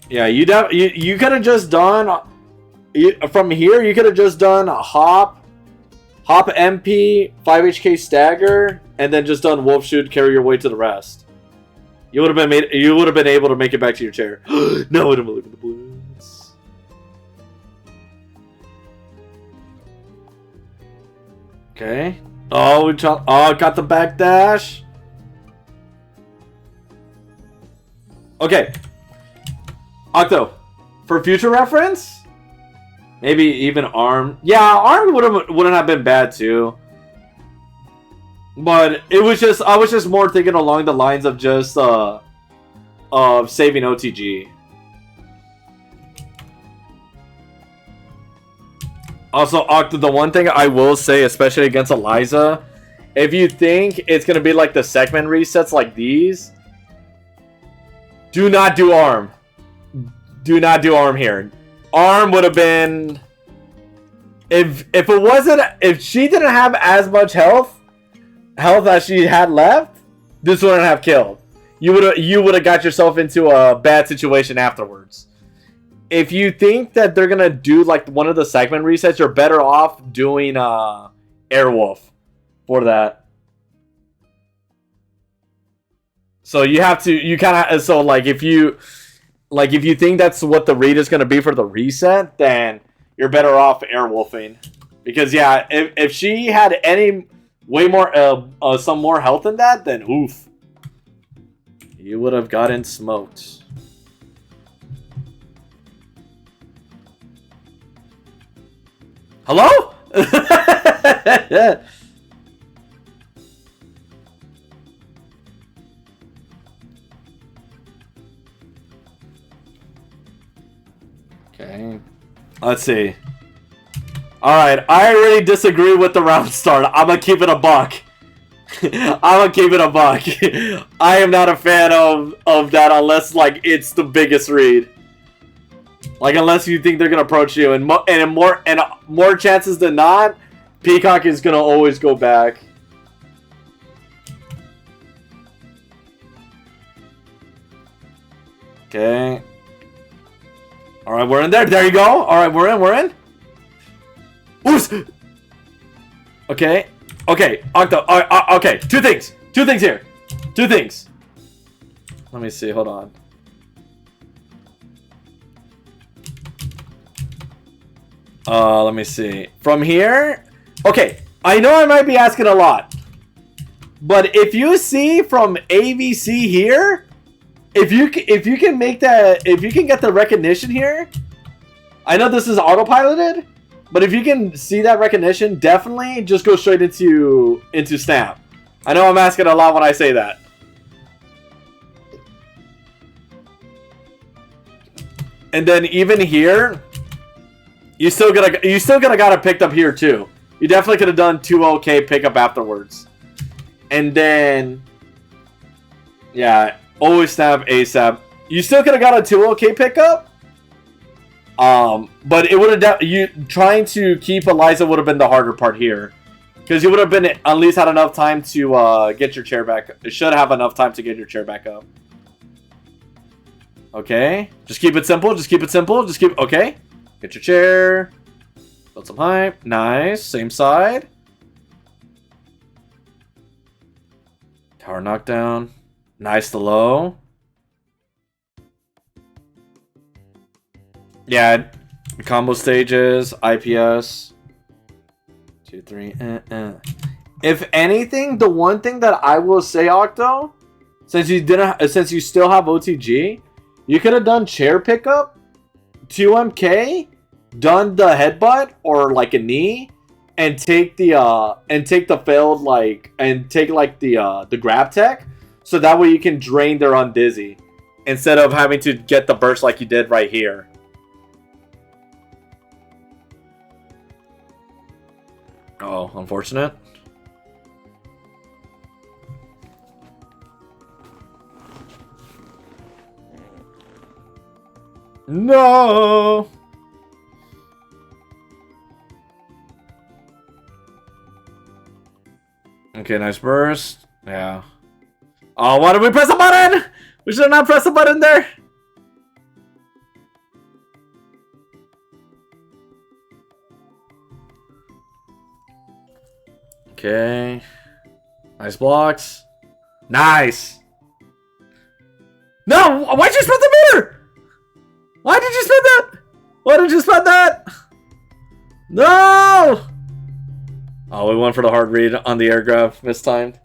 A: Yeah, you could have just done from here. You could have just done a hop MP, 5 HK stagger, and then just done wolf shoot, carry your way to the rest. You would have been able to make it back to your chair. No, I don't believe in the blues. Okay. Oh, got the backdash. Okay. Octo, for future reference, maybe even Arm. Yeah, Arm wouldn't have been bad too. But it was just I was just more thinking along the lines of just of saving OTG. Also, Octo, the one thing I will say, especially against Eliza, if you think it's gonna be like the segment resets like these, do not do Arm. Do not do Arm here. Arm would have been if she didn't have as much health as she had left, this wouldn't have killed. You would have got yourself into a bad situation afterwards. If you think that they're gonna do like one of the segment resets, you're better off doing Airwolf for that. So you have to if you think that's what the read is gonna be for the reset, then you're better off Airwolfing. Because yeah, if she had any way more some more health than that, then oof. You would have gotten smoked. Hello? Okay. Let's see. Alright, I already disagree with the round start. I'm gonna keep it a buck. I'm gonna keep it a buck. I am not a fan of that unless like it's the biggest read. Like unless you think they're gonna approach you, and more chances than not, Peacock is gonna always go back. Okay. All right, we're in there. There you go. All right, we're in. We're in. Ooh. Okay. Okay. Octo. Okay. Two things. Two things here. Two things. Let me see. Hold on. Let me see. From here, okay. I know I might be asking a lot, but if you see from AVC here, if you can make that, if you can get the recognition here, I know this is autopiloted, but if you can see that recognition, definitely just go straight into Snap. I know I'm asking a lot when I say that. And then even here, you still gotta got it picked up here too. You definitely could have done 2OK pickup afterwards. And then yeah, always Snap ASAP. You still could have got a 2OK pickup. But it would have you trying to keep Eliza would have been the harder part here. Because you would have been at least had enough time to get your chair back. It should have enough time to get your chair back up. Okay. Just keep it simple. Just keep it simple. Just keep okay. Get your chair. Build some hype. Nice. Same side. Tower knockdown. Nice to low. Yeah. Combo stages. IPS. 2, 3. If anything, the one thing that I will say, Octo, since you still have OTG, you could have done chair pickup, 2MK, done the headbutt or like a knee, and take the failed the grab tech, so that way you can drain their undizzy instead of having to get the burst like you did right here. Oh, unfortunate. No. Okay, nice burst. Yeah. Oh, why did we press a button? We should have not pressed a button there. Okay. Nice blocks. Nice. No, why'd you spend the meter? Why did you spend that? Why did you spend that? No! Oh, we went for the hard read on the air grab, mistimed.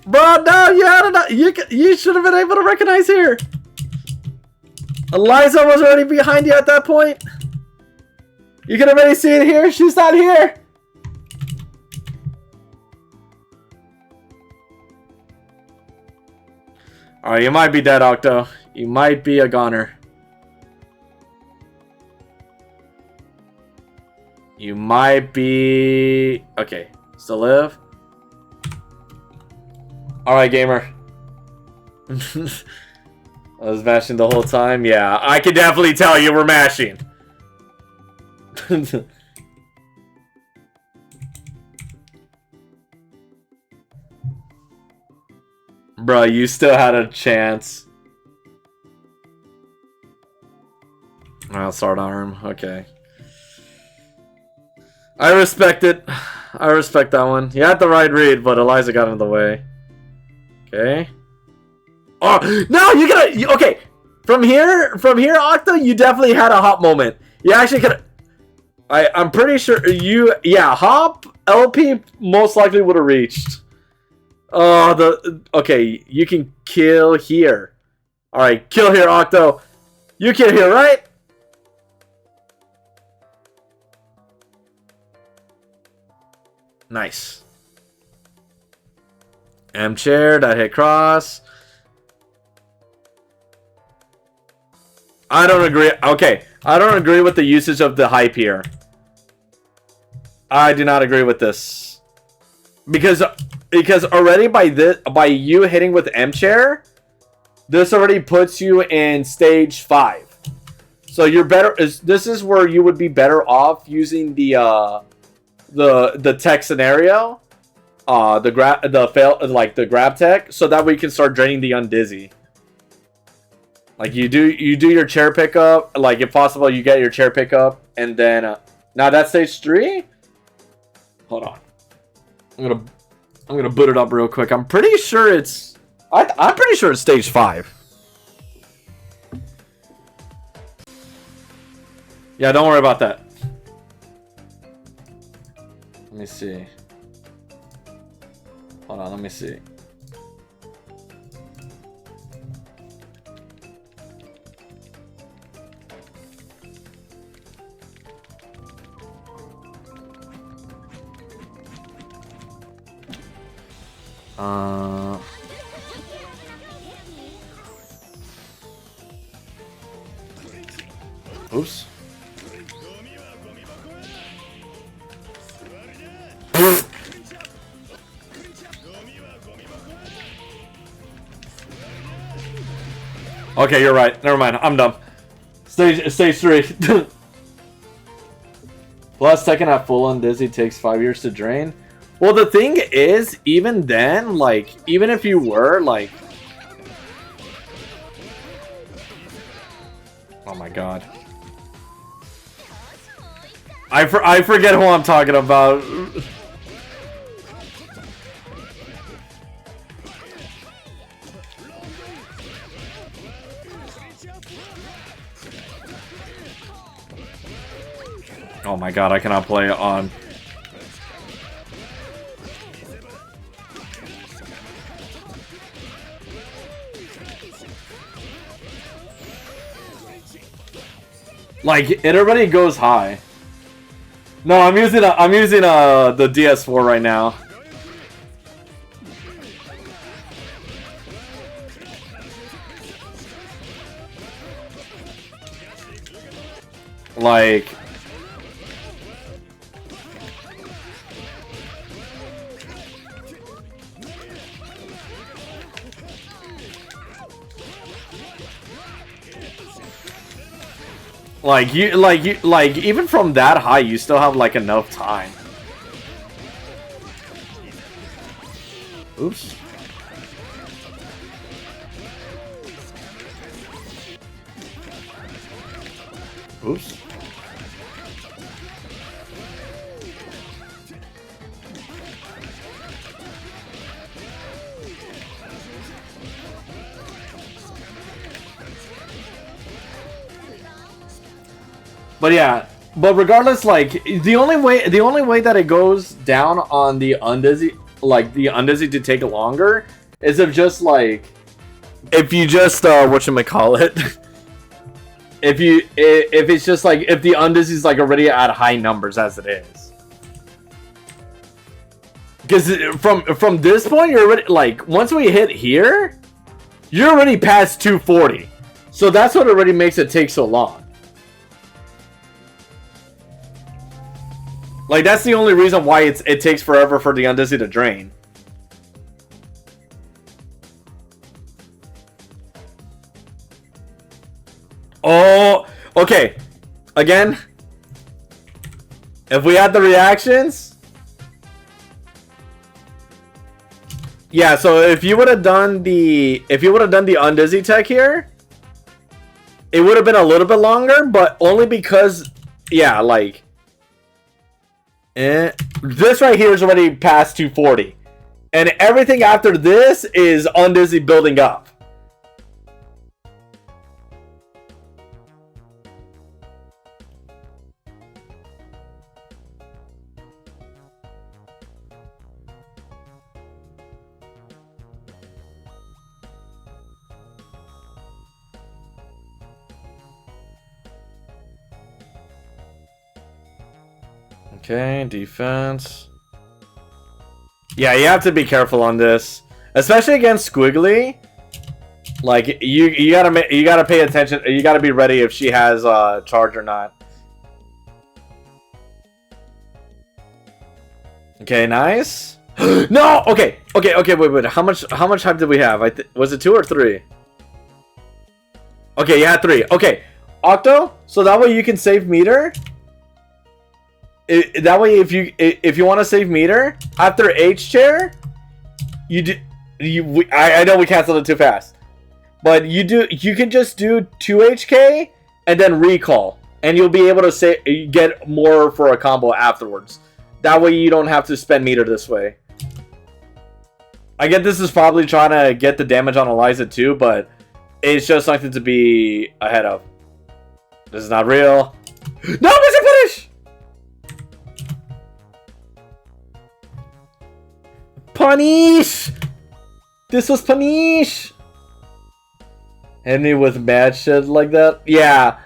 A: Bro, no, you should have been able to recognize here. Eliza was already behind you at that point. You can already see it here. She's not here. Alright, you might be dead, Octo. You might be a goner. You might be... Okay, still live. Alright, gamer. I was mashing the whole time. Yeah, I can definitely tell you were mashing. Bro, you still had a chance. Oh, start arm. Okay. I respect it. I respect that one. You had the right read, but Eliza got in the way. Okay. Oh no! You gotta. Okay. From here, Octo, you definitely had a hop moment. You actually could. I'm pretty sure you. Yeah, hop LP most likely would have reached. Oh, okay. You can kill here. All right, kill here, Octo. You kill here, right? Nice. M chair, that hit cross. I don't agree. Okay, I don't agree with the usage of the hype here. I do not agree with this. Because already by you hitting with M chair, this already puts you in stage 5. So you're better. This is where you would be better off using the tech scenario, the grab tech, so that we can start draining the undizzy. Like you do your chair pickup, like if possible you get your chair pickup, and then now that's stage 3. Hold on, I'm gonna boot it up real quick. I'm pretty sure it's I'm pretty sure it's stage 5. Yeah, don't worry about that. Let me see. Hold on, let me see. Oops. Okay, you're right. Never mind. I'm dumb. Stage 3. Plus, second at full on Dizzy takes 5 years to drain. Well, the thing is, even then, like, even if you were, like... Oh my god. I forget who I'm talking about. Oh my god, I cannot play on... Like, it already goes high. No, I'm using the DS4 right now. Like... Like even from that high, you still have like enough time. Oops. Oops. But yeah, but regardless, like the only way that it goes down on the undizzy, like the undizzy to take longer, is if you just whatchamacallit, if it's just like if the undizzy's like already at high numbers as it is. Because from this point, you're already like once we hit here, you're already past 240, so that's what already makes it take so long. Like that's the only reason why it takes forever for the undizzy to drain. Oh, okay. Again, if we had the reactions. Yeah, so if you would have done the undizzy tech here, it would have been a little bit longer, but only because yeah, like this right here is already past 240. And everything after this is undizzy building up. Okay, defense. Yeah, you have to be careful on this, especially against Squiggly. Like you gotta pay attention. You gotta be ready if she has charge or not. Okay, nice. No, okay, wait. How much hype did we have? Was it 2 or 3? Okay, you had 3. Okay, Octo. So that way you can save meter. That way, if you want to save meter after H chair, I know we canceled it too fast, but you can just do 2 HK and then recall, and you'll be able to get more for a combo afterwards. That way you don't have to spend meter this way. I get this is probably trying to get the damage on Eliza too, but it's just something to be ahead of. This is not real. No, missing finish. Punish! This was punish! Hit me with mad shit like that? Yeah.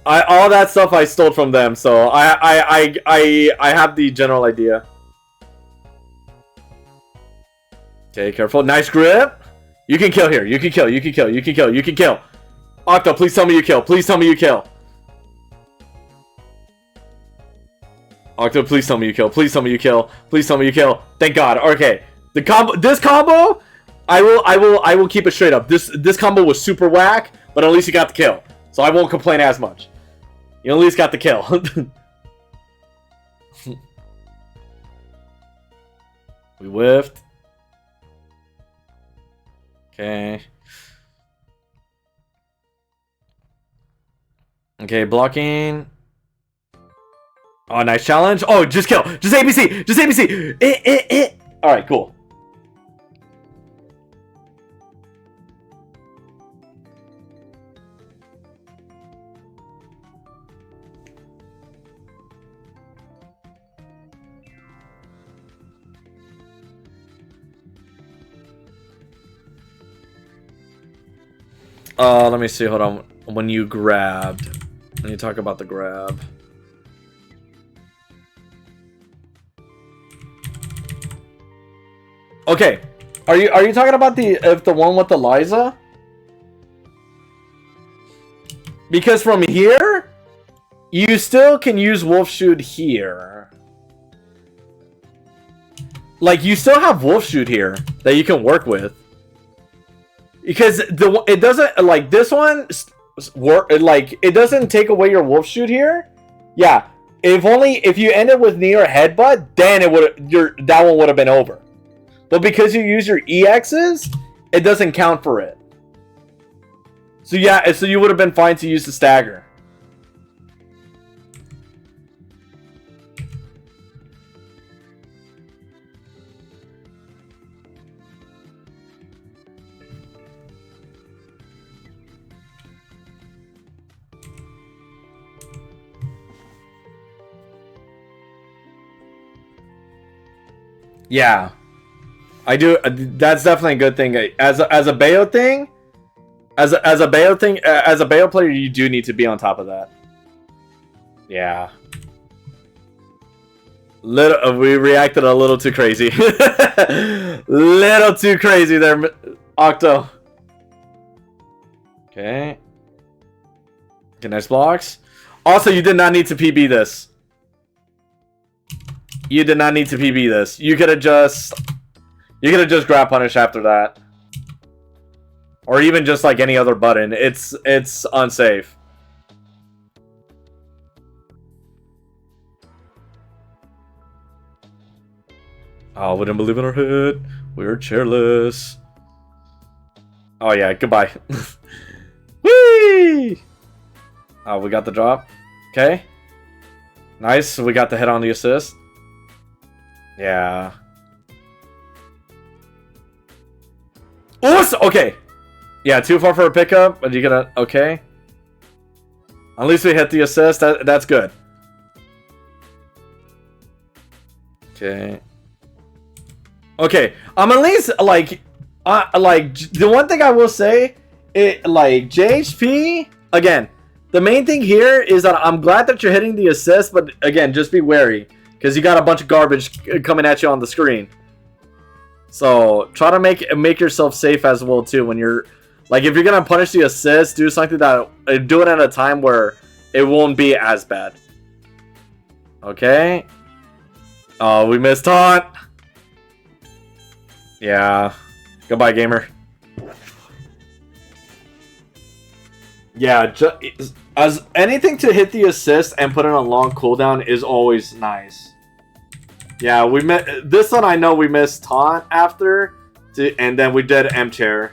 A: All that stuff I stole from them, so I have the general idea. Okay, careful. Nice grip. You can kill here. You can kill. Octo, please tell me you kill. Please tell me you kill. Octo, please tell me you kill. Please tell me you kill. Please tell me you kill. Thank God. Okay. This combo, I will keep it straight up. This combo was super whack, but at least you got the kill. So I won't complain as much. You at least got the kill. We whiffed. Okay. Okay, blocking. Oh, nice challenge. Oh, just kill. Just ABC. Just ABC. Alright, cool. Let me see. Hold on. When you grabbed. When you talk about the grab. Okay, are you talking about the one with Eliza? Because from here, you still can use Wolf Shoot here. Like you still have Wolf Shoot here that you can work with. Because it doesn't like this one work like it doesn't take away your Wolf Shoot here. Yeah, if you ended with knee or headbutt, then that one would have been over. But because you use your EXs, it doesn't count for it. So yeah, so you would have been fine to use the stagger. Yeah, I do. That's definitely a good thing. As a Bayo thing, as a Bayo player, you do need to be on top of that. Yeah. We reacted a little too crazy. Little too crazy there, Octo. Okay. Okay, nice blocks. Also, you did not need to PB this. You did not need to PB this. You could have just grab punish after that. Or even just like any other button. It's unsafe. Oh, we didn't believe in our hit. We were chairless. Oh yeah, goodbye. Whee! Oh, we got the drop. Okay. Nice. We got the hit on the assist. Yeah. Oops! Okay. Yeah, too far for a pickup, but you gonna okay. At least we hit the assist. That's good. Okay. Okay. I'm at least like the one thing I will say, like JHP again. The main thing here is that I'm glad that you're hitting the assist, but again, just be wary because you got a bunch of garbage coming at you on the screen. So try to make yourself safe as well too when you're like if you're gonna punish the assist, do something that do it at a time where it won't be as bad. Okay. Oh, we missed taunt. Yeah. Goodbye, gamer. Yeah, as anything to hit the assist and put it on long cooldown is always nice. Yeah, we met this one. I know we missed taunt after, and then we did M chair.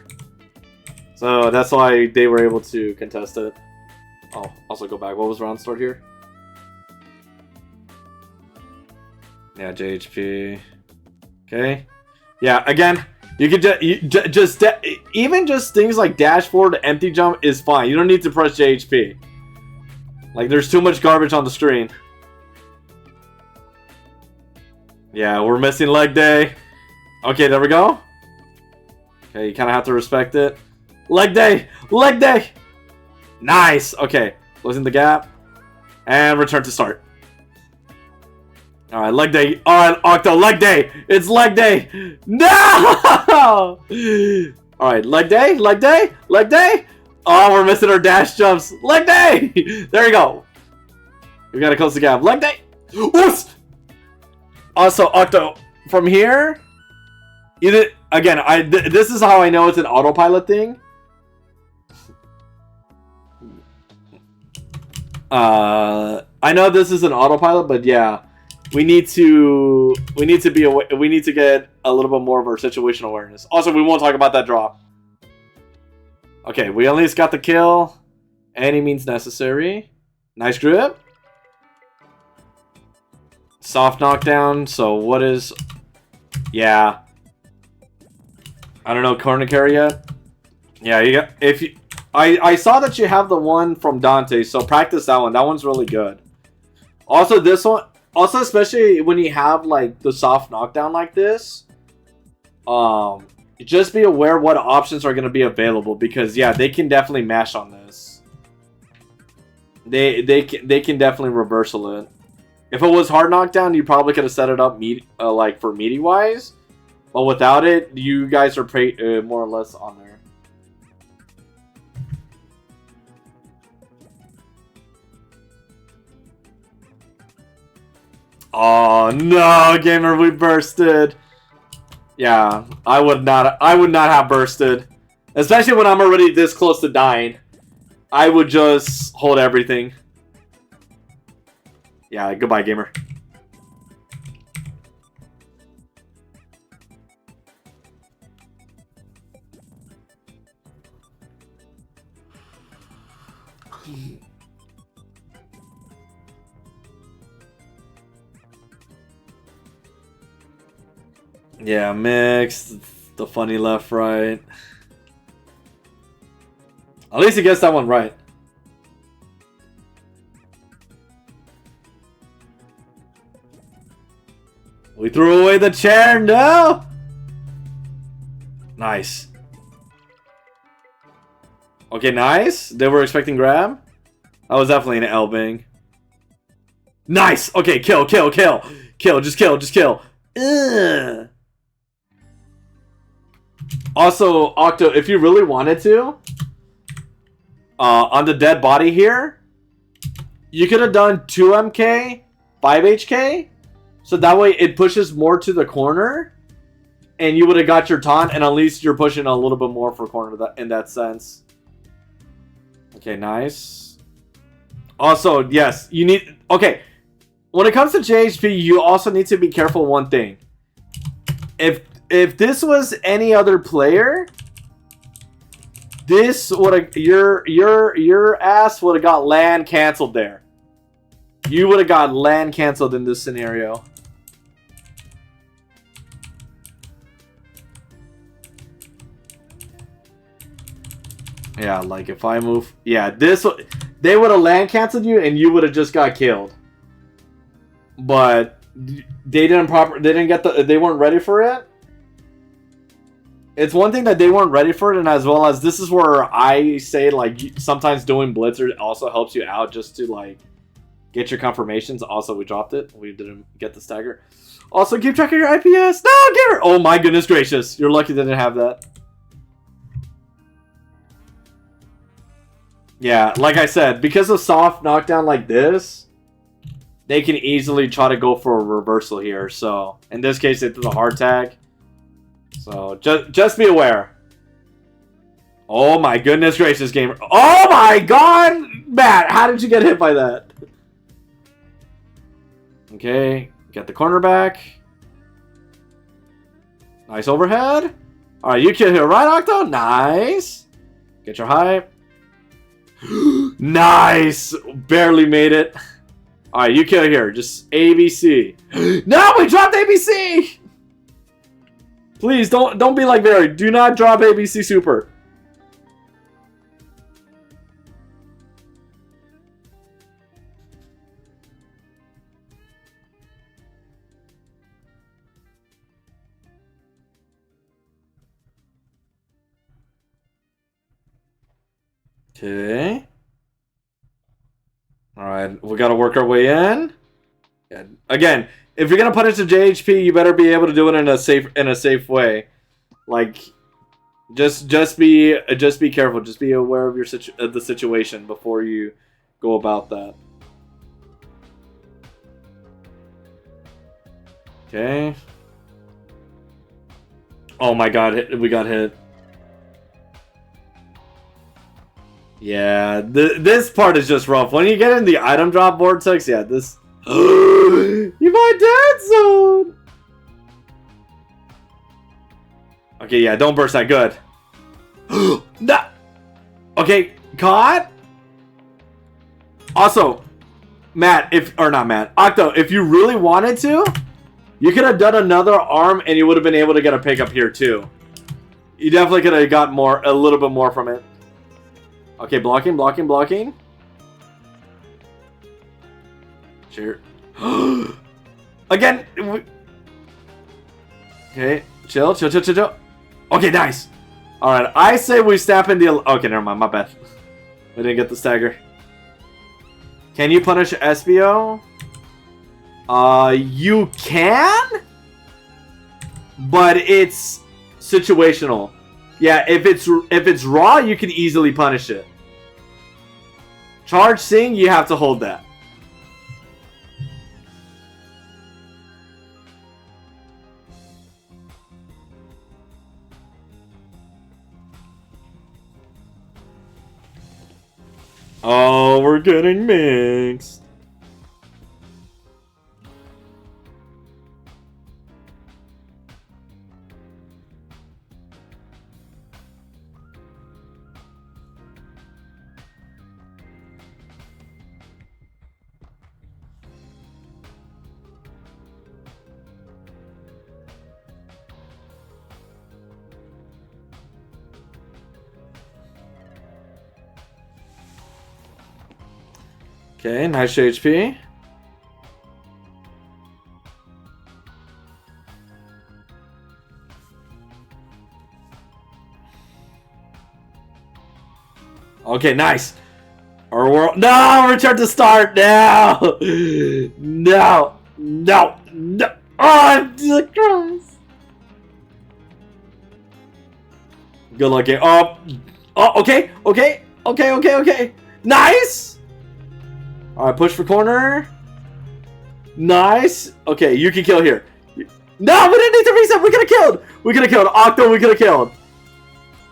A: So that's why they were able to contest it. Oh, also go back. What was round start here? Yeah, JHP. Okay. Yeah, again, you could even just things like dash forward, empty jump is fine. You don't need to press JHP. Like, there's too much garbage on the screen. Yeah, we're missing leg day. Okay, there we go. Okay, you kind of have to respect it. Leg day! Leg day! Nice! Okay, closing the gap. And return to start. Alright, leg day. Alright, Octo, leg day! It's leg day! No! Alright, leg day, leg day, leg day! Oh, we're missing our dash jumps. Leg day! There you go. We gotta close the gap. Leg day! Oops! Also, Octo, from here, either again, this is how I know it's an autopilot thing. I know this is an autopilot, but yeah, we need to be aware. We need to get a little bit more of our situational awareness. Also, we won't talk about that drop. Okay, we at least got the kill. Any means necessary. Nice grip. Soft knockdown. So what is? Yeah. I don't know cornucopia yet. Yeah, you got if you. I saw that you have the one from Dante, so practice that one. That one's really good. Also, this one. Also, especially when you have like the soft knockdown like this. Just be aware what options are going to be available because yeah, they can definitely mash on this. They can definitely reversal it. If it was hard knockdown, you probably could have set it up like for meaty wise, but without it, you guys are more or less on there. Oh no, gamer, we bursted. Yeah, I would not have bursted. Especially when I'm already this close to dying. I would just hold everything. Yeah, goodbye, gamer. Yeah, mixed. The funny left, right. At least he gets that one right. We threw away the chair. No. Nice. Okay, nice. They were expecting grab. That was definitely an L-bang. Nice. Okay, kill, kill, kill. Kill, just kill, just kill. Ugh. Also, Octo, if you really wanted to, on the dead body here, you could have done 2 MK, 5 HK, so that way it pushes more to the corner, and you would have got your taunt, and at least you're pushing a little bit more for corner in that sense. Okay, nice. Also, yes, you need... Okay, when it comes to JHP, you also need to be careful one thing. If this was any other player, this would have your ass would have got LAN canceled there. You would have got LAN canceled in this scenario. Yeah, like if I move, yeah, they would have LAN canceled you and you would have just got killed. But they weren't ready for it. It's one thing that they weren't ready for it, and as well as this is where I say, like, sometimes doing blitzer also helps you out just to, like, get your confirmations. Also, we dropped it. We didn't get the stagger. Also, keep track of your IPS. No, get her! Oh my goodness gracious. You're lucky they didn't have that. Yeah, like I said, because of soft knockdown like this, they can easily try to go for a reversal here. So, in this case, they did a hard tag. So, just be aware. Oh my goodness gracious, gamer. Oh my god! Matt, how did you get hit by that? Okay, get the cornerback. Nice overhead. Alright, you kill here, right, Octo? Nice. Get your hype. Nice! Barely made it. Alright, you kill here. Just ABC. No, we dropped ABC! Please, don't be like Barry. Do not drop ABC Super. Okay. Alright, we gotta work our way in. Yeah. Again, if you're gonna punish the JHP, you better be able to do it in a safe way. Like, just be careful. Just be aware of the situation before you go about that. Okay. Oh my god, we got hit. Yeah, this part is just rough. When you get in the item drop vortex, yeah, this... You my dead zone! Okay, yeah, don't burst that good. Nah. Okay, caught? Also, Matt, Octo, if you really wanted to, you could have done another arm and you would have been able to get a pick up here too. You definitely could have got a little bit more from it. Okay, blocking. Sure. Again. Okay, chill. Okay, nice. Alright, I say we snap in the... Okay, never mind, my bad. We didn't get the stagger. Can you punish SBO? You can? But it's situational. Yeah, if it's raw, you can easily punish it. Charge Sing, you have to hold that. Oh, we're getting mixed. Okay, nice HP. Okay, nice. Our world. No, return to start now. No, no, no. Oh, Jesus Christ. Good luck, game. Oh, okay, okay, okay, okay, okay. Nice. All right, push for corner. Nice. Okay, you can kill here. No, we didn't need to reset. We could have killed. We could have killed Octo. We could have killed.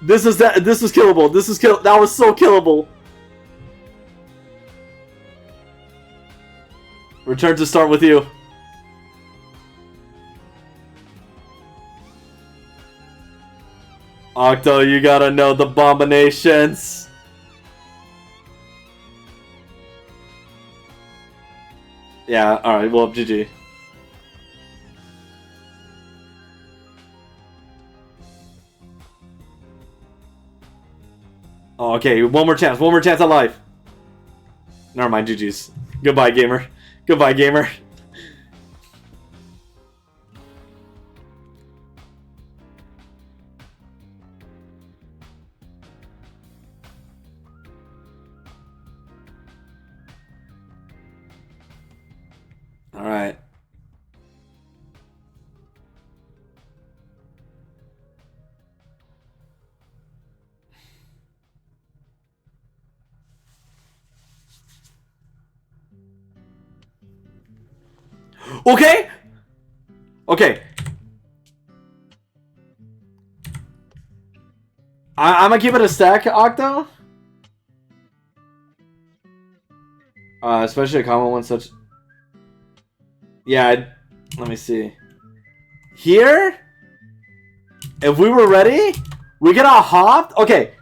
A: This was killable. This was kill. That was so killable. Return to start with you. Octo, you gotta know the abominations. Yeah, alright, well, GG. Oh, okay, one more chance at life. Never mind, GG's. Goodbye, gamer. Goodbye, gamer. All right. Okay. Okay. I'm gonna keep it a stack, Octo. Especially a common one such. Yeah, let me see. Here, if we were ready, we could have hopped. Okay,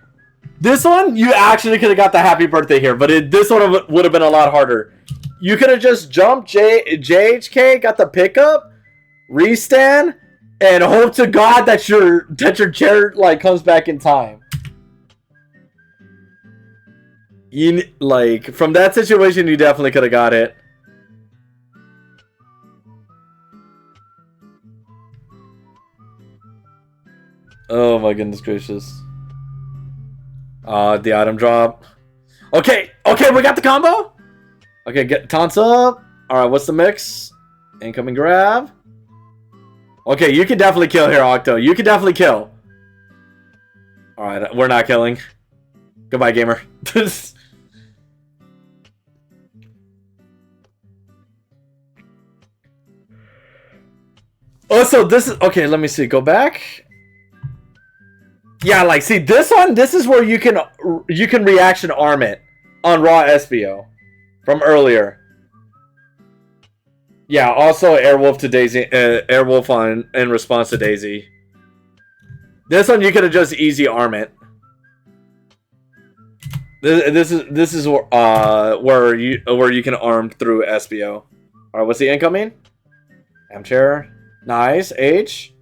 A: this one you actually could have got the happy birthday here, but this one would have been a lot harder. You could have just jumped JHK, got the pickup, restand, and hope to God that your chair like comes back in time. Like from that situation, you definitely could have got it. Oh my goodness gracious. The item drop. Okay, okay, we got the combo. Okay, get taunts up. Alright, what's the mix? Incoming grab. Okay, you can definitely kill here, Octo. You can definitely kill. Alright, we're not killing. Goodbye, gamer. Also, this is... Okay, let me see. Go back. Yeah, like, see, this one, this is where you can reaction arm it on Raw SBO from earlier. Yeah, also Airwolf to Daisy, Airwolf in response to Daisy. This one you could have just easy arm it. This is where you can arm through SBO. All right, what's the incoming? Armchair, nice. H.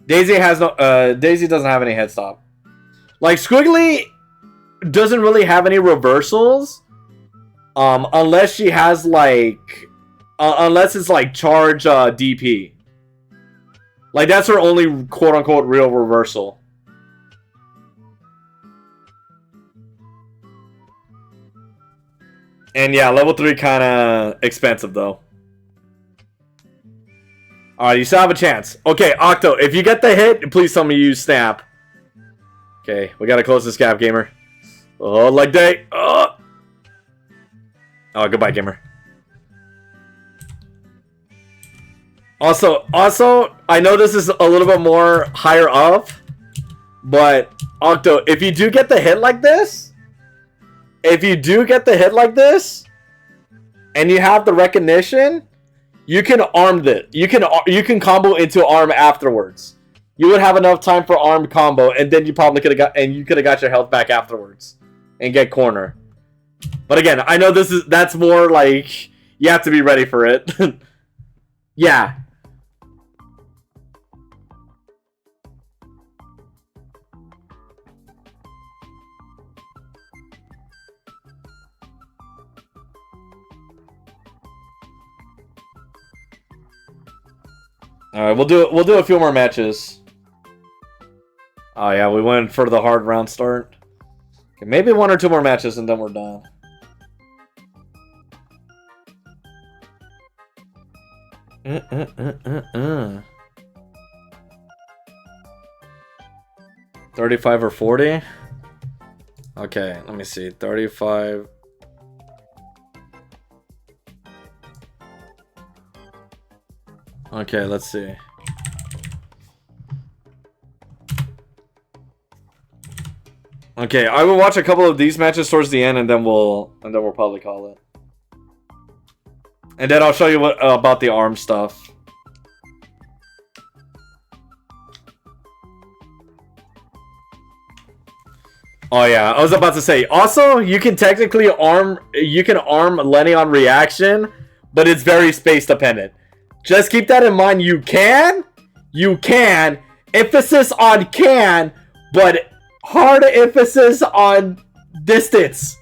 A: Daisy has no. Daisy doesn't have any head stop. Like Squiggly doesn't really have any reversals, unless she has like, unless it's like charge DP. Like that's her only quote unquote real reversal. And yeah, level 3 kind of expensive though. Alright, you still have a chance. Okay, Octo, if you get the hit, please tell me you use Snap. Okay, we gotta close this gap, gamer. Oh, leg day. Oh, goodbye, gamer. Also, I know this is a little bit more higher up, but Octo, if you do get the hit like this, and you have the recognition, you can arm it. You can combo into arm afterwards. You would have enough time for arm combo, and then you probably could have got your health back afterwards, and get corner. But again, I know that's more like you have to be ready for it. Yeah. All right, we'll do a few more matches. Oh yeah, we went for the hard round start. Okay, maybe 1 or 2 more matches and then we're done. Uh. 35 or 40? Okay, let me see. 35. Okay, let's see. Okay, I will watch a couple of these matches towards the end, and then we'll probably call it. And then I'll show you what about the arm stuff. Oh yeah, I was about to say. Also, you can technically arm Lenny on reaction, but it's very space dependent. Just keep that in mind. You can, emphasis on can, but hard emphasis on distance.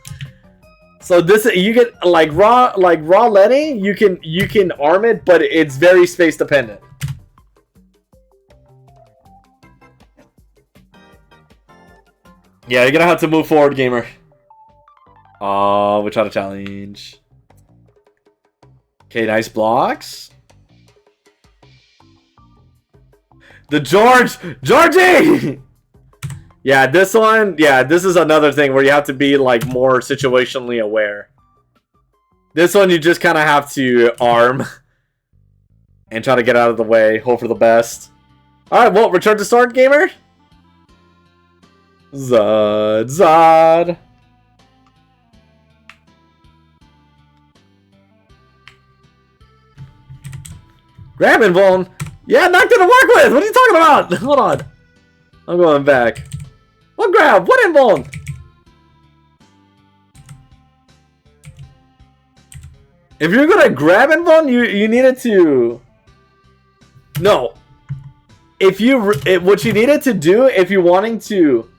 A: So this, you get like raw Lenny, you can arm it, but it's very space dependent. Yeah, you're gonna have to move forward, gamer. Oh, we try to challenge. Okay, nice blocks. The Georgie! Yeah, this one, yeah, this is another thing where you have to be like more situationally aware. This one you just kind of have to arm and try to get out of the way, hope for the best. Alright, well, return to start, gamer. Zod. Grab and bone. Yeah, not gonna work with. What are you talking about? Hold on. I'm going back. What grab? What in bone? If you're gonna grab and bone, you needed to. No. If you what you needed to do if you're wanting to.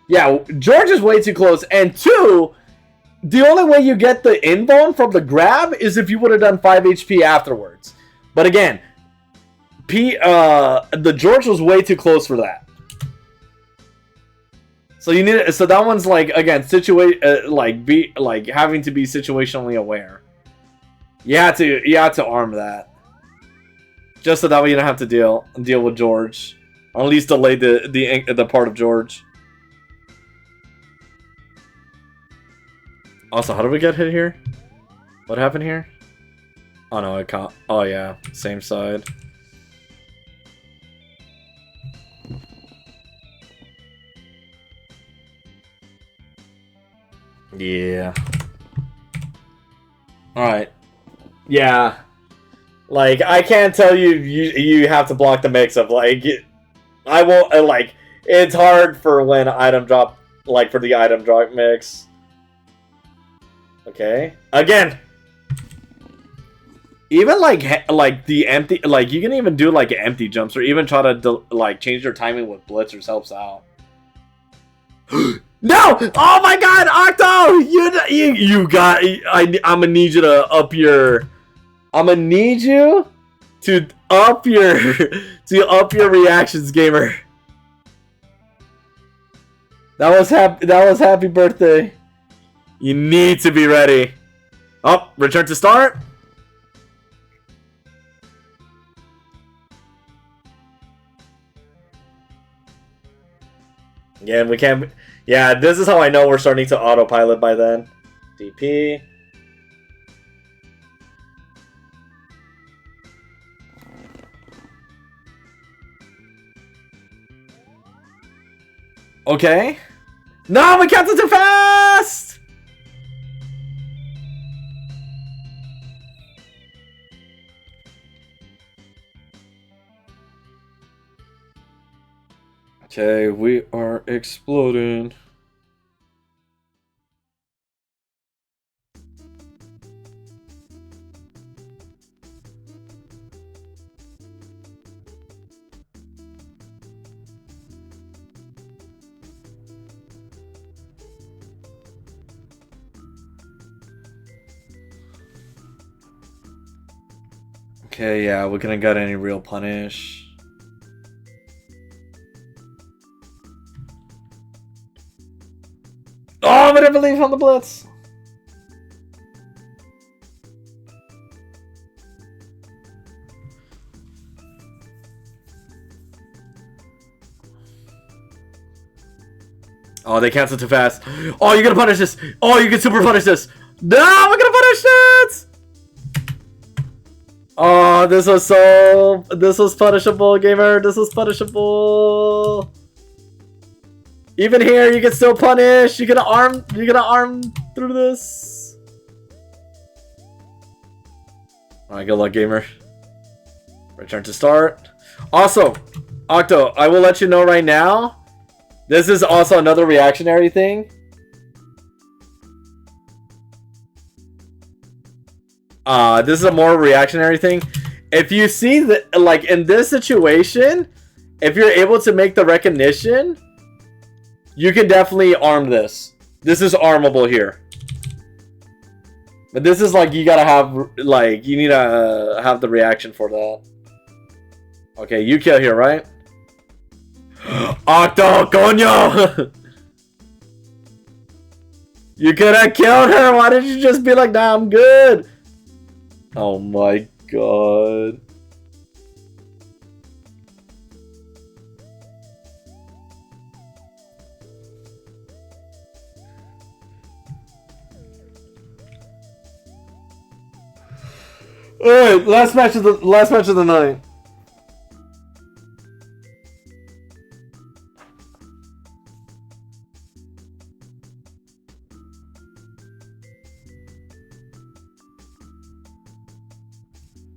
A: Yeah, George is way too close. And 2, the only way you get the in-bone from the grab is if you would have done 5 HP afterwards. But again, the George was way too close for that. So you need, so that one's like, again, having to be situationally aware. You have to arm that. Just so that way you don't have to deal with George. Or at least delay the part of George. Also, how did we get hit here? What happened here? Oh no, I caught. Oh yeah, same side. Yeah. Alright. Yeah. Like, I can't tell you have to block the mix-up. Like, I won't, like, it's hard for when item drop, like, for the item drop mix. Okay. Again. Even, like, the empty, like, you can even do, like, empty jumps, or even try to, like, change your timing with blitzers helps out. No! Oh my god, Octo! You got, I'm gonna need you to up your, I'm gonna need you to up your reactions, gamer. That was happy birthday. You need to be ready. Oh, return to start. Yeah, we can't. Yeah, this is how I know we're starting to autopilot by then. DP. Okay. No, we counted too fast! Okay, we are exploding. Okay, yeah, we couldn't get any real punish. Oh, but I believe on the blitz. Oh, they cancel too fast. Oh, you're gonna punish this. Oh, you can super punish this. No, I'm gonna punish this. Oh, this was punishable, gamer. This was punishable. Even here, you can still punish. You're gonna arm through this. Alright, good luck, gamer. Return to start. Also, Octo, I will let you know right now. This is also another reactionary thing. This is a more reactionary thing. If you see that, like in this situation, if you're able to make the recognition, you can definitely arm this. This is armable here. But this is like, you gotta have, like, you need to have the reaction for that. Okay, you kill here, right? Octo, coño! You could have killed her. Why did you just be like, nah, I'm good? Oh my god. Alright, last match of the night.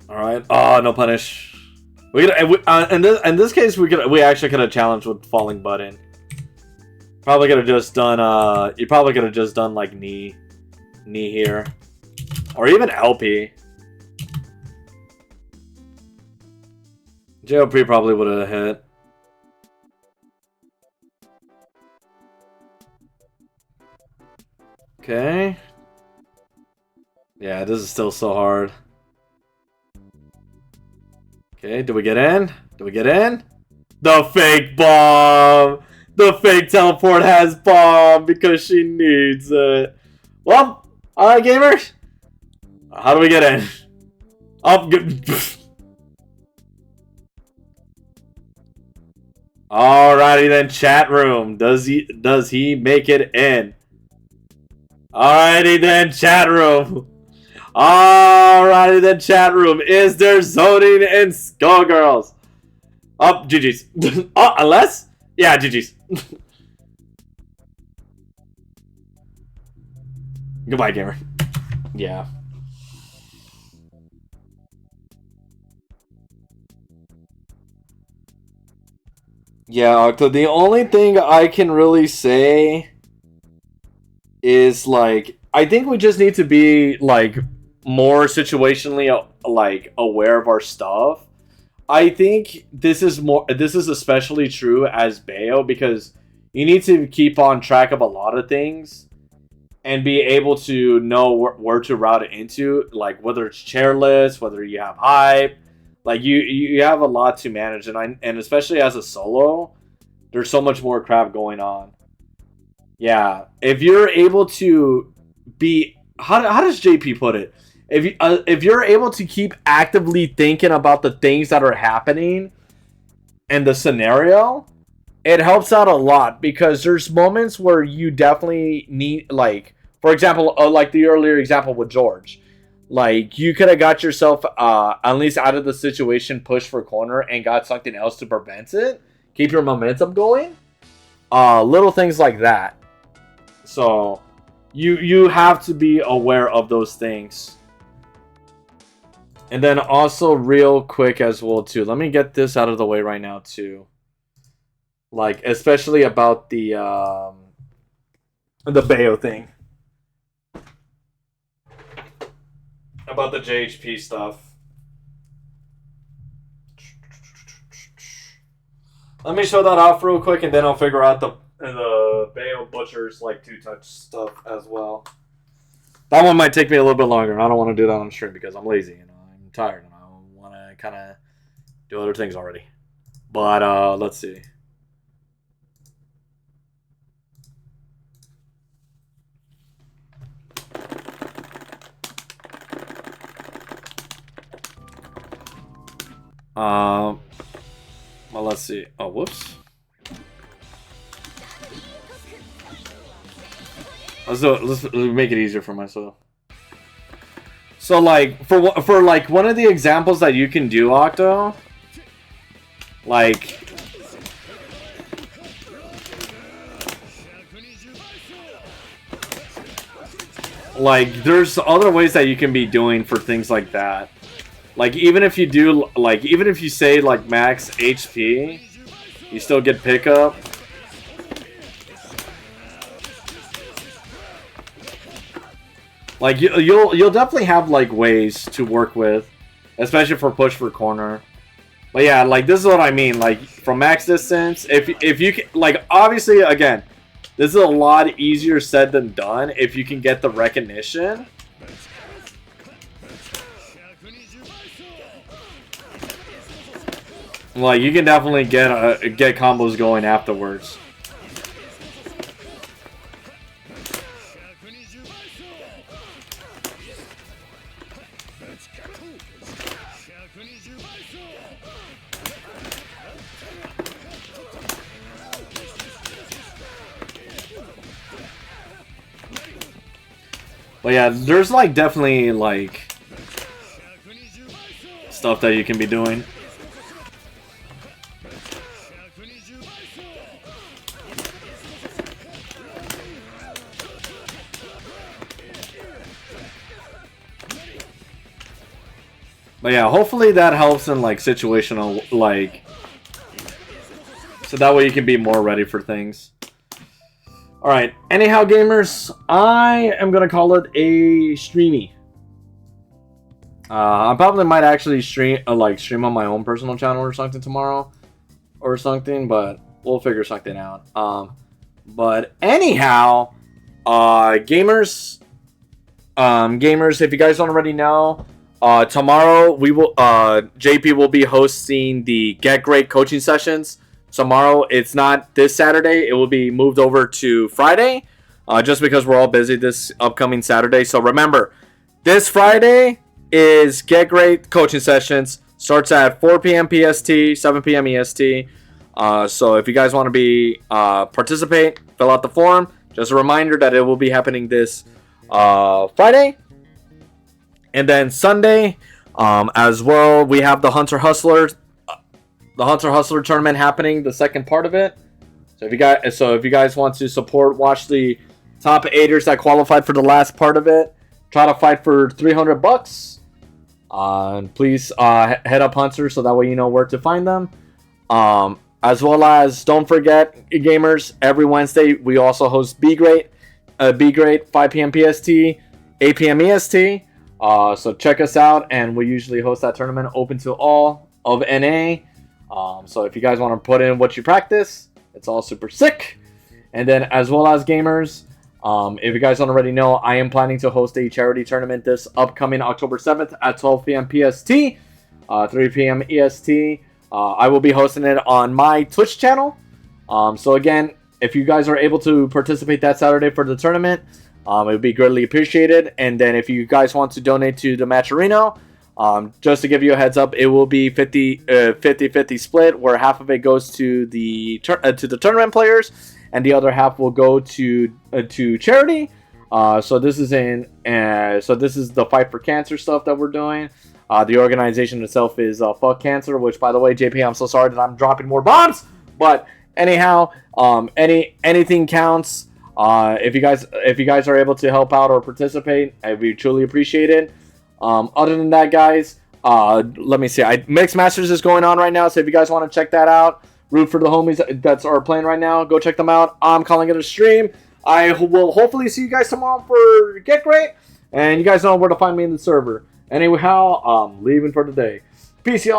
A: Alright. Oh, no punish. In this case, we actually could have challenged with falling button. Probably could have just done you probably could have just done like knee here, or even LP. JLP probably would have hit. Okay. Yeah, this is still so hard. Okay, do we get in? Do we get in? The fake bomb! The fake teleport has bomb because she needs it. Well, alright, gamers. How do we get in? Up. Alrighty then, chat room. Does he make it in? Alrighty then, chat room. Alrighty then, chat room. Is there zoning in Skullgirls? Oh, GG's. Oh, unless? Yeah, GG's. Goodbye, gamer. Yeah. Yeah, Octo, the only thing I can really say is, like, I think we just need to be, like, more situationally, like, aware of our stuff. I think this is especially true as Bayo, because you need to keep on track of a lot of things and be able to know where to route it into, like whether it's chairless, whether you have hype, like you have a lot to manage, and especially as a solo, there's so much more crap going on. Yeah, if you're able to be, how does JP put it? If you're able to keep actively thinking about the things that are happening and the scenario, it helps out a lot, because there's moments where you definitely need, like, for example, like the earlier example with George, like you could have got yourself at least out of the situation, pushed for corner, and got something else to prevent it, keep your momentum going. Little things like that. So you have to be aware of those things. And then also real quick as well too, let me get this out of the way right now too. Like, especially about the Bayo thing. About the JHP stuff. Let me show that off real quick, and then I'll figure out the Bayo Butcher's like 2-touch stuff as well. That one might take me a little bit longer. I don't want to do that on stream because I'm lazy, you know. I'm tired and I want to kind of do other things already. But let's see. Well, let's see. Oh, whoops. Let's make it easier for myself. So, like, for like one of the examples that you can do, Octo, like, there's other ways that you can be doing for things like that. Like, even if you do, like, even if you say, like, max HP, you still get pickup. Like, you'll definitely have, like, ways to work with, especially for push for corner. But yeah, like, this is what I mean. Like, from max distance, if you can, like, obviously, again, this is a lot easier said than done if you can get the recognition. Like, you can definitely get combos going afterwards. But yeah, there's like definitely like stuff that you can be doing. But yeah, hopefully that helps in like situational, like, so that way you can be more ready for things. Alright, anyhow gamers, I am gonna call it a streamy. I probably might actually stream on my own personal channel or something tomorrow or something, but we'll figure something out. But anyhow, gamers, if you guys don't already know, tomorrow we will JP will be hosting the Get Great coaching sessions. Tomorrow, it's not this Saturday. It will be moved over to Friday, just because we're all busy this upcoming Saturday. So remember, this Friday is Get Great coaching sessions. Starts at 4 p.m. PST, 7 p.m. EST. So if you guys want to be participate, fill out the form. Just a reminder that it will be happening this Friday. And then Sunday, as well, we have the Hunter Hustler tournament happening, the second part of it. So if you guys want to support, watch the top 8ers that qualified for the last part of it. Try to fight for $300. Please head up Hunter so that way you know where to find them. As well as, don't forget, gamers, every Wednesday we also host Be Great 5 p.m. PST, 8 p.m. EST. So check us out, and we usually host that tournament open to all of NA. So if you guys want to put in what you practice, it's all super sick. And then as well as gamers, if you guys don't already know, I am planning to host a charity tournament this upcoming October 7th at 12 p.m. PST, 3 p.m. EST. I will be hosting it on my Twitch channel. So again, if you guys are able to participate that Saturday for the tournament, it would be greatly appreciated. And then if you guys want to donate to the Matcherino, just to give you a heads up, it will be 50-50 split, where half of it goes to the tournament players, and the other half will go to charity. So this is the Fight for Cancer stuff that we're doing. The organization itself is Fuck Cancer, which, by the way, JP, I'm so sorry that I'm dropping more bombs, but anyhow, anything counts. If you guys are able to help out or participate, we truly appreciate it. Other than that, guys, let me see. Mixed Masters is going on right now, so if you guys want to check that out, root for the homies that are playing right now, go check them out. I'm calling it a stream. I will hopefully see you guys tomorrow for Get Great, and you guys know where to find me in the server. Anyhow, I'm leaving for the day. Peace, y'all.